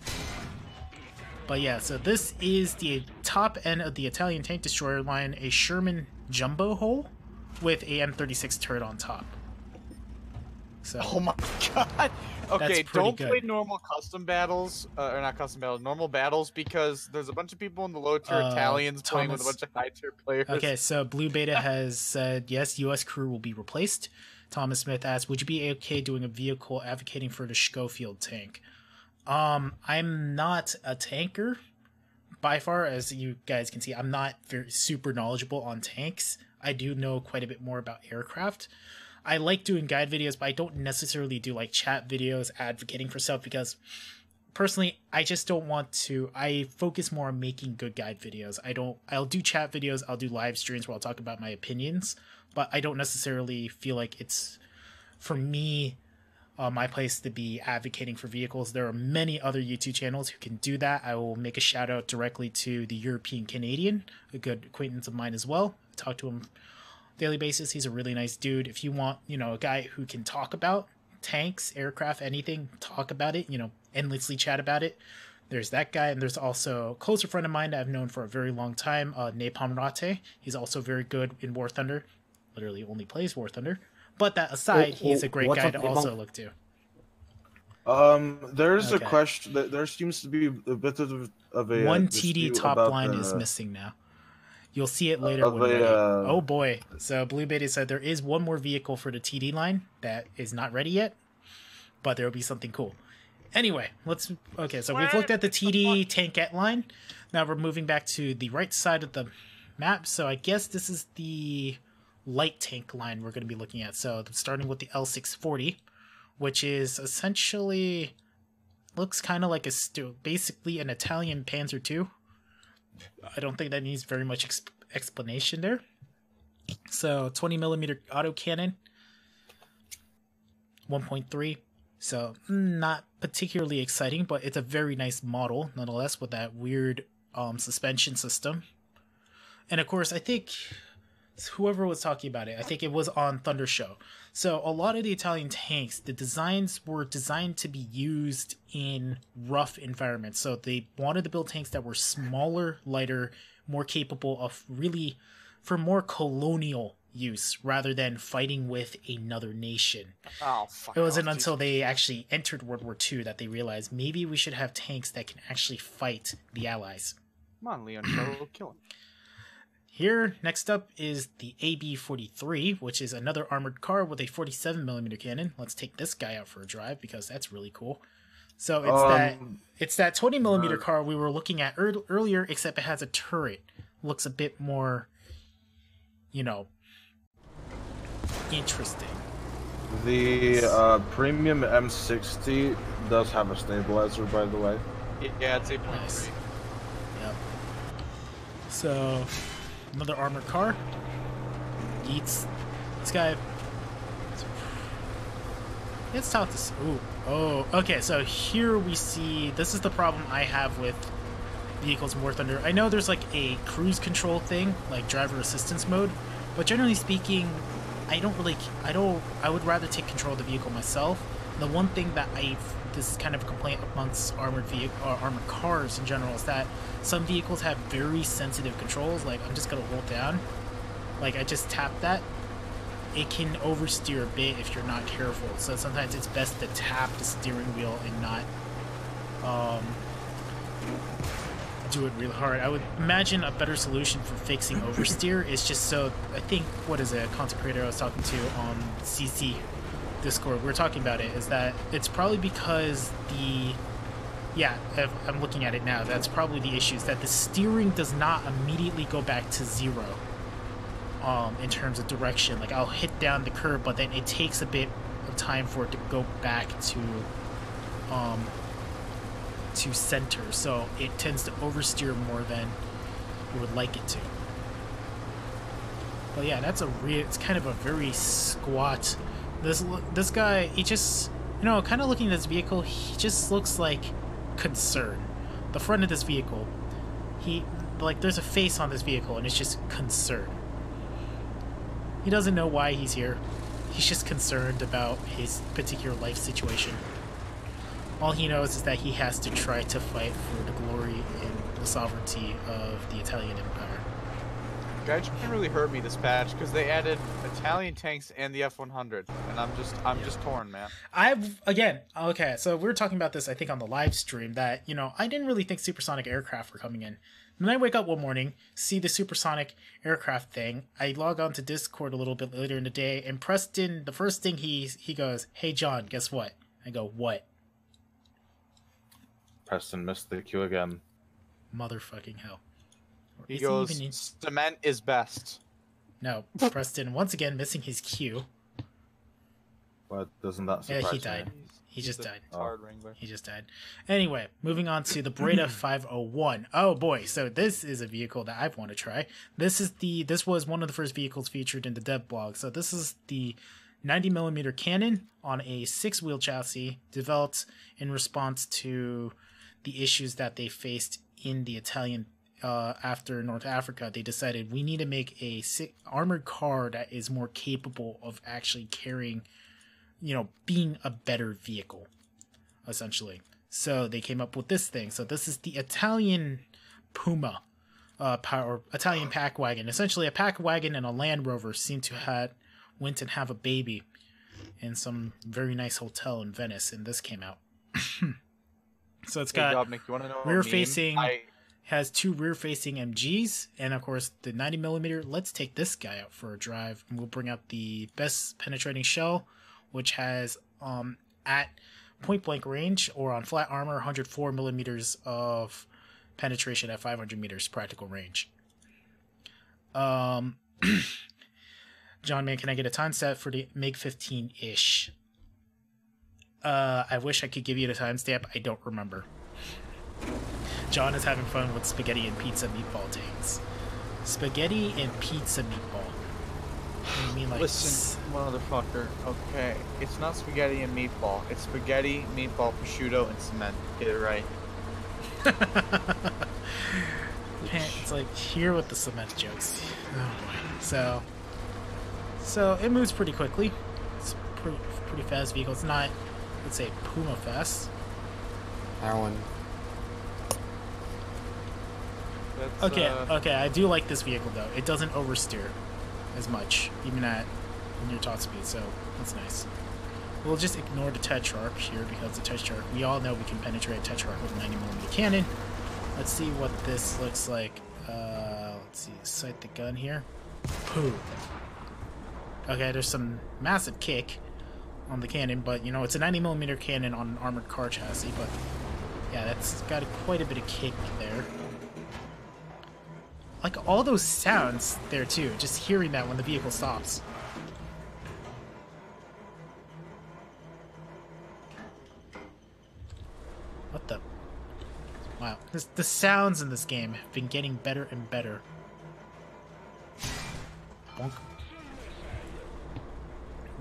Speaker 1: But yeah, so this is the top end of the Italian tank destroyer line, a Sherman jumbo hull with a M36 turret on top. So,
Speaker 8: oh my god! Okay, don't
Speaker 1: good.
Speaker 8: play normal custom battles, or not custom battles, normal battles, because there's a bunch of people in the low tier Italians playing with a bunch of high tier players.
Speaker 1: Okay, so BlueBeta has said yes, US crew will be replaced. Thomas Smith asked, would you be okay doing a vehicle advocating for the Schofield tank? I'm not a tanker by far, as you guys can see. I'm not super knowledgeable on tanks. I do know quite a bit more about aircraft. I like doing guide videos, but I don't necessarily do like chat videos advocating for stuff, because personally, I just don't want to. I focus more on making good guide videos. I'll do chat videos, I'll do live streams where I'll talk about my opinions, but I don't necessarily feel like it's, for me, my place to be advocating for vehicles. There are many other YouTube channels who can do that. I will make a shout out directly to the European Canadian, a good acquaintance of mine as well. I talk to him daily basis. He's a really nice dude. If you want, a guy who can talk about tanks, aircraft, anything, talk about it, endlessly chat about it, There's that guy, and there's also a closer friend of mine that I've known for a very long time, Napalm Rate. He's also very good in War Thunder. Literally only plays War Thunder. But that aside, he's a great guy to also look to.
Speaker 6: There's a question. There seems to be a bit of a
Speaker 1: one TD top line is missing now. You'll see it later. Oh boy! So BlueBeta said there is one more vehicle for the TD line that is not ready yet, but there will be something cool. Anyway, okay, so we've looked at the TD tankette line. Now we're moving back to the right side of the map. So I guess this is the light tank line we're going to be looking at. So starting with the L640, which is essentially looks kind of like basically an Italian Panzer II. I don't think that needs very much explanation there. So 20mm autocannon, 1.3. So not particularly exciting, but it's a very nice model nonetheless with that weird suspension system. And of course, I think whoever was talking about it, I think it was on Thunder Show. So a lot of the Italian tanks, the designs were designed to be used in rough environments. So they wanted to build tanks that were smaller, lighter, more capable of really for more colonial use rather than fighting with another nation. It wasn't until they actually entered World War II that they realized maybe we should have tanks that can actually fight the Allies.
Speaker 8: Come on, Leon, we'll kill him.
Speaker 1: Here, next up is the AB-43, which is another armored car with a 47mm cannon. Let's take this guy out for a drive because that's really cool. So it's that 20mm car we were looking at earlier, except it has a turret. Looks a bit more, interesting.
Speaker 6: The premium M60 does have a stabilizer, by the way.
Speaker 8: Yeah, it's 8.3.
Speaker 1: Nice. Yep. So another armored car. Yeets. This guy. Let's talk this. Ooh. Oh. Okay. So here we see. This is the problem I have with vehicles in War Thunder. I know there's like a cruise control thing, like driver assistance mode, but generally speaking, I would rather take control of the vehicle myself. And the one thing that this is kind of a complaint amongst armored cars in general is that some vehicles have very sensitive controls. Like I'm just gonna hold down, like I just tap that. It can oversteer a bit if you're not careful. So sometimes it's best to tap the steering wheel and not do it real hard. I would imagine a better solution for fixing oversteer is just so, I think, what is it, a content creator I was talking to on CC Discord, we were talking about it, is that it's probably because I'm looking at it now, that's probably the issue, is that the steering does not immediately go back to zero in terms of direction. Like I'll hit down the curb, but then it takes a bit of time for it to go back to center, so it tends to oversteer more than you would like it to. But yeah, it's kind of a very squat. This guy, he just, kind of looking at this vehicle, he just looks like concern. The front of this vehicle, there's a face on this vehicle and it's just concern. He doesn't know why he's here. He's just concerned about his particular life situation. All he knows is that he has to try to fight for the glory and the sovereignty of the Italian Empire.
Speaker 8: Guys, can really hurt me this patch because they added Italian tanks and the F-100, and I'm just torn, man.
Speaker 1: Okay, so we were talking about this, I think, on the live stream that I didn't really think supersonic aircraft were coming in. Then I wake up one morning, see the supersonic aircraft thing. I log on to Discord a little bit later in the day, and Preston, the first thing he goes, "Hey John, guess what?" I go, "What?"
Speaker 6: Preston missed the queue again.
Speaker 1: Motherfucking hell.
Speaker 8: He goes, cement is best.
Speaker 1: No, Preston, once again, missing his cue.
Speaker 6: But doesn't that surprise me?
Speaker 1: He died. He just died.
Speaker 8: Wrangler.
Speaker 1: He just died. Anyway, moving on to the BlueBeta 501. Oh boy, so this is a vehicle that I want to try. This was one of the first vehicles featured in the dev blog. So this is the 90mm cannon on a 6-wheel chassis developed in response to the issues that they faced in the Italian after North Africa. They decided we need to make a armored car that is more capable of actually carrying, being a better vehicle, essentially. So they came up with this thing. So this is the Italian Puma, or Italian pack wagon. Essentially, a pack wagon and a Land Rover seem to went and have a baby in some very nice hotel in Venice, and this came out. So it's got rear-facing, has 2 rear-facing MGs, and of course the 90mm. Let's take this guy out for a drive, and we'll bring out the best penetrating shell, which has at point-blank range or on flat armor 104mm of penetration at 500 meters practical range. John, man, can I get a time set for the MiG 15-ish? I wish I could give you the timestamp. I don't remember. John is having fun with spaghetti and pizza meatball tanks. Spaghetti and pizza meatball. You mean like...
Speaker 8: Listen, motherfucker. Okay, it's not spaghetti and meatball. It's spaghetti, meatball, prosciutto, and cement. Get it right.
Speaker 1: It's like here with the cement jokes. Oh boy. So it moves pretty quickly. It's pretty fast vehicle. It's not, let's say, Puma fast.
Speaker 5: Heroin.
Speaker 1: Okay, I do like this vehicle though. It doesn't oversteer as much, even at near top speed, so that's nice. We'll just ignore the Tetrarch here because the Tetrarch, we all know we can penetrate Tetrarch with a 90mm cannon. Let's see what this looks like. Let's see, sight the gun here. Pooh. Okay, there's some massive kick on the cannon, but you know, it's a 90mm cannon on an armored car chassis, but yeah, that's got quite a bit of kick there. Like all those sounds there too, just hearing that when the vehicle stops. What the? Wow, the sounds in this game have been getting better and better. Bonk.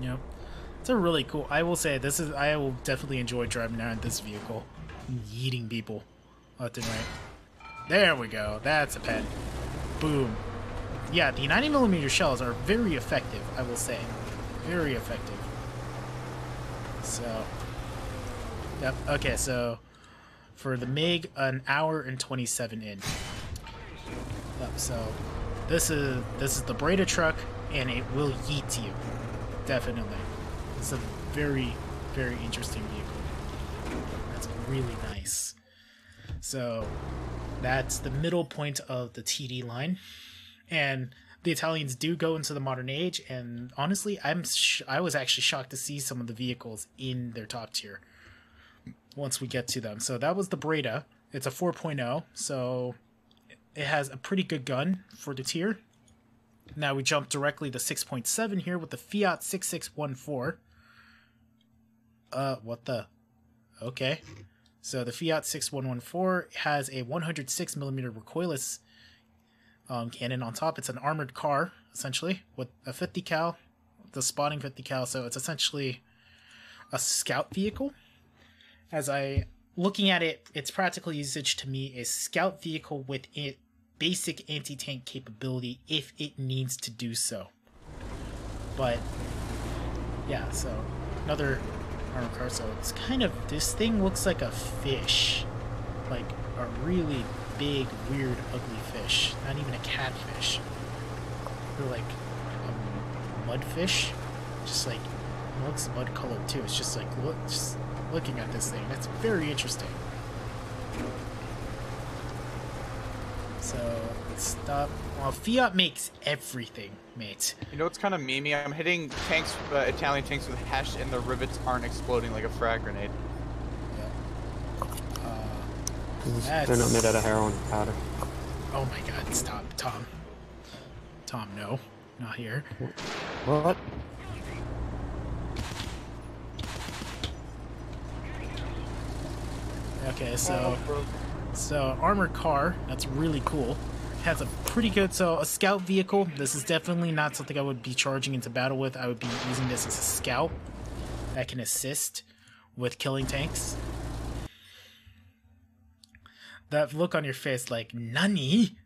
Speaker 1: Yep. It's a really cool, I will say, I will definitely enjoy driving around this vehicle. Yeeting people left and right. There we go, that's a pen. Boom. Yeah, the 90mm shells are very effective, I will say. Very effective. So, yep, okay, so for the MiG, an hour and 27 in. Yep, so this is the BlueBeta truck, and it will yeet you. Definitely. It's a very, very interesting vehicle. That's really nice. So that's the middle point of the TD line, and the Italians do go into the modern age. And honestly, I was actually shocked to see some of the vehicles in their top tier once we get to them. So that was the BlueBeta. It's a 4.0, so it has a pretty good gun for the tier. Now we jump directly to 6.7 here with the Fiat 6614. What the? Okay. So the Fiat 6114 has a 106mm recoilless cannon on top. It's an armored car, essentially, with a 50 cal, the spotting 50 cal. So it's essentially a scout vehicle. Looking at it, its practical usage to me is scout vehicle with basic anti-tank capability if it needs to do so. But yeah, so another armored car. So it's kind of, this thing looks like a fish, like a really big, weird, ugly fish. Not even a catfish. They're like a mudfish. Just like, it looks mud colored too. It's just like, just looking at this thing, that's very interesting. So stop. Well, Fiat makes everything, mate.
Speaker 8: You know what's kind of memey? I'm hitting tanks, Italian tanks with hash, and the rivets aren't exploding like a frag grenade.
Speaker 5: Yeah. They're not made out of heroin powder.
Speaker 1: Oh my god, stop, Tom. Tom, no. Not here.
Speaker 5: What?
Speaker 1: Okay, so armored car, that's really cool. Has a pretty good, so a scout vehicle. This is definitely not something I would be charging into battle with. I would be using this as a scout that can assist with killing tanks. That look on your face like, Nani?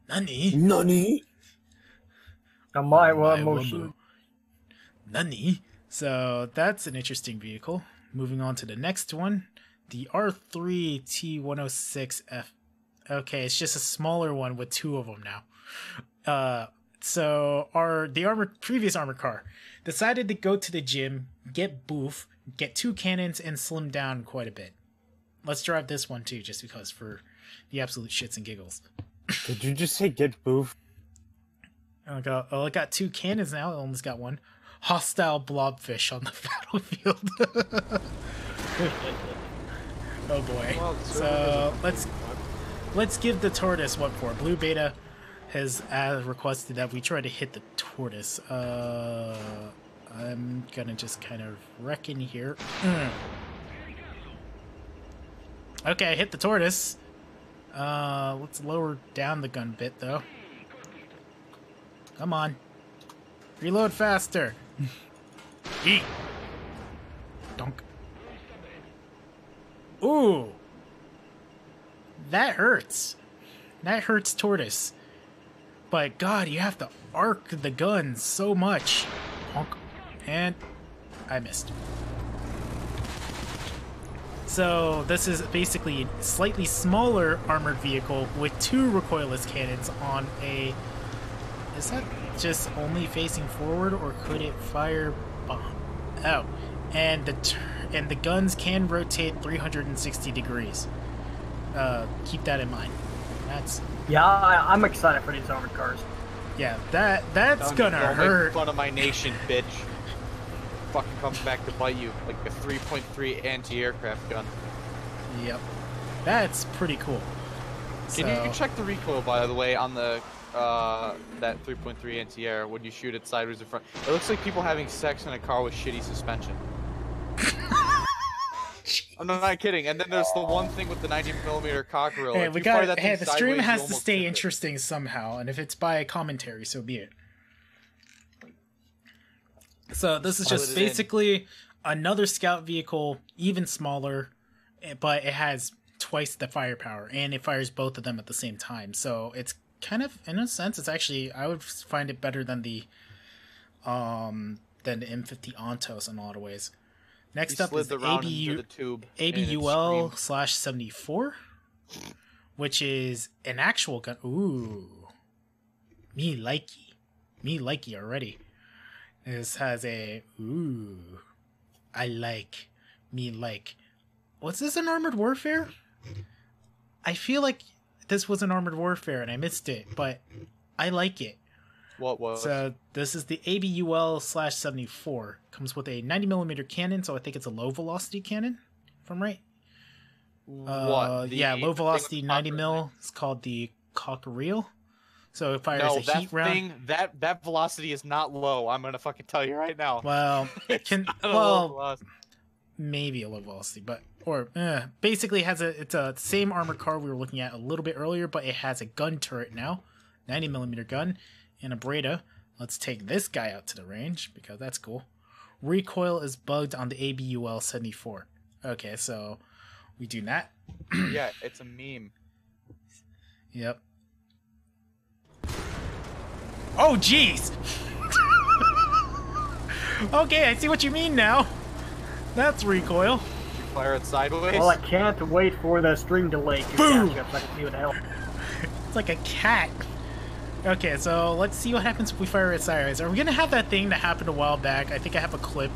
Speaker 1: Nani?
Speaker 5: Nani?
Speaker 1: Nani? So that's an interesting vehicle. Moving on to the next one. the R3 T106F. Okay, it's just a smaller one with 2 of them now. So the previous armored car decided to go to the gym, get boof, get 2 cannons, and slim down quite a bit. Let's drive this one too, just because for the absolute shits and giggles.
Speaker 5: Did you just say get boof?
Speaker 1: I got 2 cannons now. I almost got 1. Hostile blobfish on the battlefield. Oh boy.
Speaker 8: Well,
Speaker 1: so let's give the tortoise what for. BlueBeta has requested that we try to hit the tortoise. I'm gonna just kind of wreck in here. Okay, I hit the tortoise. Let's lower down the gun bit though. Come on. Reload faster. Eat. Dunk. Ooh. That hurts. That hurts tortoise. But God, you have to arc the gun so much. Honk. And I missed. So this is basically a slightly smaller armored vehicle with 2 recoilless cannons on a... Is that just only facing forward, or could it fire behind? Oh, and the guns can rotate 360 degrees. Keep that in mind. That's...
Speaker 2: Yeah, I'm excited for these armored cars.
Speaker 1: Yeah, that's gonna hurt.
Speaker 8: Make fun of my nation, bitch. Fucking comes back to bite you like a 3.3 anti-aircraft gun.
Speaker 1: Yep, that's pretty cool.
Speaker 8: Can you check the recoil, by the way, on the that 3.3 anti-air when you shoot it sideways in front? It looks like people having sex in a car with shitty suspension. I'm not kidding. And then there's the one thing with the 90mm cockerel.
Speaker 1: Hey, the stream has to stay interesting somehow, and if it's by commentary, so be it. So this is just basically another scout vehicle, even smaller, but it has twice the firepower, and it fires both of them at the same time. So it's kind of, in a sense, it's actually, I would find it better than the M50 Ontos in a lot of ways. Next up is the ABUL/74, which is an actual gun. Ooh, me likey already. This has a what's this, an Armored Warfare? I feel like this was an Armored Warfare and I missed it, but I like it.
Speaker 8: What was?
Speaker 1: So this is the ABUL/74. Comes with a 90mm cannon, so I think it's a low velocity cannon, if I'm right. Yeah, low velocity 90mm. It's called the Cockerel. So it fires a heat round.
Speaker 8: That velocity is not low. I'm gonna fucking tell you right now.
Speaker 1: Well, maybe a low velocity, but basically it's a same armored car we were looking at a little bit earlier, but it has a gun turret now, 90mm gun, and a Breda. Let's take this guy out to the range because that's cool. Recoil is bugged on the ABUL/74. Okay, so we do that.
Speaker 8: Yeah, it's a meme.
Speaker 1: Yep. Oh, jeez! Okay, I see what you mean now. That's recoil.
Speaker 8: You fire it sideways?
Speaker 2: Well, I can't wait for the stream delay to catch up so I can see what the hell.
Speaker 1: It's like a cat. Okay, so let's see what happens if we fire it sideways. Are we gonna have that thing that happened a while back? I think I have a clip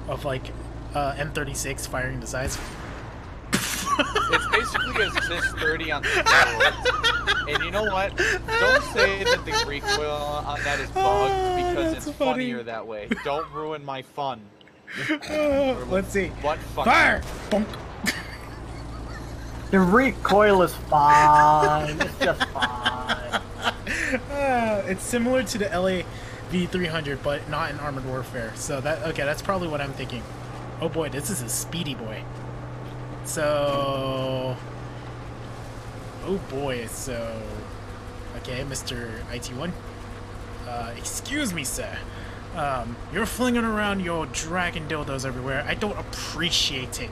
Speaker 1: of like M36 firing the sides.
Speaker 8: It's basically a Cis-30 on steroids. And you know what? Don't say that the recoil on that is bugged because it's funnier that way. Don't ruin my fun.
Speaker 1: Let's see.
Speaker 8: What fun?
Speaker 1: Fire! Bonk.
Speaker 2: The recoil is fine. It's just fine.
Speaker 1: It's similar to the LA V300, but not in Armored Warfare. So that's probably what I'm thinking. Oh boy, this is a speedy boy. So, oh boy, so, okay, Mr. IT1, excuse me, sir, you're flinging around your dragon dildos everywhere. I don't appreciate it.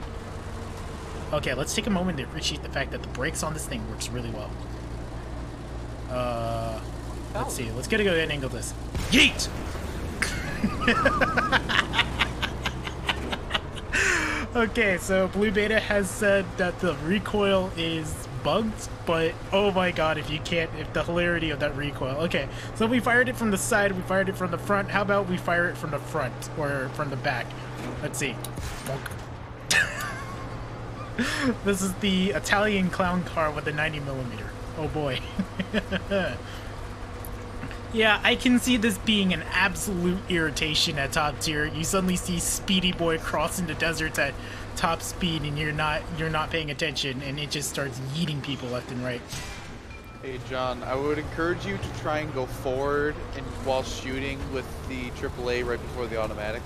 Speaker 1: Okay, let's take a moment to appreciate the fact that the brakes on this thing works really well. Let's see, let's get a good angle of this. Yeet! Okay, so BlueBeta has said that the recoil is bugged, but oh my god, if the hilarity of that recoil. Okay, so we fired it from the side, we fired it from the front. How about we fire it from the front or from the back? Let's see. This is the Italian clown car with the 90mm. Oh boy. Yeah, I can see this being an absolute irritation at top tier. You suddenly see Speedy Boy crossing the deserts at top speed and you're not paying attention and it just starts yeeting people left and right.
Speaker 8: Hey John, I would encourage you to try and go forward and while shooting with the AAA right before the automatic.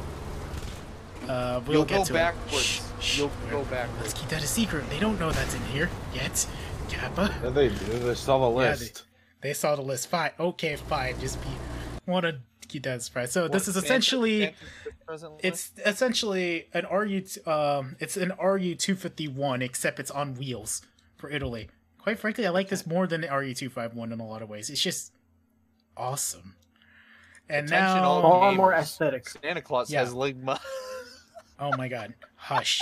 Speaker 1: We'll
Speaker 8: go backwards. You'll go backwards.
Speaker 1: Let's keep that a secret. They don't know that's in here yet. Kappa.
Speaker 6: Yeah, they do. They saw the list.
Speaker 1: They saw the list. Fine. Okay, fine. Want to keep that a surprise. So this is essentially, it's essentially an it's an RU251, except it's on wheels for Italy. Quite frankly, I like this more than the RU251 in a lot of ways. It's just awesome. And
Speaker 8: Attention,
Speaker 1: now,
Speaker 2: all more aesthetic.
Speaker 8: Santa Claus has Ligma.
Speaker 1: Oh my god. Hush.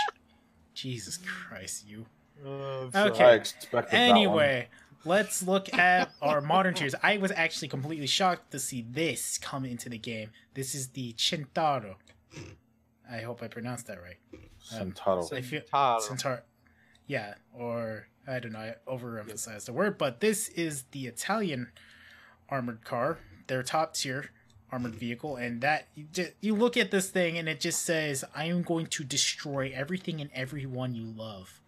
Speaker 1: Jesus Christ, you.
Speaker 6: Okay. I expected
Speaker 1: anyway, let's look at our modern tiers. I was actually completely shocked to see this come into the game. This is the Centauro. I hope I pronounced that right.
Speaker 6: Centauro.
Speaker 1: Centauro. Yeah, or I don't know, I overemphasized the word, but this is the Italian armored car, their top tier armored vehicle, and that you look at this thing and it just says, I am going to destroy everything and everyone you love.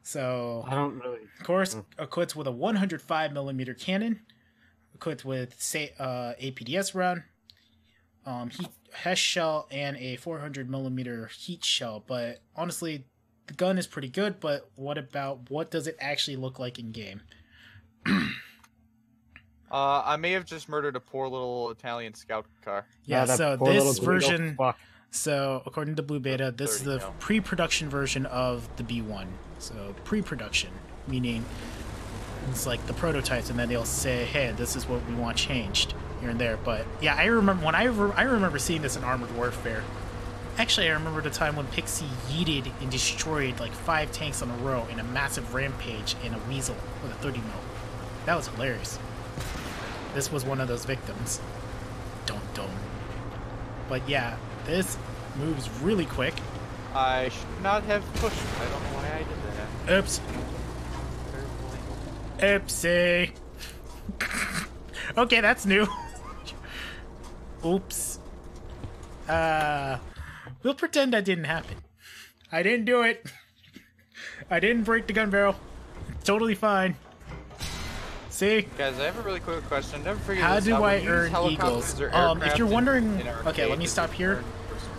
Speaker 1: So,
Speaker 5: I don't really.
Speaker 1: Of course, equipped with a 105mm cannon, equipped with APDS round, heat HESH shell, and a 400mm heat shell. But honestly, the gun is pretty good. But what does it actually look like in game?
Speaker 8: I may have just murdered a poor little Italian scout car.
Speaker 1: Yeah, so this version. So, according to BlueBeta, this is the pre-production version of the B1. So, pre-production, meaning it's like the prototypes, and then they'll say, hey, this is what we want changed here and there. But, yeah, I remember when I remember seeing this in Armored Warfare. Actually, I remember the time when Pixie yeeted and destroyed like 5 tanks on a row in a massive rampage in a Weasel with a 30mm. That was hilarious. This was one of those victims. Don't. But, yeah. This moves really quick.
Speaker 8: I should not have pushed. I don't know why I did that.
Speaker 1: Oops. Oopsie. Okay, that's new. Oops. We'll pretend that didn't happen. I didn't do it. I didn't break the gun barrel. It's totally fine. See?
Speaker 8: Guys, I have a really quick question. I never figured
Speaker 1: How
Speaker 8: this
Speaker 1: do
Speaker 8: out.
Speaker 1: I earn eagles? If you're wondering, okay, let me stop here.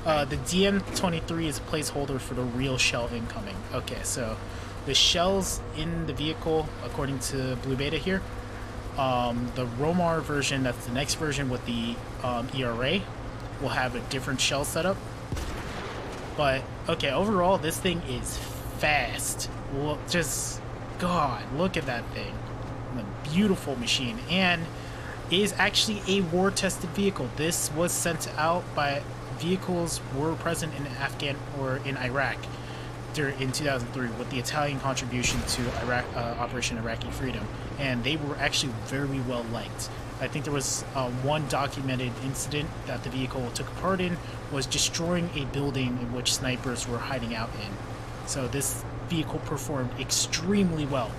Speaker 1: The DM23 is a placeholder for the real shell incoming. Okay, so the shells in the vehicle, according to BlueBeta here, the Romar version, that's the next version with the ERA, will have a different shell setup. But, okay, overall, this thing is fast. Look, God, look at that thing. A beautiful machine, and is actually a war-tested vehicle. This was sent out by vehicles were present in in Iraq in 2003 with the Italian contribution to Iraq, Operation Iraqi Freedom, and they were actually very well liked. I think there was one documented incident that the vehicle took part in was destroying a building in which snipers were hiding out in. So this vehicle performed extremely well.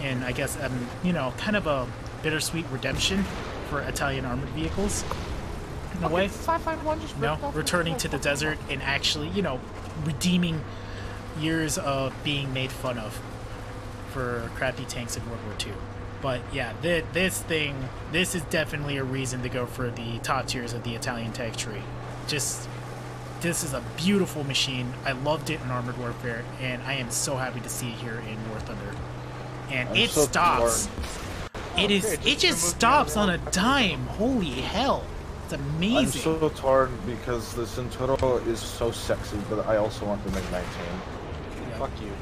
Speaker 1: And I guess, you know, kind of a bittersweet redemption for Italian armored vehicles. In a way, returning to the desert and actually, you know, redeeming years of being made fun of for crappy tanks in World War II. But yeah, this is definitely a reason to go for the top tiers of the Italian tank tree. This is a beautiful machine. I loved it in Armored Warfare, and I am so happy to see it here in War Thunder. And it stops. It just stops on a dime. Holy hell. It's amazing.
Speaker 6: I'm so torn because the Centauro is so sexy, but I also want the MiG-19.
Speaker 8: Yeah. Fuck you.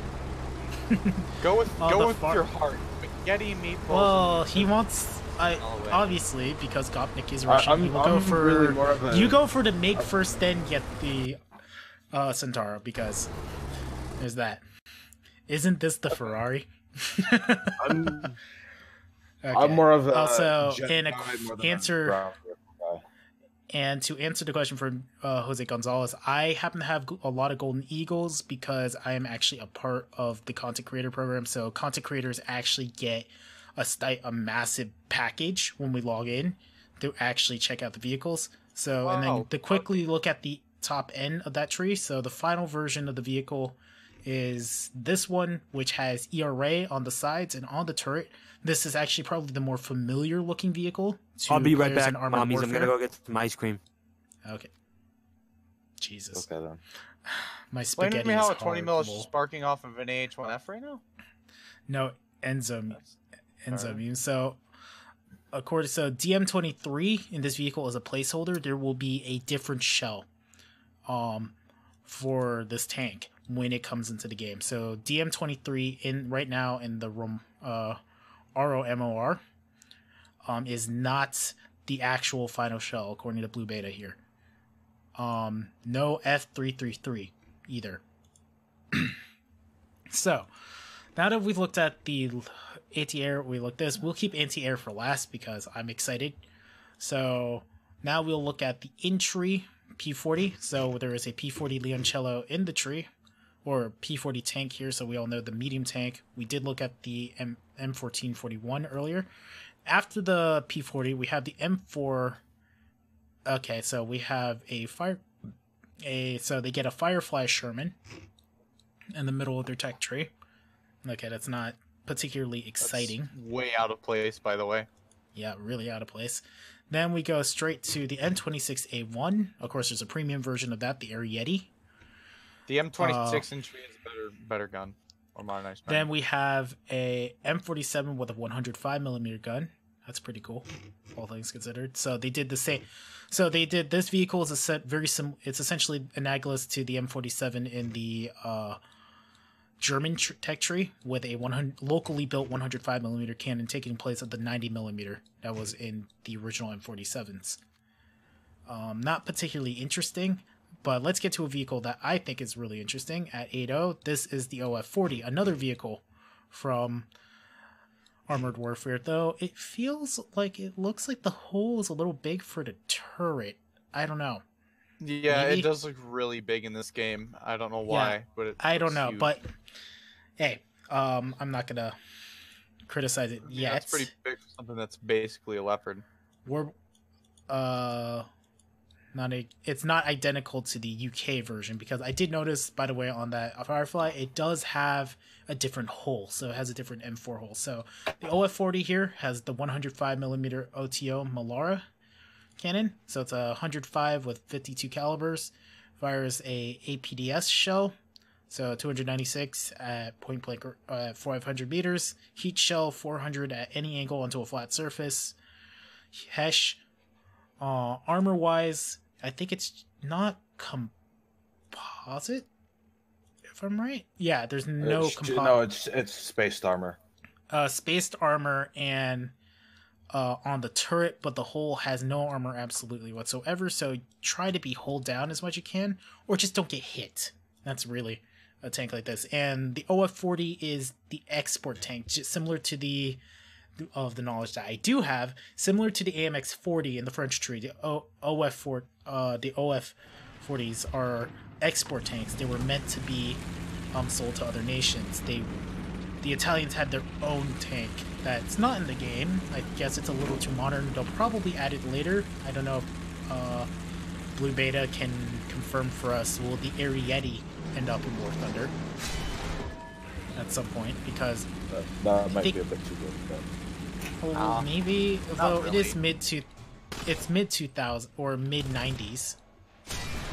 Speaker 8: Go with your heart. Spaghetti meatballs.
Speaker 1: Well, he wants. Obviously, because Gopnik is Russian, he will go for.
Speaker 6: Really you
Speaker 1: go for the MiG first, then get the Centauro, because there's that. Isn't this the Ferrari?
Speaker 6: I'm more of a
Speaker 1: also
Speaker 6: jet
Speaker 1: in a
Speaker 6: guy more than a
Speaker 1: answer.
Speaker 6: brown guy.
Speaker 1: And to answer the question from Jose Gonzalez, I happen to have a lot of Golden Eagles because I am actually a part of the content creator program. So content creators actually get a massive package when we log in to actually check out the vehicles. So, and then to quickly look at the top end of that tree. So the final version of the vehicle is this one, which has ERA on the sides and on the turret. This is actually probably the more familiar looking vehicle.
Speaker 9: I'll be right back,
Speaker 1: Mommies.
Speaker 9: I'm gonna go get some ice cream.
Speaker 1: Okay. Jesus.
Speaker 6: Okay then.
Speaker 1: My
Speaker 8: Explain
Speaker 1: spaghetti
Speaker 8: to me how a
Speaker 1: is
Speaker 8: 20 mil is
Speaker 1: horrible.
Speaker 8: sparking off of an AH-1F right now?
Speaker 1: No, Enzo Mune. So, according DM23 in this vehicle is a placeholder. There will be a different shell, for this tank when it comes into the game. So DM23 right now in the ROMOR, is not the actual final shell according to BlueBeta here. No F333 either. So now that we've looked at the anti-air, we'll keep anti-air for last because I'm excited. So now we'll look at the in-tree P40. So there is a P40 Leoncello in the tree, or P40 tank here, so we all know the medium tank. We did look at the M1441 earlier. After the P40, we have the M4. Okay, so we have so they get a Firefly Sherman in the middle of their tech tree. Okay, that's not particularly exciting.
Speaker 8: That's way out of place, by the way.
Speaker 1: Yeah, really out of place. Then we go straight to the M26A1. Of course, there's a premium version of that, the Air Yeti.
Speaker 8: The M26 in tree is a better gun, or modernized gun.
Speaker 1: Then we have a M47 with a 105mm gun. That's pretty cool, all things considered. So they did the same. So they did this vehicle is a set very similar. It's essentially analogous to the M47 in the German tech tree with a locally built 105mm cannon taking place at the 90mm that was in the original M47s. Not particularly interesting. But let's get to a vehicle that I think is really interesting at 8.0. This is the OF40, another vehicle from Armored Warfare, though it looks like the hole is a little big for the turret. I don't know.
Speaker 8: Yeah,
Speaker 1: Maybe?
Speaker 8: It does look really big in this game. I don't know why, but
Speaker 1: I don't know.
Speaker 8: huge.
Speaker 1: But hey, I'm not gonna criticize it yet.
Speaker 8: That's pretty big for something that's basically a Leopard.
Speaker 1: We're it's not identical to the UK version, because I did notice, by the way, on that Firefly, it does have a different hole, so it has a different M4 hole. So the OF40 here has the 105mm OTO Malara cannon, so it's a 105 with 52 calibers, fires a APDS shell, so 296 at point blank 500 meters, heat shell 400 at any angle onto a flat surface, Hesh. Armor wise, I think it's not composite, if I'm right. Yeah, there's no composite.
Speaker 6: No, it's spaced armor.
Speaker 1: Spaced armor and on the turret, but the hull has no armor absolutely whatsoever. So try to be hull down as much as you can, or just don't get hit. That's really a tank like this. And the OF40 is the export tank, just similar to the knowledge that I do have, similar to the AMX-40 in the French tree. The OF-40s are export tanks. They were meant to be sold to other nations. The Italians had their own tank that's not in the game. I guess it's a little too modern. They'll probably add it later. I don't know if BlueBeta can confirm for us. Will the Air Yeti end up in War Thunder at some point? Because
Speaker 6: that might be a bit too good. But...
Speaker 1: maybe, although
Speaker 8: really.
Speaker 1: it is mid 2000 or mid 90s.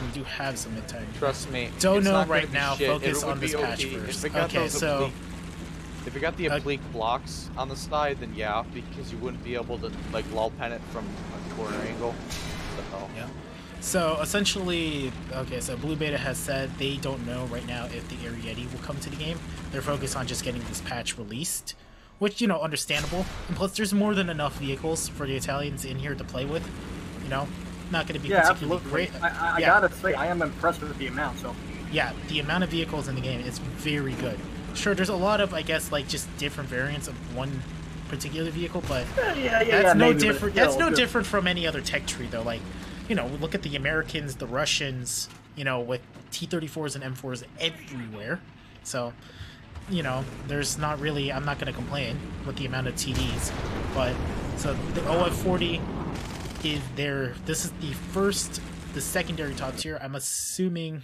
Speaker 1: We do have some mid time.
Speaker 8: Trust me.
Speaker 1: Don't
Speaker 8: it's
Speaker 1: know
Speaker 8: not
Speaker 1: right
Speaker 8: gonna be
Speaker 1: now.
Speaker 8: shit.
Speaker 1: Focus
Speaker 8: It would
Speaker 1: on this
Speaker 8: be
Speaker 1: patch
Speaker 8: OP.
Speaker 1: first.
Speaker 8: If it got
Speaker 1: Okay,
Speaker 8: those
Speaker 1: so
Speaker 8: if it got the oblique blocks on the side, then yeah, because you wouldn't be able to like lull pen it from a corner angle. So.
Speaker 1: yeah. So essentially, okay, so BlueBeta has said they don't know right now if the Air Yeti will come to the game. They're focused on just getting this patch released, which, you know, understandable. And plus, there's more than enough vehicles for the Italians in here to play with. You know, not going to be
Speaker 2: Yeah,
Speaker 1: particularly
Speaker 2: absolutely.
Speaker 1: great.
Speaker 2: I
Speaker 1: Yeah.
Speaker 2: gotta say, I am impressed with the amount. So
Speaker 1: Yeah, the amount of vehicles in the game is very good. Sure, there's a lot of, I guess, like just different variants of one particular vehicle, but that's no different. That's no different from any other tech tree, though. Like, you know, look at the Americans, the Russians, you know, with T-34s and M4s everywhere. So, you know, there's not really. I'm not going to complain with the amount of TDs, but so the OF40 is there. This is the secondary top tier. I'm assuming.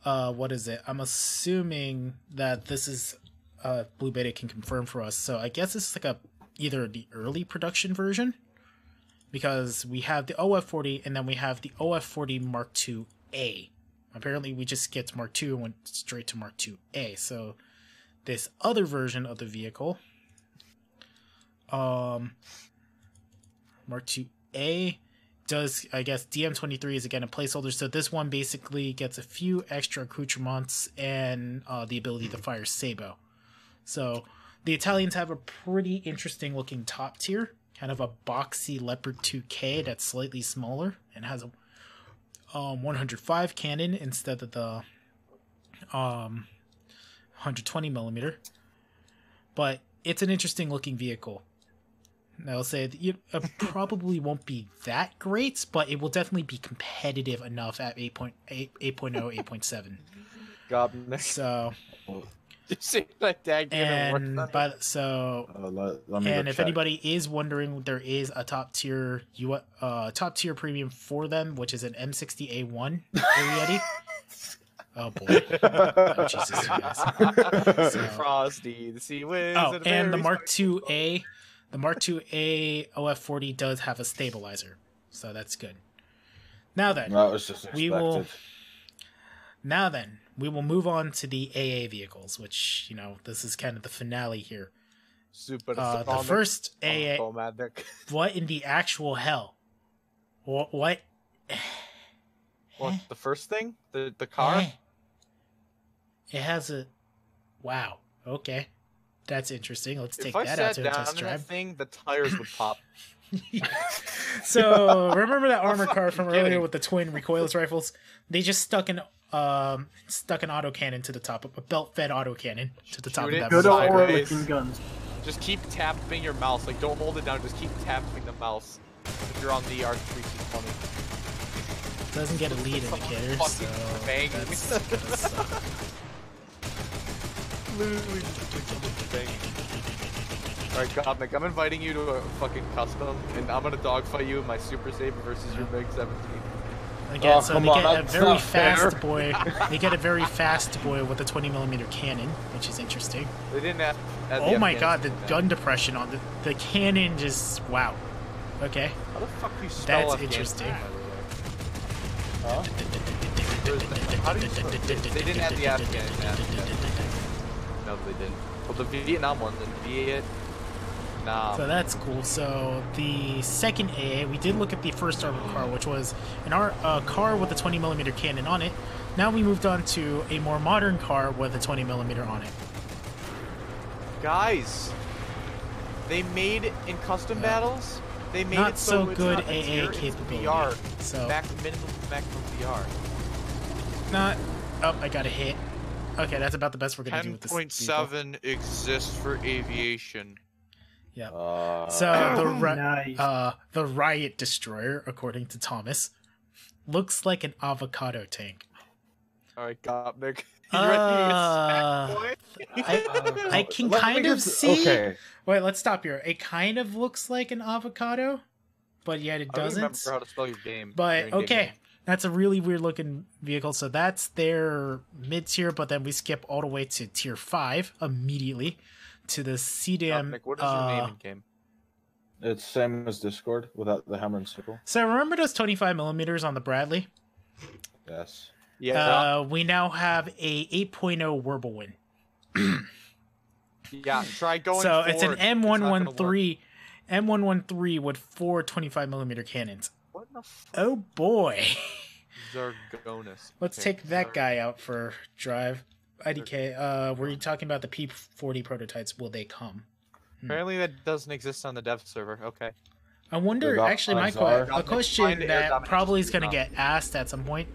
Speaker 1: What is it? I'm assuming that this is BlueBeta can confirm for us. So I guess this is like either the early production version, because we have the OF40 and then we have the OF40 Mark II-A. Apparently we just skipped Mark II and went straight to Mark II-A. So this other version of the vehicle, Mark II-A, does, I guess, DM23 is again a placeholder, so this one basically gets a few extra accoutrements and the ability to fire Sabo. So the Italians have a pretty interesting looking top tier, kind of a boxy Leopard 2K that's slightly smaller and has a 105 cannon instead of the 120 millimeter. But it's an interesting looking vehicle. I'll say it probably won't be that great, but it will definitely be competitive enough at 8.0, 8.7.
Speaker 8: God,
Speaker 1: so.
Speaker 8: And
Speaker 1: if anybody is wondering, there is a top tier premium for them, which is an M60A1 Ariete. Oh boy! Oh Jesus, you guys. So,
Speaker 8: Frosty, the sea winds.
Speaker 1: Oh, and the Mark II-A. The Mark II-A OF40 does have a stabilizer, so that's good. Now then,
Speaker 6: that was just expected.
Speaker 1: we will move on to the AA vehicles, which, you know, this is kind of the finale here. The first AA. What in the actual hell? What?
Speaker 8: What? The first thing? The car?
Speaker 1: It has a. Wow. Okay. That's interesting. Let's take that out to a test drive.
Speaker 8: That thing, the tires would pop.
Speaker 1: So remember that armored car from earlier with the twin recoilless rifles? They just stuck an autocannon to the top, a belt-fed autocannon to the top of that.
Speaker 2: Good old looking guns.
Speaker 8: Just keep tapping your mouse. Like, don't hold it down. Just keep tapping the mouse. If you're on the R320.
Speaker 1: Doesn't get a lead indicator, so that's gonna suck.
Speaker 8: Alright, Gopnik, I'm inviting you to a fucking custom, and I'm gonna dogfight you in my Super Saber versus your Big 17.
Speaker 1: Again, so they get a very fast boy. They get a very fast boy with a 20mm cannon, which is interesting.
Speaker 8: They didn't have.
Speaker 1: Oh my god, the gun depression on the cannon just wow. Okay.
Speaker 8: How the fuck do you spell
Speaker 1: That's interesting.
Speaker 8: Huh? How do you spell? They didn't have the Afghan. No, they didn't. Well, the Vietnam one, the Vietnam.
Speaker 1: So that's cool. So the second AA, we did look at the first armored car, which was an car with a 20mm cannon on it. Now we moved on to a more modern car with a 20mm on it.
Speaker 8: Guys, they made in custom battles. They made
Speaker 1: not
Speaker 8: it so
Speaker 1: good
Speaker 8: it's
Speaker 1: AA capability.
Speaker 8: VR.
Speaker 1: So
Speaker 8: Minimum VR.
Speaker 1: Not. Oh, I got a hit. Okay, that's about the best we're gonna do with this.
Speaker 8: 10.7 exists for aviation.
Speaker 1: Yeah. So the Riot Destroyer, according to Thomas, looks like an avocado tank.
Speaker 8: All right, Gopnik.
Speaker 1: I can kind of see.
Speaker 6: Okay.
Speaker 1: Wait, let's stop here. It kind of looks like an avocado, but yet it doesn't.
Speaker 8: I don't remember how to spell your game.
Speaker 1: But okay, that's a really weird looking vehicle. So that's their mid tier, but then we skip all the way to tier 5 immediately to the CDM.
Speaker 8: What is your name in game?
Speaker 6: It's same as Discord without the hammer and sickle.
Speaker 1: So remember those 25mm on the Bradley?
Speaker 6: Yes.
Speaker 8: Yeah.
Speaker 1: We now have a 8.0 Whirlwind.
Speaker 8: Yeah, try going
Speaker 1: So
Speaker 8: forward.
Speaker 1: it's an M113 with 4 25mm cannons.
Speaker 8: What the
Speaker 1: Oh boy.
Speaker 8: Zargonis.
Speaker 1: Let's take that guy out for drive. IDK, were you talking about the P40 prototypes? Will they come?
Speaker 8: Apparently that doesn't exist on the dev server. Okay.
Speaker 1: I wonder, actually, a question that probably is going to get asked at some point.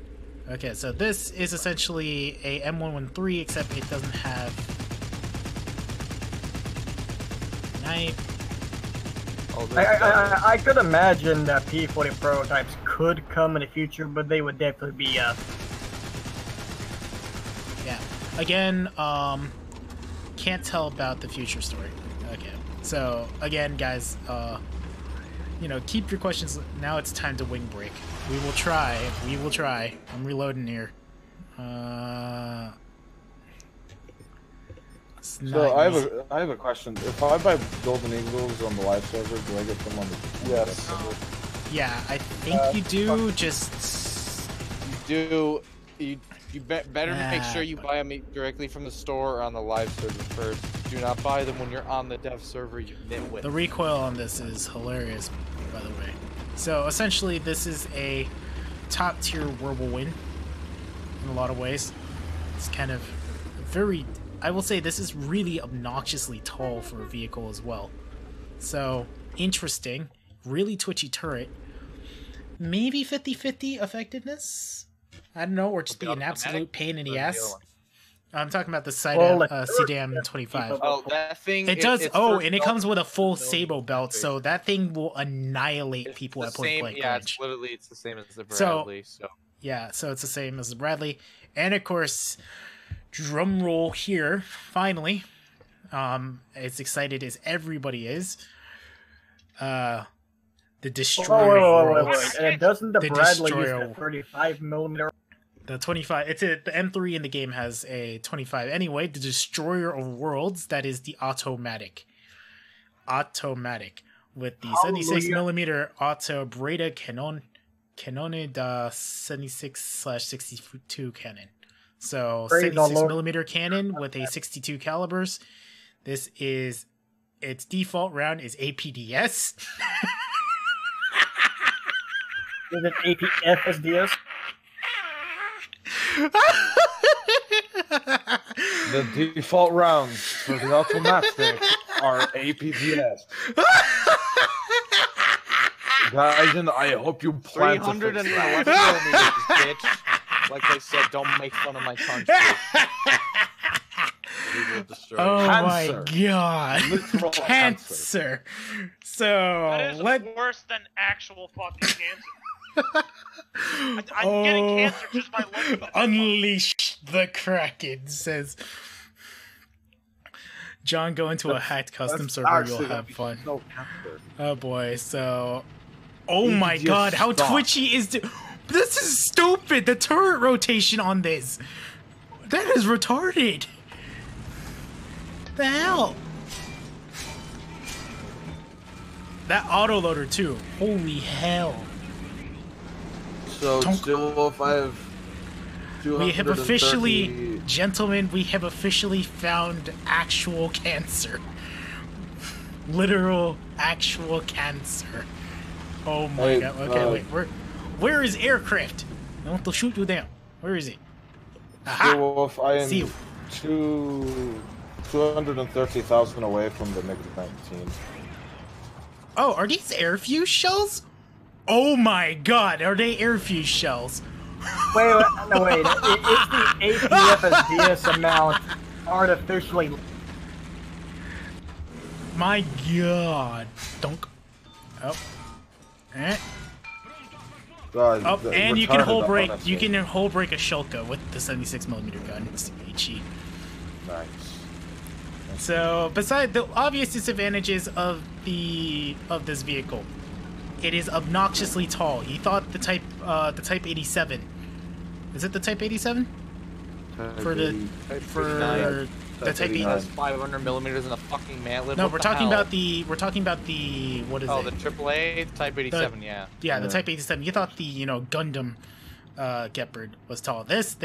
Speaker 1: Okay, so this is essentially a M113, except it doesn't have knife.
Speaker 2: I could imagine that P40 prototypes could come in the future, but they would definitely be
Speaker 1: yeah. Again, can't tell about the future story. Okay, so again, guys, you know, keep your questions. Now it's time to wing break. We will try. We will try. I'm reloading here.
Speaker 6: So nice. I have a question. If I buy Golden Eagles on the live server, do I get them on the server?
Speaker 1: Yeah, I think you do. Just
Speaker 8: you better make sure you buy them directly from the store or on the live server first. Do not buy them when you're on the dev server, you nitwit.
Speaker 1: The recoil on this is hilarious, by the way. So essentially, this is a top tier whirlwind in a lot of ways. It's kind of very, I will say this is really obnoxiously tall for a vehicle as well. So interesting, really twitchy turret. Maybe 50-50 effectiveness? I don't know, or just be an absolute pain in the ass. I'm talking about the CDAM 25.
Speaker 8: Oh, that thing.
Speaker 1: It does. Oh, and it comes with a full Sabo belt, so that thing will annihilate people at point blank range.
Speaker 8: Yeah, it's the same as the Bradley. So
Speaker 1: yeah, so it's the same as the Bradley, and of course, drum roll here. Finally, as excited as everybody is. The Destroyer.
Speaker 2: Wait. And doesn't the Bradley use the 35mm?
Speaker 1: The 25, the M3 in the game has a 25. Anyway, the Destroyer of Worlds, that is the automatic. With the 76mm auto BlueBeta Canone da 76/62 cannon. So 76mm cannon with a 62 calibers. This is, its default round is APDS.
Speaker 2: Is it APFSDS?
Speaker 6: The default rounds for the automatic are APDS. Guys, and I hope you plan
Speaker 8: 311 millimeters, bitch. Like I said, don't make fun of my country. We will destroy
Speaker 1: oh
Speaker 6: cancer.
Speaker 1: My god.
Speaker 6: Literal
Speaker 1: cancer. So
Speaker 4: that is worse than actual fucking cancer. I'm getting cancer just by looking at it.
Speaker 1: Unleash the Kraken, says John. Go into a hacked custom server, you'll have fun.
Speaker 6: No
Speaker 1: oh boy, so oh my god, how twitchy is this is stupid, the turret rotation on this. That is retarded. The hell? That autoloader too. Holy hell.
Speaker 6: So still, if I have,
Speaker 1: we have officially, gentlemen, we have officially found actual cancer. Literal actual cancer. Oh my god. Okay, wait. Where is aircraft? I want to shoot you down. Where is it? Aha!
Speaker 6: So if I am 230,000 away from the MiG-19.
Speaker 1: Oh, are these air fuse shells? Oh my god, are they air fuse shells?
Speaker 2: Wait. It's the APFSDS amount artificially.
Speaker 1: My god. Dunk. Oh.
Speaker 6: God,
Speaker 1: and you can hull break. You can hull break a Shulka with the 76mm gun. It's cheap.
Speaker 6: Nice.
Speaker 1: So, besides the obvious disadvantages of this vehicle, it is obnoxiously tall. You thought the Type 87. Is it the Type 87? The Type 80
Speaker 8: has 500 millimeters in the fucking mantlet.
Speaker 1: No, we're talking about the what is it?
Speaker 8: Oh, the AAA Type 87, yeah.
Speaker 1: Yeah, the Type 87. You thought the Gundam Gepard was tall. This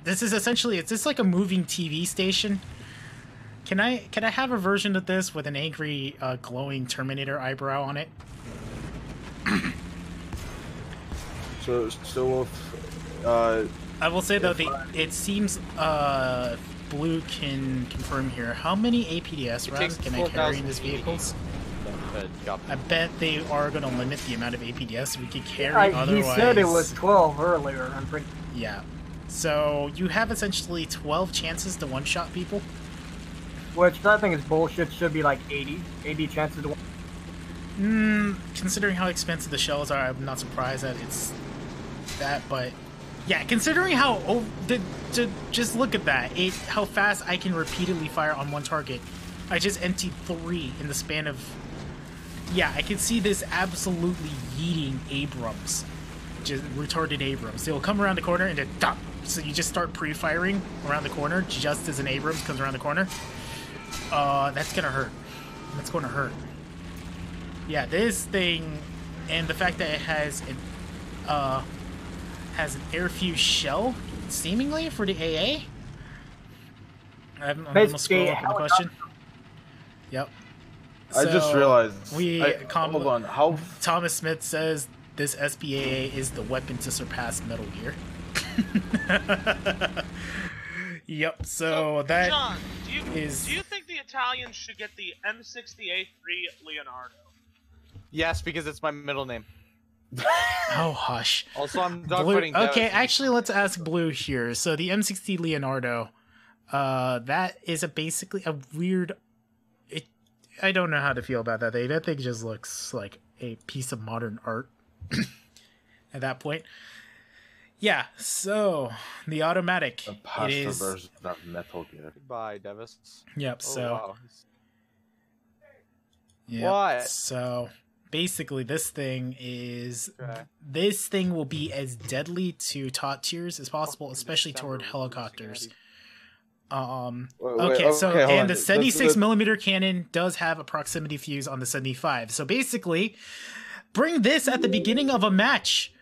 Speaker 1: is essentially, it's just like a moving TV station. Can I have a version of this with an angry glowing Terminator eyebrow on it?
Speaker 6: So if
Speaker 1: I will say though, it seems Blue can confirm here. How many APDS rounds can I carry in this vehicle? I bet they are going to limit the amount of APDS we could carry. Otherwise,
Speaker 2: he said it was 12 earlier. I'm pretty.
Speaker 1: Yeah. So you have essentially 12 chances to one-shot people.
Speaker 2: Which I think is bullshit. Should be like 80. 80 chances to one.
Speaker 1: Considering how expensive the shells are, I'm not surprised that it's that, but yeah, considering how just look at that, how fast I can repeatedly fire on one target. I just emptied 3 in the span of. Yeah, I can see this absolutely yeeting Abrams, just retarded Abrams. They'll come around the corner and then dop. So you just start pre-firing around the corner just as an Abrams comes around the corner. That's gonna hurt. That's gonna hurt. Yeah, this thing, and the fact that it has an air fuse shell, seemingly for the AA. I'm gonna scroll up on the question. Yep.
Speaker 6: I just realized.
Speaker 1: Hold
Speaker 6: on. How
Speaker 1: Thomas Smith says this SPAA is the weapon to surpass Metal Gear. Yep. So that
Speaker 4: John, do you think the Italians should get the M60A3 Leonardo?
Speaker 8: Yes, because it's my middle name.
Speaker 1: Oh, hush.
Speaker 8: Also, I'm
Speaker 1: Blue, okay, actually, let's ask Blue here. So the M60 Leonardo, that is basically a weird. I don't know how to feel about that thing. That thing just looks like a piece of modern art at that point. Yeah, so the automatic.
Speaker 6: A pasta version of Metal Gear.
Speaker 8: Goodbye, Devis.
Speaker 1: Yep.
Speaker 8: Oh,
Speaker 1: so.
Speaker 8: Wow.
Speaker 1: Yep,
Speaker 8: what?
Speaker 1: So basically, this thing will be as deadly to top tiers as possible, especially toward helicopters. Okay, and the 76mm cannon does have a proximity fuse on the 75. So basically, bring this at the beginning of a match.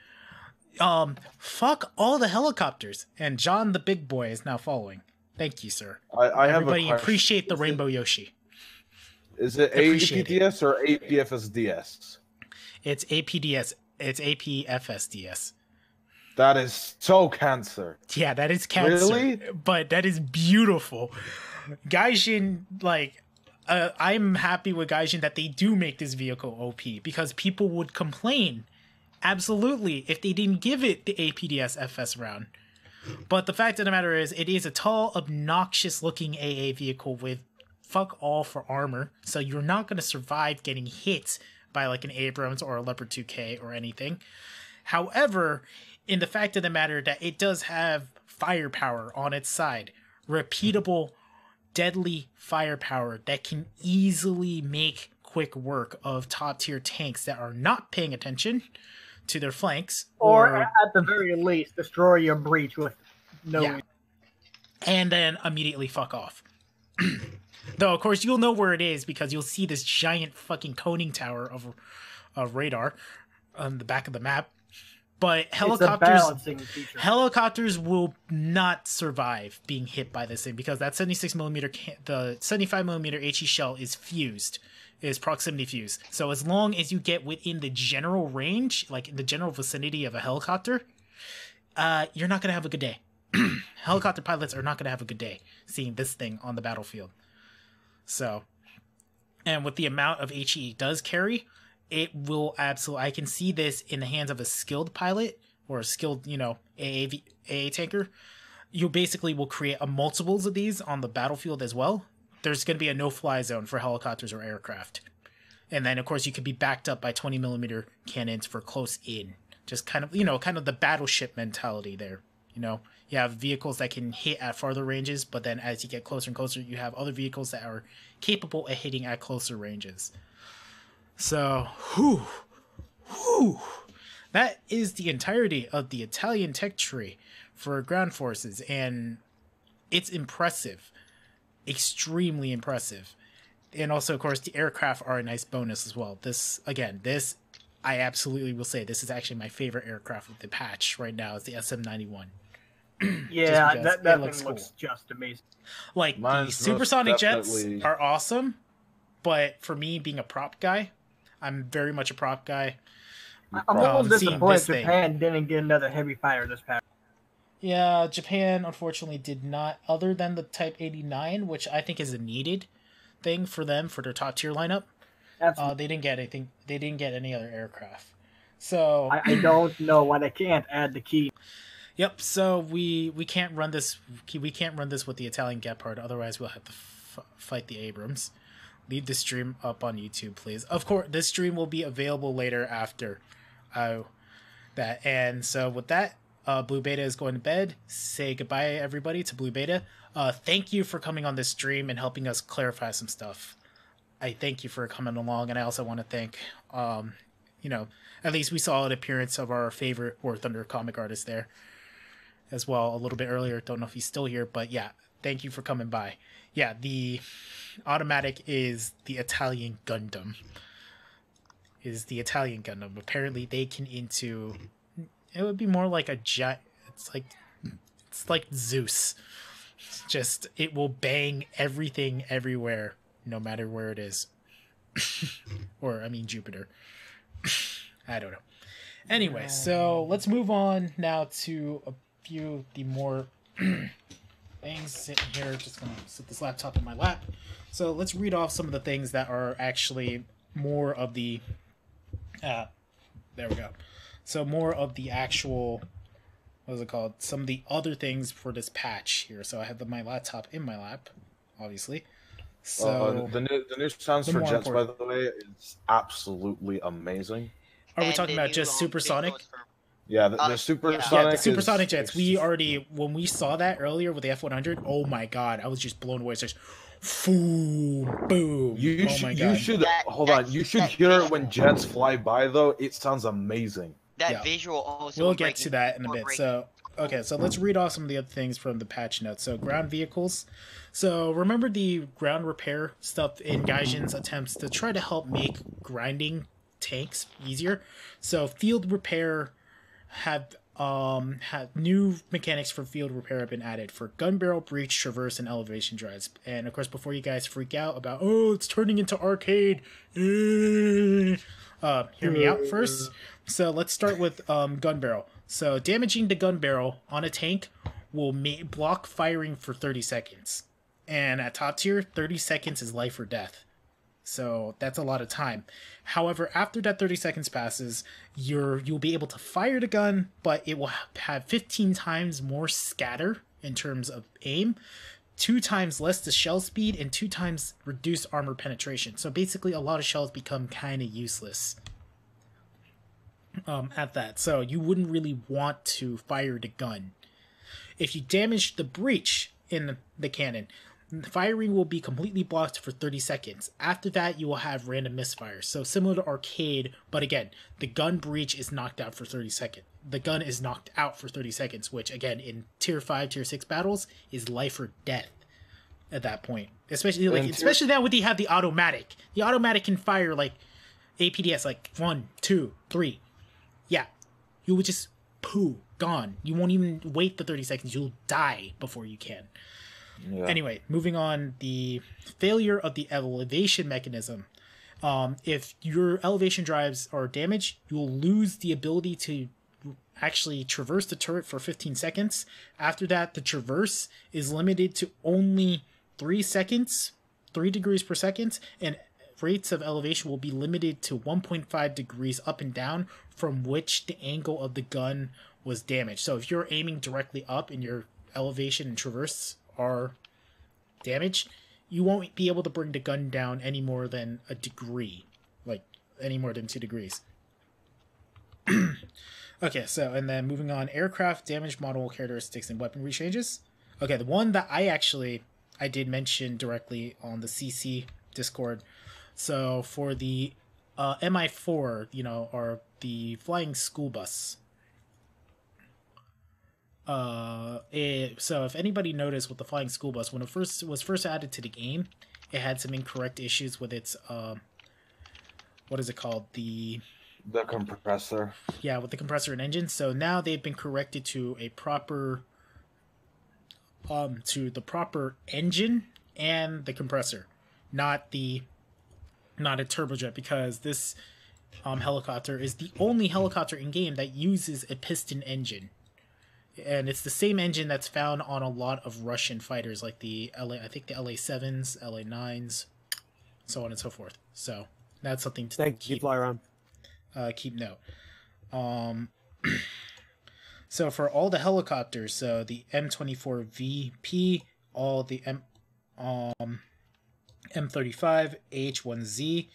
Speaker 1: Fuck all the helicopters. And John the Big Boy is now following. Thank you, sir. Everybody appreciate the Rainbow Yoshi.
Speaker 6: Is it APDS or APFSDS?
Speaker 1: It's APDS. It's APFSDS.
Speaker 6: That is so cancer.
Speaker 1: Yeah, that is cancer.
Speaker 6: Really?
Speaker 1: But that is beautiful. Gaijin, I'm happy with Gaijin that they do make this vehicle OP because people would complain, absolutely, if they didn't give it the APDS FS round. But the fact of the matter is, it is a tall, obnoxious-looking AA vehicle with fuck all for armor, so you're not going to survive getting hit by like an Abrams or a Leopard 2K or anything. However, in the fact of the matter that it does have firepower on its side, repeatable, deadly firepower that can easily make quick work of top tier tanks that are not paying attention to their flanks,
Speaker 2: or at the very least destroy your breach with
Speaker 1: and then immediately fuck off. Though of course you'll know where it is because you'll see this giant fucking coning tower of radar on the back of the map. But helicopters will not survive being hit by this thing because that 76mm, the 75mm HE shell is fused, is proximity fused. So as long as you get within the general range, like in the general vicinity of a helicopter, you're not gonna have a good day. Helicopter pilots are not gonna have a good day seeing this thing on the battlefield. So, and with the amount of HE it does carry, it will absolutely. I can see this in the hands of a skilled pilot or a skilled, AA tanker. You basically will create a multiples of these on the battlefield as well. There's going to be a no-fly zone for helicopters or aircraft, and then of course you could be backed up by 20mm cannons for close in. Just kind of, kind of the battleship mentality there. You have vehicles that can hit at farther ranges, but then as you get closer and closer, you have other vehicles that are capable of hitting at closer ranges. So, that is the entirety of the Italian tech tree for ground forces, and it's impressive, extremely impressive. And also, of course, the aircraft are a nice bonus as well. I absolutely will say this is actually my favorite aircraft with the patch right now is the SM-91.
Speaker 2: Yeah, that thing looks just amazing.
Speaker 1: Like, the supersonic jets are awesome, but for me, being a prop guy, I'm very much a prop guy.
Speaker 2: I'm almost disappointed Japan didn't get another heavy fighter this patch.
Speaker 1: Yeah, Japan unfortunately did not, other than the Type 89, which I think is a needed thing for them for their top tier lineup. They didn't get anything. They didn't get any other aircraft. So
Speaker 2: I don't know why they can't add the key.
Speaker 1: Yep. So we can't run this. We can't run this with the Italian Gepard. Otherwise, we'll have to fight the Abrams. Leave the stream up on YouTube, please. Of course, this stream will be available later after that. And so with that, BlueBeta is going to bed. Say goodbye, everybody, to BlueBeta. Thank you for coming on this stream and helping us clarify some stuff. I thank you for coming along, and I also want to thank, at least we saw an appearance of our favorite War Thunder comic artist there as well a little bit earlier. Don't know if he's still here, but yeah, thank you for coming by. Yeah, the automatic is the Italian Gundam. Apparently they can into... It would be more like a jet. It's like Zeus. Just, it will bang everything everywhere, no matter where it is. Or, I mean, Jupiter. I don't know. Anyway, so let's move on now to a few of the more things. Sitting here, just gonna sit this laptop in my lap. So let's read off some of the things that are actually more of the... there we go. So more of the actual... What is it called? Some of the other things for this patch here. So I have my laptop in my lap, obviously. So
Speaker 6: the new sounds for jets, by the way, is absolutely amazing.
Speaker 1: Are we talking about just supersonic?
Speaker 6: Yeah, the supersonic.
Speaker 1: Yeah, the supersonic jets. We already, when we saw that earlier with the F-100, oh my god, I was just blown away. It's just, boom, boom.
Speaker 6: You should hold on. You should hear it when jets fly by, though. It sounds amazing.
Speaker 10: That visual also.
Speaker 1: We'll get to that in a bit. So, okay, so let's read off some of the other things from the patch notes. So, ground vehicles. So, remember the ground repair stuff in Gaijin's attempts to try to help make grinding tanks easier? So, field repair have new mechanics for field repair have been added for gun barrel, breach, traverse, and elevation drives. And of course, before you guys freak out about, oh, it's turning into arcade, hear me out first. So let's start with gun barrel. So damaging the gun barrel on a tank will block firing for 30 seconds. And at top tier, 30 seconds is life or death. So that's a lot of time. However, after that 30 seconds passes, you'll be able to fire the gun, but it will have 15 times more scatter in terms of aim, 2 times less the shell speed, and 2 times reduced armor penetration. So basically, a lot of shells become kind of useless at that. So you wouldn't really want to fire the gun. If you damage the breach in the cannon, firing will be completely blocked for 30 seconds. After that, you will have random misfires. So similar to arcade, but again, the gun breach is knocked out for 30 seconds. The gun is knocked out for 30 seconds, which again, in tier 5, tier 6 battles, is life or death at that point. Especially now when you have the automatic. The automatic can fire like APDS, like 1, 2, 3. Yeah, you would just gone. You won't even wait the 30 seconds. You'll die before you can. Yeah. Anyway, moving on, the failure of the elevation mechanism. If your elevation drives are damaged, you'll lose the ability to actually traverse the turret for 15 seconds. After that, the traverse is limited to only 3 seconds, 3 degrees per second, and rates of elevation will be limited to 1.5 degrees up and down from which the angle of the gun was damaged. So if you're aiming directly up and your elevation and traverse are damaged, you won't be able to bring the gun down any more than a degree, like any more than 2 degrees. Okay, so and then moving on, aircraft damage model characteristics and weaponry changes. Okay, the one that I did mention directly on the CC Discord. So for the MI4, or the flying school bus. So if anybody noticed with the flying school bus, when it was first added to the game, it had some incorrect issues with its what is it called, the
Speaker 6: compressor.
Speaker 1: Yeah, with the compressor and engine. So now they've been corrected to a proper proper engine and the compressor, not a turbojet, because this helicopter is the only helicopter in game that uses a piston engine. and it's the same engine that's found on a lot of Russian fighters, like the I think the LA-7s, LA-9s, so on and so forth. So that's something to keep note. So for all the helicopters, so the M24VP, all the M35, AH-1Z,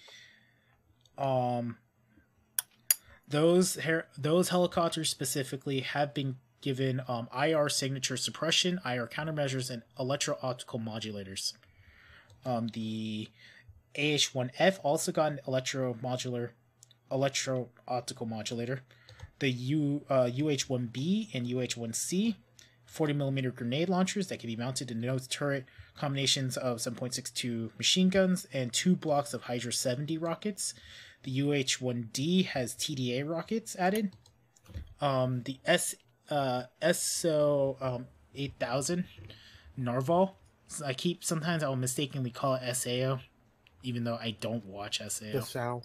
Speaker 1: those helicopters specifically have been given IR signature suppression, IR countermeasures, and electro-optical modulators. The AH-1F also got an electro-optical modulator. The UH-1B and UH-1C, 40mm grenade launchers that can be mounted in nose turret, combinations of 7.62 machine guns, and 2 blocks of Hydra 70 rockets. The UH-1D has TDA rockets added. The SO-8000 Narval. Sometimes I'll mistakenly call it SAO, even though I don't watch SAO.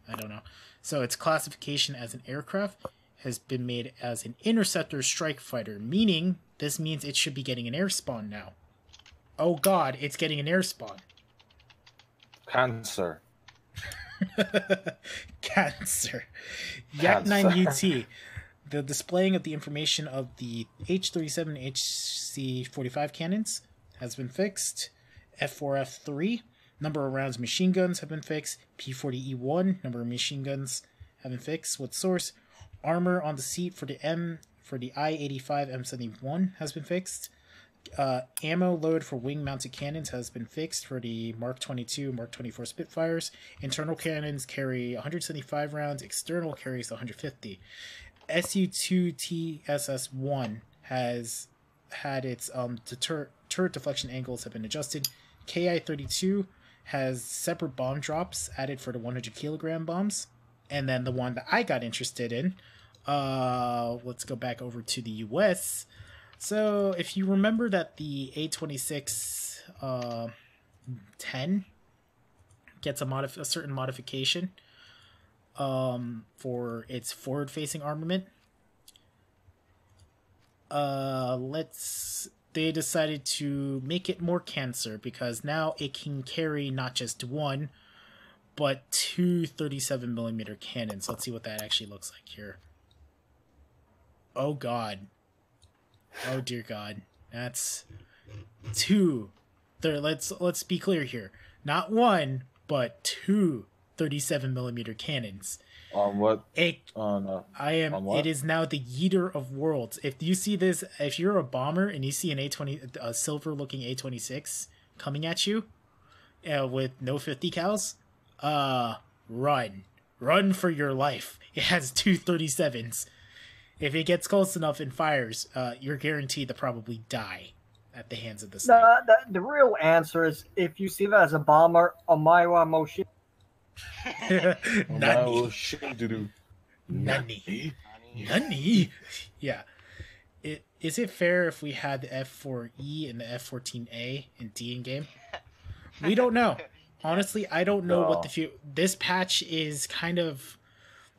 Speaker 1: I don't know. So its classification as an aircraft has been made as an interceptor strike fighter, meaning this means it should be getting an air spawn now. Oh god, it's getting an air spawn.
Speaker 6: Cancer.
Speaker 1: Cancer. Yak-9 UT. The displaying of the information of the H-37 and HC-45 cannons has been fixed. F4F3. Number of rounds machine guns have been fixed. P40E1, number of machine guns have been fixed. What source? Armor on the seat for the I-85 M71 has been fixed. Ammo load for wing-mounted cannons has been fixed for the Mark 22, Mark 24 Spitfires. Internal cannons carry 175 rounds. External carries 150. Su-2 TSS-1 has had its turret deflection angles have been adjusted. Ki-32 has separate bomb drops added for the 100 kilogram bombs. And then the one that I got interested in, let's go back over to the US. So if you remember that the A26 10 gets a certain modification for its forward-facing armament, they decided to make it more cancer because now it can carry not just one, but 2 37mm cannons. Let's see what that actually looks like here. Oh god. Oh dear god. That's 2. Let's be clear here. Not 1, but 2 37mm cannons.
Speaker 6: On what?
Speaker 1: It is now the Yeeter of Worlds. If you see this, if you're a bomber and you see a silver-looking A26 coming at you with no 50 cals, run for your life. It has 2 37s. If it gets close enough and fires, you're guaranteed to probably die at the hands of this thing.
Speaker 2: The real answer is if you see that as a bomber, Omaewa Moshi.
Speaker 1: Nani. Yeah. Is it fair if we had the F4E and the F14A and D in game? We don't know. Honestly, I don't know what this patch is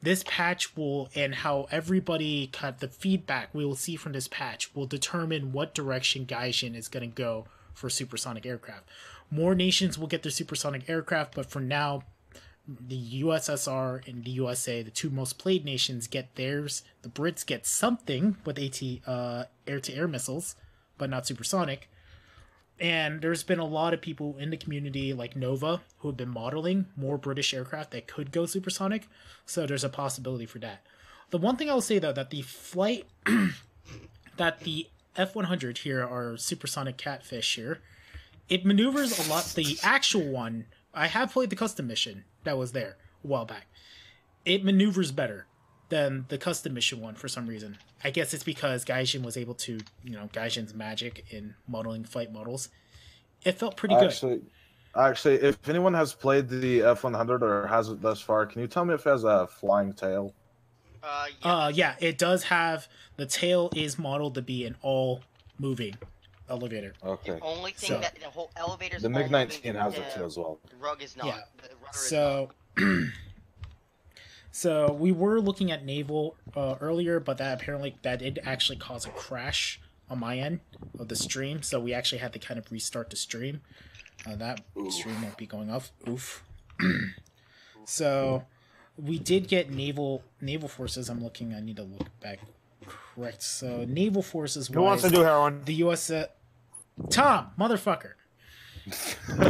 Speaker 1: this patch will, and how everybody the feedback we will see from this patch will determine what direction Gaijin is going to go for supersonic aircraft. More nations will get their supersonic aircraft, but for now, the USSR and the USA, the two most played nations, get theirs. The Brits get something with air-to-air missiles, but not supersonic. And there's been a lot of people in the community, like Nova, who have been modeling more British aircraft that could go supersonic. So there's a possibility for that. The one thing I will say, though, that the flight, that the F-100 here, our supersonic catfish here, it maneuvers a lot. The actual one, I have played the custom mission that was there a while back. It maneuvers better than the custom mission one for some reason. I guess it's because Gaijin was able to, Gaijin's magic in modeling flight models. It felt pretty good.
Speaker 6: Actually, if anyone has played the F-100 or has it thus far, can you tell me if it has a flying tail?
Speaker 1: Yeah, it does have, the tail is modeled to be an all-moving elevator.
Speaker 6: Okay.
Speaker 10: The only thing that the whole elevator's
Speaker 6: the MiG-19 has it too as well.
Speaker 10: The rug is not.
Speaker 1: Yeah.
Speaker 10: The rudder
Speaker 1: so,
Speaker 10: is not.
Speaker 1: So we were looking at naval earlier, but that did actually cause a crash on my end of the stream. So we actually had to kind of restart the stream. That stream won't be going off. Oof. So we did get naval forces. I'm looking. I need to look back. Correct. So naval forces.
Speaker 5: Who wants to do heroin?
Speaker 1: The U.S. Tom, motherfucker.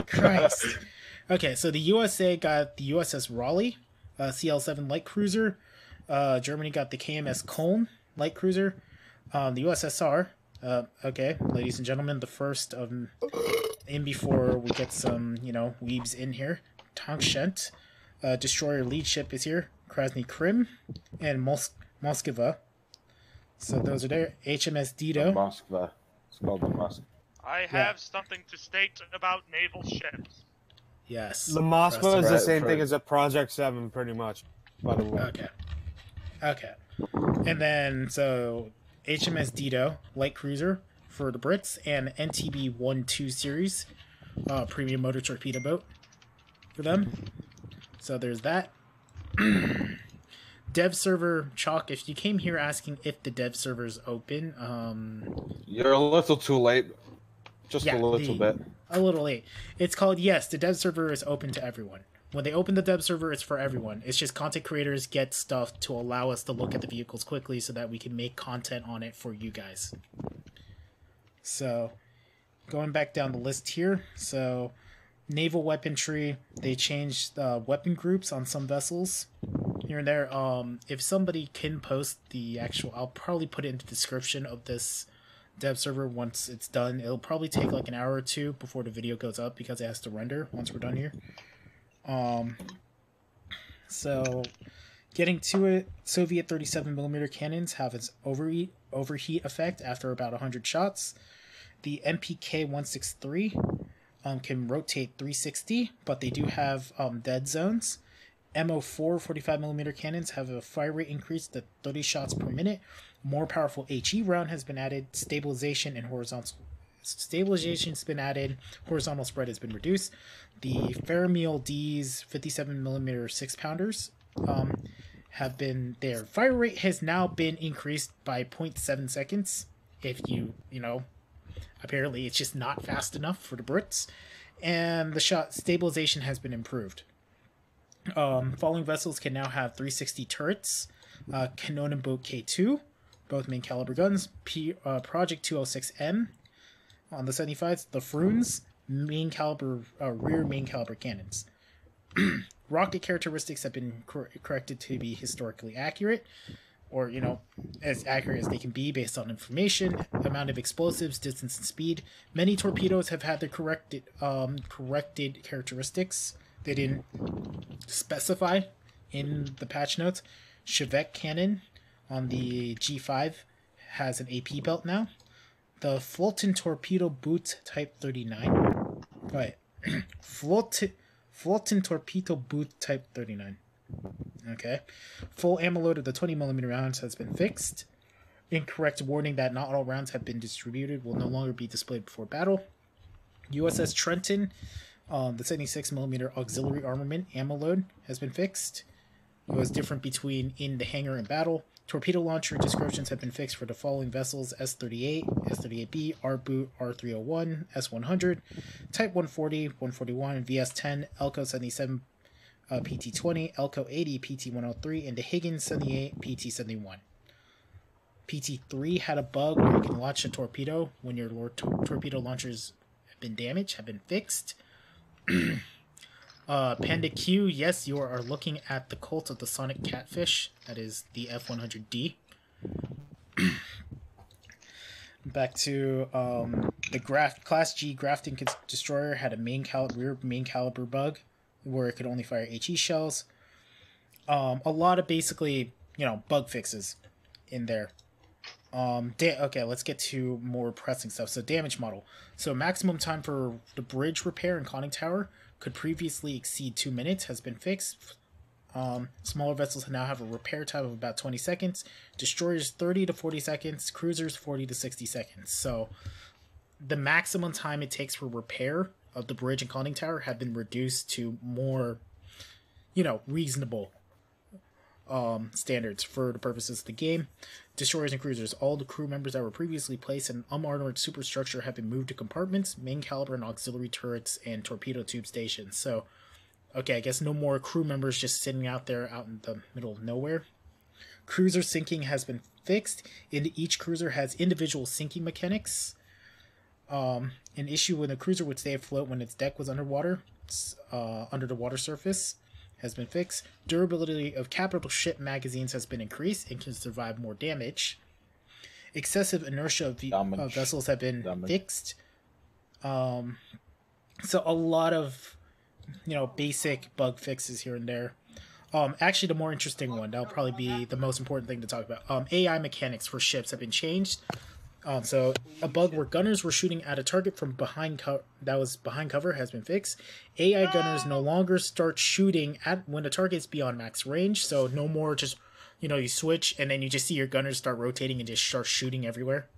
Speaker 1: Christ. Okay, so the USA got the USS Raleigh, CL-7 light cruiser. Germany got the KMS Köln light cruiser. The USSR. Okay, ladies and gentlemen, the first of in before we get some, weebs in here. Tangshent. Destroyer lead ship is here. Krasny Krim and Moskva. So those are there. HMS Dido.
Speaker 6: Moskva. It's called the Moskva.
Speaker 4: I have something to state about naval ships.
Speaker 1: Yes.
Speaker 5: The Moskva is the same thing as a Project 7, pretty much, by the way.
Speaker 1: Okay. And then, so, HMS Dido, light cruiser for the Brits, and NTB-12 series, premium motor torpedo boat for them. So there's that. Dev server, Chalk, if you came here asking if the dev server is open,
Speaker 6: You're a little too late. Just a little bit.
Speaker 1: A little late. It's called, yes, the dev server is open to everyone. When they open the dev server, it's for everyone. It's just content creators get stuff to allow us to look at the vehicles quickly so that we can make content on it for you guys. So, going back down the list here. So, naval weaponry, they changed weapon groups on some vessels here and there. If somebody can post the actual, I'll probably put it in the description of this dev server once it's done. It'll probably take like an hour or two before the video goes up because it has to render once we're done here. So getting to it, Soviet 37mm cannons have its overheat effect after about 100 shots. The MPK 163 can rotate 360, but they do have dead zones. MO4 45mm cannons have a fire rate increase to 30 shots per minute. More powerful HE round has been added. Stabilization's been added. Horizontal spread has been reduced. The Ferromil D's 57mm 6-pounders have been there. Fire rate has now been increased by 0.7 seconds. If apparently it's just not fast enough for the Brits. And the shot stabilization has been improved. Falling vessels can now have 360 turrets. Kanonenboat K2, both main caliber guns. Project 206M on the 75s. The Fruins, main caliber, rear main caliber cannons. Rocket characteristics have been corrected to be historically accurate, or as accurate as they can be based on information, amount of explosives, distance, and speed. Many torpedoes have had their corrected characteristics. They didn't specify in the patch notes. Chevette cannon on the G5 has an AP belt now. The Fulton torpedo boot Type 39. Go ahead. Fulton torpedo boot Type 39. Okay. Full ammo load of the 20mm rounds has been fixed. Incorrect warning that not all rounds have been distributed will no longer be displayed before battle. USS Trenton, the 76mm auxiliary armament ammo load has been fixed. It was different between in the hangar and battle. Torpedo launcher descriptions have been fixed for the following vessels: S-38, S-38B, R-Boot, R-301, S-100, Type 140, 141, VS-10, Elco 77, PT-20, Elco 80, PT-103, and the Higgins 78, PT-71. PT-3 had a bug where you can launch a torpedo when your torpedo launchers have been damaged, have been fixed. Panda Q, yes, you are looking at the Cult of the Sonic Catfish. That is the F-100D. Back to the Class G Grafting Destroyer had a rear main caliber bug where it could only fire HE shells. A lot of basically, bug fixes in there. Okay, let's get to more pressing stuff. So damage model. So maximum time for the bridge repair and conning tower could previously exceed 2 minutes has been fixed. Smaller vessels now have a repair time of about 20 seconds. Destroyers 30 to 40 seconds. Cruisers 40 to 60 seconds. So the maximum time it takes for repair of the bridge and conning tower have been reduced to more, reasonable standards for the purposes of the game. Destroyers and cruisers. All the crew members that were previously placed in an unarmored superstructure have been moved to compartments, main caliber and auxiliary turrets, and torpedo tube stations. So, okay, I guess no more crew members just sitting out there out in the middle of nowhere. Cruiser sinking has been fixed. Each cruiser has individual sinking mechanics. An issue when a cruiser would stay afloat when its deck was underwater, under the water surface, has been fixed. Durability of capital ship magazines has been increased and can survive more damage. Excessive inertia of vessels have been fixed. So a lot of, basic bug fixes here and there. Actually, the more interesting one, that'll probably be the most important thing to talk about. AI mechanics for ships have been changed. So a bug where gunners were shooting at a target from behind cover has been fixed. AI gunners no longer start shooting at when the target is beyond max range. So no more just, you switch and then you just see your gunners start rotating and just start shooting everywhere.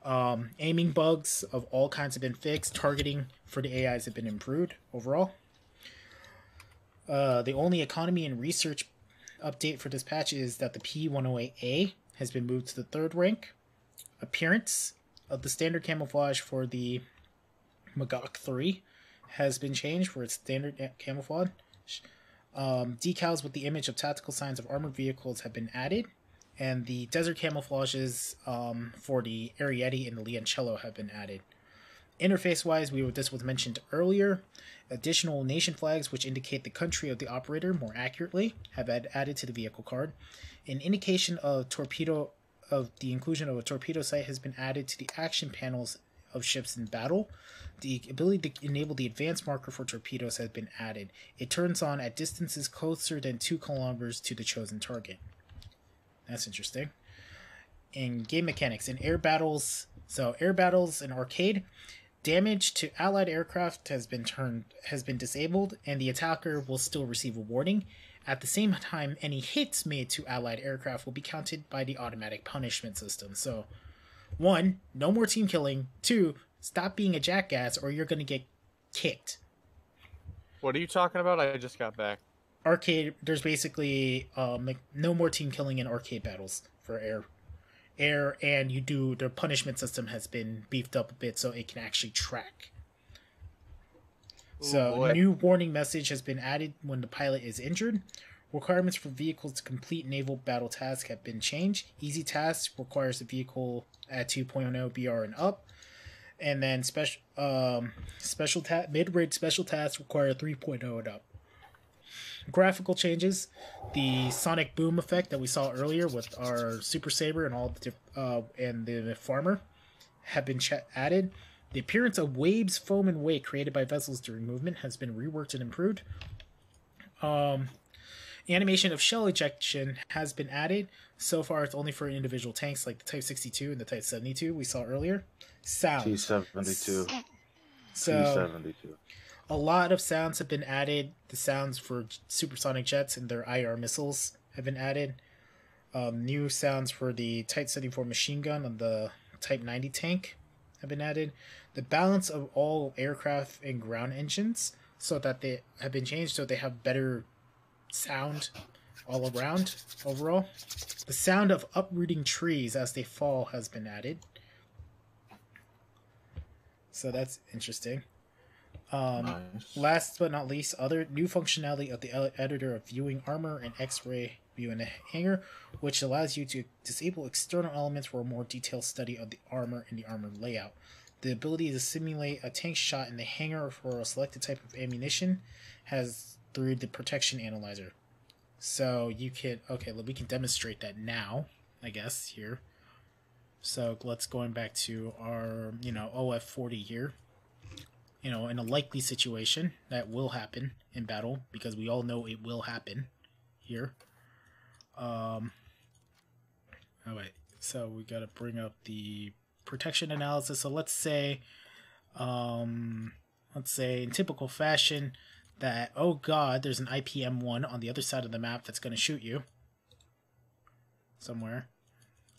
Speaker 1: Aiming bugs of all kinds have been fixed. Targeting for the AIs have been improved overall. The only economy and research update for this patch is that the P108A has been moved to the 3rd rank. Appearance of the standard camouflage for the Magog 3 has been changed for its standard camouflage. Decals with the image of tactical signs of armored vehicles have been added, and the desert camouflages for the Ariete and the Leoncello have been added. Interface-wise, this was mentioned earlier. Additional nation flags, which indicate the country of the operator more accurately, have been added to the vehicle card. An indication of the inclusion of a torpedo sight has been added to the action panels of ships in battle. The ability to enable the advanced marker for torpedoes has been added. It turns on at distances closer than 2 kilometers to the chosen target. That's interesting. In game mechanics, in air battles in arcade, damage to allied aircraft has been disabled, and the attacker will still receive a warning. At the same time, any hits made to allied aircraft will be counted by the automatic punishment system. So, 1, no more team killing. 2, stop being a jackass or you're going to get kicked.
Speaker 8: What are you talking about? I just got back.
Speaker 1: Arcade, there's basically no more team killing in arcade battles for air, and the punishment system has been beefed up a bit so it can actually track. So, a new warning message has been added when the pilot is injured. Requirements for vehicles to complete naval battle tasks have been changed. Easy tasks requires the vehicle at 2.0 BR and up. And then mid-range special tasks require 3.0 and up. Graphical changes. The sonic boom effect that we saw earlier with our Super Saber and and the Farmer have been added. The appearance of waves, foam, and wake created by vessels during movement has been reworked and improved. Animation of shell ejection has been added. So far, it's only for individual tanks like the Type 62 and the Type 72 we saw earlier. Sounds.
Speaker 6: T-72.
Speaker 1: So,
Speaker 6: T-72.
Speaker 1: a lot of sounds have been added. The sounds for supersonic jets and their IR missiles have been added. New sounds for the Type 74 machine gun and the Type 90 tank have been added. The balance of all aircraft and ground engines so that they have been changed so they have better sound all around overall. The sound of uprooting trees as they fall has been added. So that's interesting.
Speaker 6: Nice.
Speaker 1: Last but not least, other new functionality of the editor of viewing armor and X-ray view in the hangar, which allows you to disable external elements for a more detailed study of the armor and the armor layout. The ability to simulate a tank shot in the hangar for a selected type of ammunition has through the protection analyzer. So you can, we can demonstrate that now, I guess, here. So let's going back to our, OF40 here. In a likely situation that will happen in battle, because we all know it will happen here. Alright, so we gotta bring up the protection analysis. So let's say in typical fashion that, oh god, there's an IPM-1 on the other side of the map that's gonna shoot you somewhere.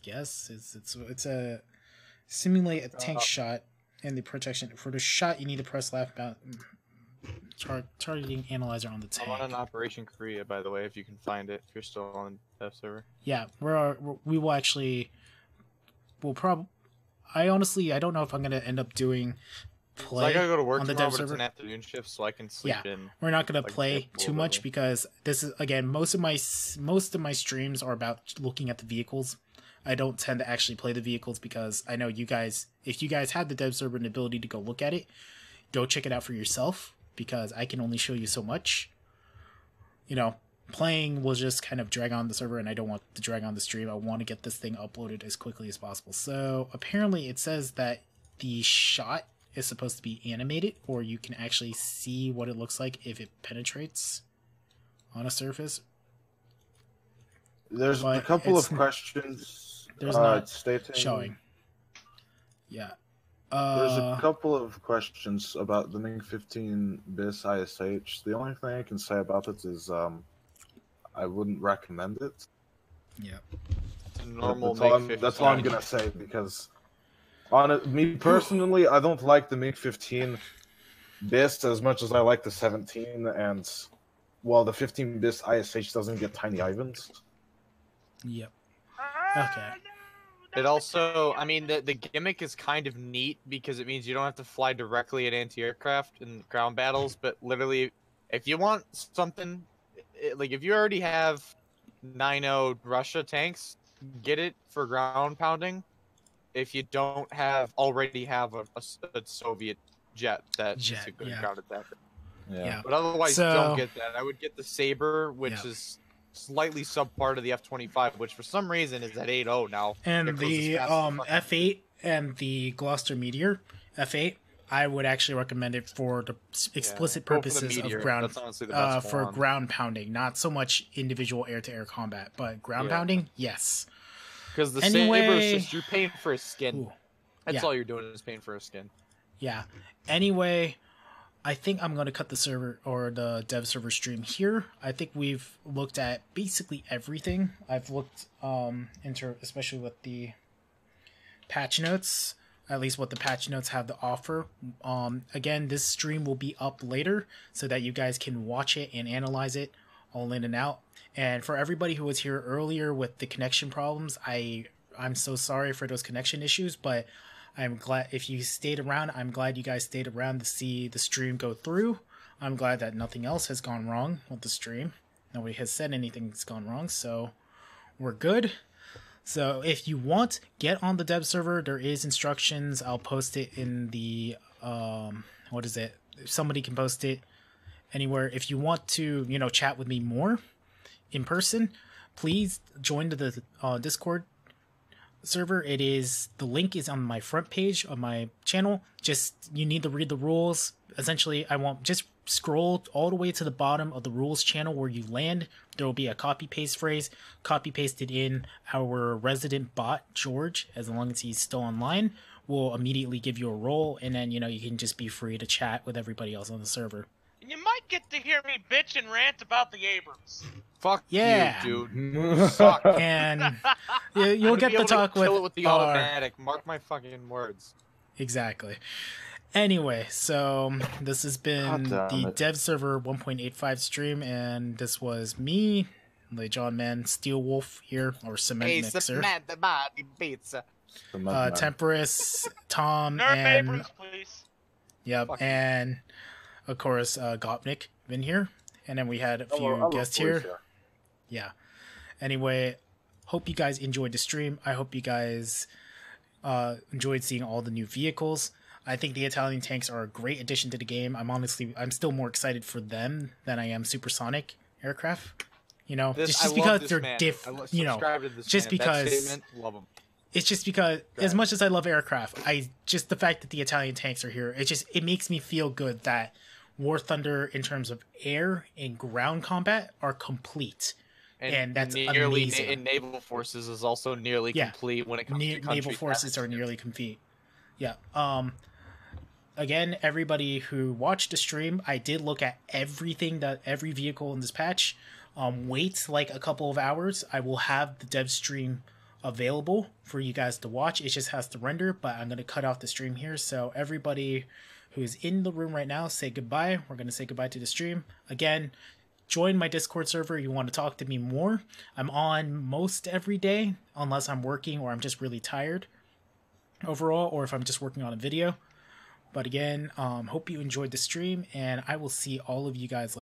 Speaker 1: Yes, it's a simulate a tank shot. And the protection for the shot, you need to press left targeting analyzer on the tank.
Speaker 8: I'm on an Operation Korea, by the way, if you can find it, if you're still on that server.
Speaker 1: Yeah, we will actually. We'll probably. I don't know if I'm gonna end up doing play.
Speaker 8: So I gotta go to work
Speaker 1: on the
Speaker 8: tomorrow,
Speaker 1: dev
Speaker 8: but
Speaker 1: server.
Speaker 8: it's an afternoon shift, so I can sleep in.
Speaker 1: We're not gonna
Speaker 8: like,
Speaker 1: play too much because this is again most of my streams are about looking at the vehicles. I don't tend to actually play the vehicles because I know you guys. If you guys have the dev server and the ability to go look at it, go check it out for yourself because I can only show you so much. You know, playing will just kind of drag on the server, and I don't want to drag on the stream. I want to get this thing uploaded as quickly as possible. So apparently, it says that the shot is supposed to be animated, or you can actually see what it looks like if it penetrates on a surface.
Speaker 6: There's a couple of questions.
Speaker 1: There's not
Speaker 6: stating,
Speaker 1: showing. Yeah.
Speaker 6: There's a couple of questions about the MiG-15 BIS ISH. The only thing I can say about it is I wouldn't recommend it.
Speaker 1: Yeah.
Speaker 8: It's a normal
Speaker 6: that's all I'm gonna say because me personally, I don't like the MiG-15 BIS as much as I like the 17, and well, the 15 BIS ISH doesn't get tiny Ivans.
Speaker 1: Yep. Okay.
Speaker 8: It also, I mean, the gimmick is kind of neat because it means you don't have to fly directly at anti-aircraft in ground battles, but literally, if you want something, like if you already have 9.0 Russia tanks, get it for ground pounding. If you don't already have a Soviet jet that's a good ground attacker.
Speaker 6: Yeah.
Speaker 8: But otherwise, don't get that. I would get the Sabre, which is slightly subpart of the F-25, which for some reason is at 8.0 now.
Speaker 1: And the F8 and the Gloucester Meteor F8, I would actually recommend it for the explicit purposes of ground for ground pounding, not so much individual air-to-air combat, but ground pounding, yes.
Speaker 8: Because the Sabre is just you're paying for a skin.
Speaker 1: Ooh,
Speaker 8: That's all you're doing is paying for a skin.
Speaker 1: Yeah. Anyway, I think I'm going to cut the server or the dev server stream here. I think we've looked at basically everything. I've looked into, especially with the patch notes, at least what the patch notes have to offer. Again, this stream will be up later so that you guys can watch it and analyze it all in and out. And for everybody who was here earlier with the connection problems, I'm so sorry for those connection issues, but I'm glad if you stayed around. I'm glad you guys stayed around to see the stream go through. I'm glad that nothing else has gone wrong with the stream. Nobody has said anything's gone wrong, so we're good. So if you want, get on the dev server. There is instructions. I'll post it in the what is it? Somebody can post it anywhere. If you want to, chat with me more in person, please join the Discord server. The link is on my front page of my channel. Just you need to read the rules. Essentially, just scroll all the way to the bottom of the rules channel where you land. There will be a copy paste phrase. Copy pasted in our resident bot George, as long as he's still online, will immediately give you a role, and then you can just be free to chat with everybody else on the server.
Speaker 4: And you might get to hear me bitch and rant about the Abrams.
Speaker 8: Fuck you, dude.
Speaker 1: You suck. And you'll get to talk
Speaker 8: kill it with the automatic. Mark my fucking words.
Speaker 1: Exactly. Anyway, so this has been the dev server 1.85 stream, and this was me, John Man, Steel Wolf here, or Cement Mixer. Temperus, Tom, and
Speaker 4: Abrams, please.
Speaker 1: Yep, and of course Gopnik been here, and then we had a few guests here. Yeah. Anyway, hope you guys enjoyed the stream. I hope you guys enjoyed seeing all the new vehicles. I think the Italian tanks are a great addition to the game. I'm still more excited for them than I am supersonic aircraft. Just because they're different. Just because.
Speaker 8: Love them.
Speaker 1: It's just because, as much as I love aircraft, the fact that the Italian tanks are here, it makes me feel good that War Thunder, in terms of air and ground combat, are complete. And that's amazing.
Speaker 8: And naval forces is also nearly complete when it comes to country.
Speaker 1: Naval forces are nearly complete. Yeah. Again, everybody who watched the stream, I did look at every vehicle in this patch. Wait like a couple of hours. I will have the dev stream available for you guys to watch. It just has to render, but I'm going to cut off the stream here. So everybody who is in the room right now, say goodbye. We're going to say goodbye to the stream. Again, join my Discord server. You want to talk to me more. I'm on most every day, unless I'm working or I'm just really tired overall, or if I'm just working on a video. But again, hope you enjoyed the stream, and I will see all of you guys later.